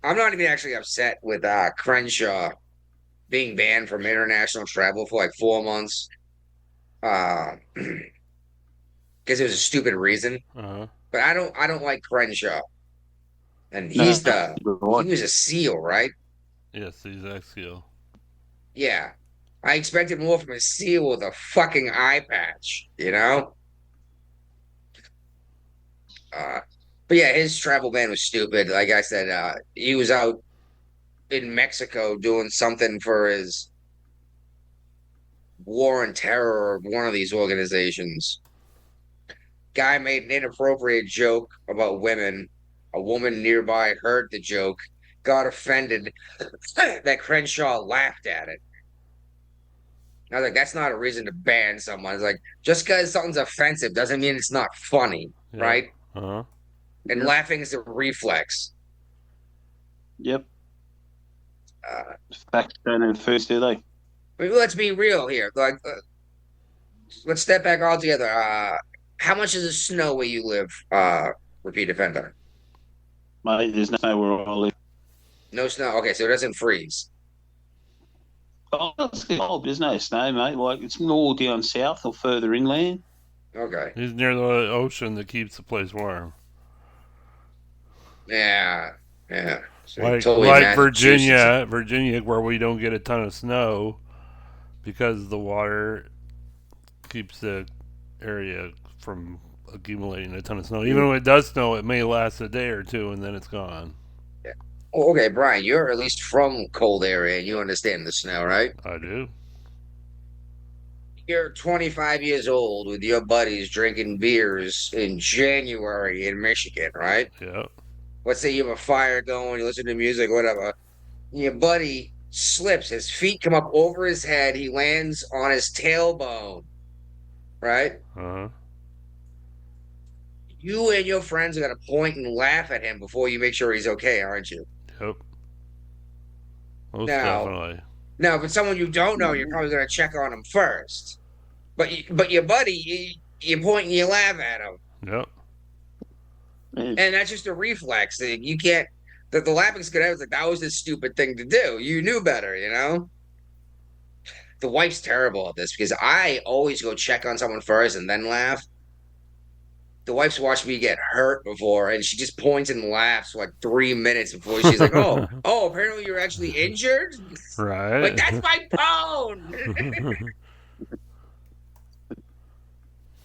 S7: I'm not even actually upset with Crenshaw being banned from international travel for like 4 months. Because it was a stupid reason.
S8: Uh-huh.
S7: But I don't like Crenshaw. And
S11: No,
S7: he
S11: you're right.
S7: was a SEAL, right?
S8: Yes, he's ex-SEAL.
S7: Yeah. I expected more from a SEAL with a fucking eye patch, you know? But yeah, his travel ban was stupid. Like I said, he was out in Mexico doing something for his war on terror or one of these organizations. Guy made an inappropriate joke about women. A woman nearby heard the joke, got offended that Crenshaw laughed at it. I was like, that's not a reason to ban someone. It's like, just because something's offensive doesn't mean it's not funny, right?
S8: Uh-huh.
S7: And laughing is a reflex.
S11: Yep. Facts don't in first, do they?
S7: I mean, let's be real here. Like, let's step back altogether. How much does it snow where you live, repeat offender?
S11: Mate, there's nowhere I live.
S7: No snow. Okay, so it doesn't freeze.
S11: Oh, it's cold. There's no snow, mate. Like, it's more down south or further inland.
S7: Okay.
S8: He's near the ocean that keeps the place warm.
S7: Yeah. So
S8: like Virginia, where we don't get a ton of snow because the water keeps the area from accumulating a ton of snow. Even when it does snow, it may last a day or two and then it's gone.
S7: Yeah. Well, okay, Brian, you're at least from cold area and you understand the snow, right?
S8: I do.
S7: You're 25 years old with your buddies drinking beers in January in Michigan, right?
S8: Yeah.
S7: Let's say you have a fire going, you listen to music, whatever. Your buddy slips, his feet come up over his head, he lands on his tailbone, right?
S8: Uh-huh.
S7: You and your friends are going to point and laugh at him before you make sure he's okay, aren't you?
S8: Yep. Most definitely.
S7: Now, if it's someone you don't know, you're probably going to check on him first. But your buddy, you point and you laugh at him.
S8: Yep.
S7: And that's just a reflex. You can't. The laughing's good. I was like, that was a stupid thing to do. You knew better, you know. The wife's terrible at this because I always go check on someone first and then laugh. The wife's watched me get hurt before, and she just points and laughs for like 3 minutes before she's like, "Oh, apparently you're actually injured."
S8: Right.
S7: Like, that's my bone.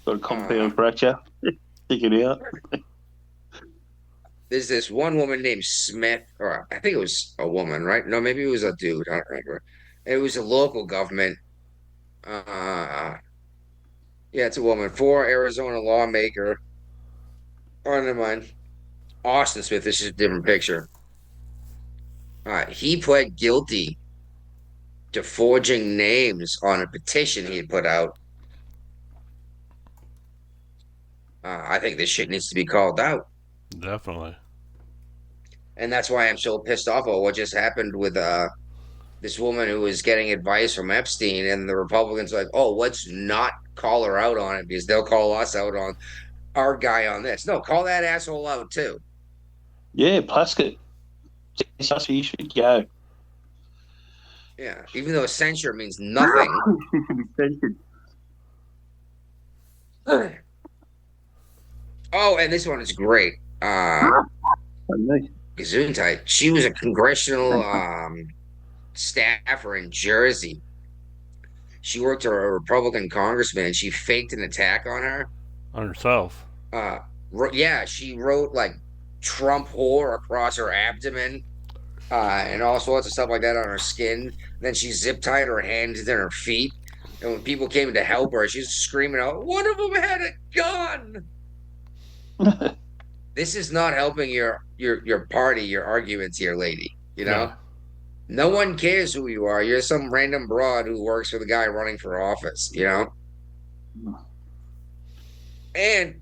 S11: Got a compound fracture. Take it out.
S7: There's this one woman named Smith, or I think it was a woman, right? No, maybe it was a dude. I don't remember. It was a local government. Yeah, it's a woman. For Arizona lawmaker. Oh, never mind. Austin Smith. This is a different picture. He pled guilty to forging names on a petition he had put out. I think this shit needs to be called out.
S8: Definitely.
S7: And that's why I'm so pissed off at what just happened with this woman who was getting advice from Epstein, and the Republicans are like, oh, let's not call her out on it because they'll call us out on our guy on this. No, call that asshole out too.
S11: Yeah, Plaskett. He should go.
S7: Yeah, even though censure means nothing.
S11: He should be censured.
S7: Oh, and this one is great. Gesundheit. She was a congressional staffer in Jersey. She worked for a Republican congressman, and she faked an attack on her.
S8: On herself.
S7: Yeah, she wrote like Trump whore across her abdomen, and all sorts of stuff like that on her skin. Then she zip tied her hands and her feet. And when people came to help her, she was screaming out, "One of them had a gun!" This is not helping your party, your arguments here, lady. You know, No one cares who you are. You're some random broad who works for the guy running for office, you know? And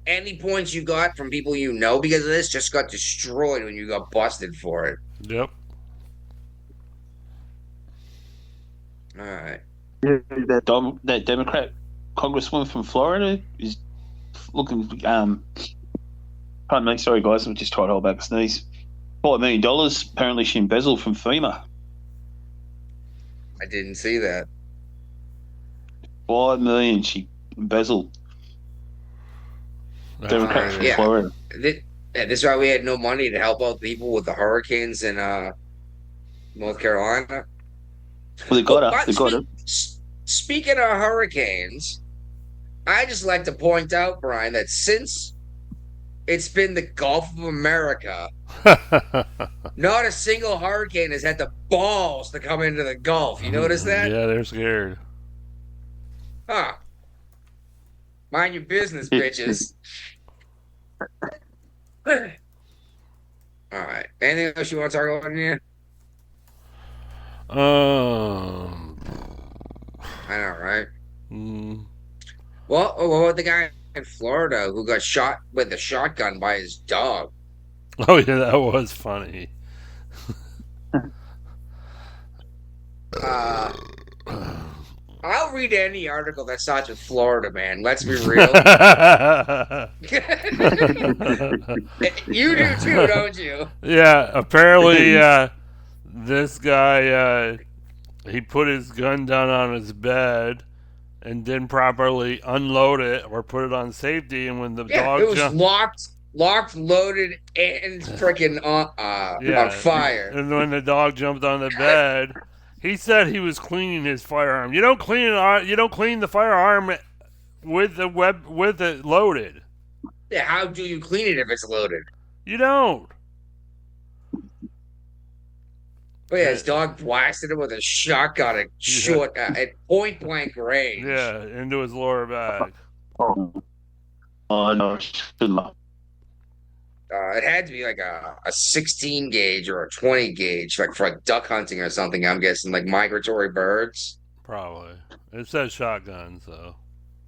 S7: any points you got from people you know because of this just got destroyed when you got busted for it.
S8: Yep.
S7: All right.
S11: That Democrat congresswoman from Florida is looking. Pardon me, sorry guys, I just tried to hold back a sneeze. $5 million apparently she embezzled from FEMA.
S7: I didn't see that.
S11: $5 million she embezzled. Democrat from Florida.
S7: This is why we had no money to help out people with the hurricanes in North Carolina.
S11: Well, they got her. They got her.
S7: Speaking of hurricanes, I just like to point out, Brian, that since it's been the Gulf of America, not a single hurricane has had the balls to come into the Gulf. You notice that?
S8: Yeah, they're scared.
S7: Huh. Mind your business, bitches. All right. Anything else you want to talk about in here?
S8: I
S7: know, right?
S8: Mm.
S7: Well, what about the guy in Florida who got shot with a shotgun by his dog?
S8: Oh yeah, that was funny.
S7: I'll read any article that starts with Florida, man. Let's be real. You do too, don't you?
S8: Yeah, apparently this guy he put his gun down on his bed and didn't properly unload it or put it on safety, and when the dog
S7: it was
S8: jumped,
S7: locked, loaded, and freaking on fire.
S8: And when the dog jumped on the bed, he said he was cleaning his firearm. You don't clean the firearm with it loaded.
S7: Yeah, how do you clean it if it's loaded?
S8: You don't.
S7: Oh yeah, his dog blasted him with a shotgun at point blank range.
S8: Yeah, into his lower back.
S11: Oh no!
S7: It had to be like a 16 gauge or a 20 gauge, like for like duck hunting or something. I'm guessing like migratory birds.
S8: Probably. It says shotgun, so.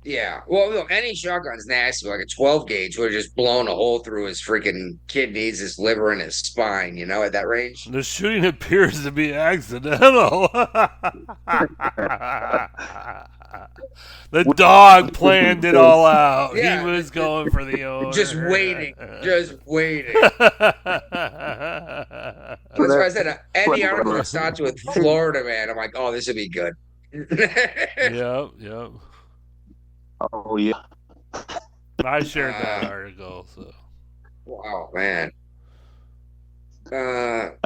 S7: Yeah. Well, no, any shotgun's nasty. Like a 12 gauge would have just blown a hole through his freaking kidneys, his liver, and his spine. You know, at that range.
S8: The shooting appears to be accidental. The dog planned it all out.
S7: Yeah.
S8: He was going for the owner.
S7: Just waiting. That's why I said any article that starts with Florida, man. I'm like, oh, this would be good.
S8: Yep.
S11: Oh yeah.
S8: I shared that article, so.
S7: Wow, man.
S11: In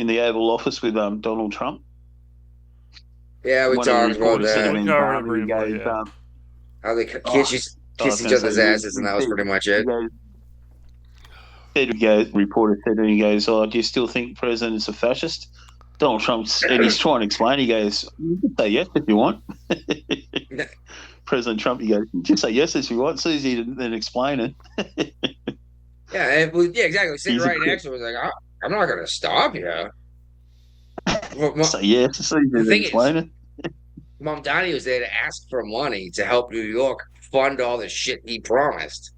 S11: the Oval Office with Donald Trump.
S7: Yeah, we talked about that. How they kiss each other's asses, and that was pretty much it.
S11: Reporter said, and he goes, "Oh, do you still think the president's a fascist?" Donald Trump said, he's trying to explain. He goes, "You can say yes if you want." President Trump, he goes, "You can say yes if you want." It's easy to then explain it.
S7: Yeah, exactly. Sitting right next to him was like, I'm not going to stop you.
S11: Say yes, it's easy to explain it.
S7: Mamdani was there to ask for money to help New York fund all the shit he promised.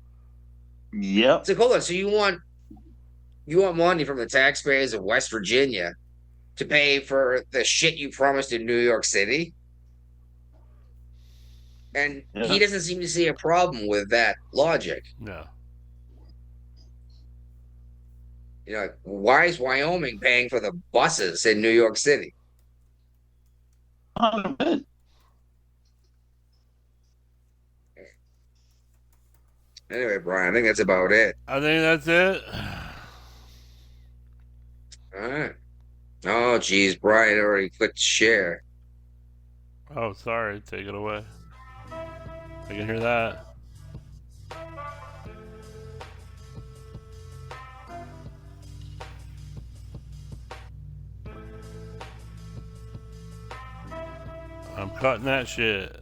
S11: Yep.
S7: It's like, hold on, so you want money from the taxpayers of West Virginia to pay for the shit you promised in New York City? And he doesn't seem to see a problem with that logic.
S8: No.
S7: You know, why is Wyoming paying for the buses in New York City? Anyway, Brian, I think that's about it.
S8: I think that's it.
S7: All right. Oh, geez, Brian already clicked share.
S8: Oh, sorry. Take it away. I can hear that. I'm cutting that shit.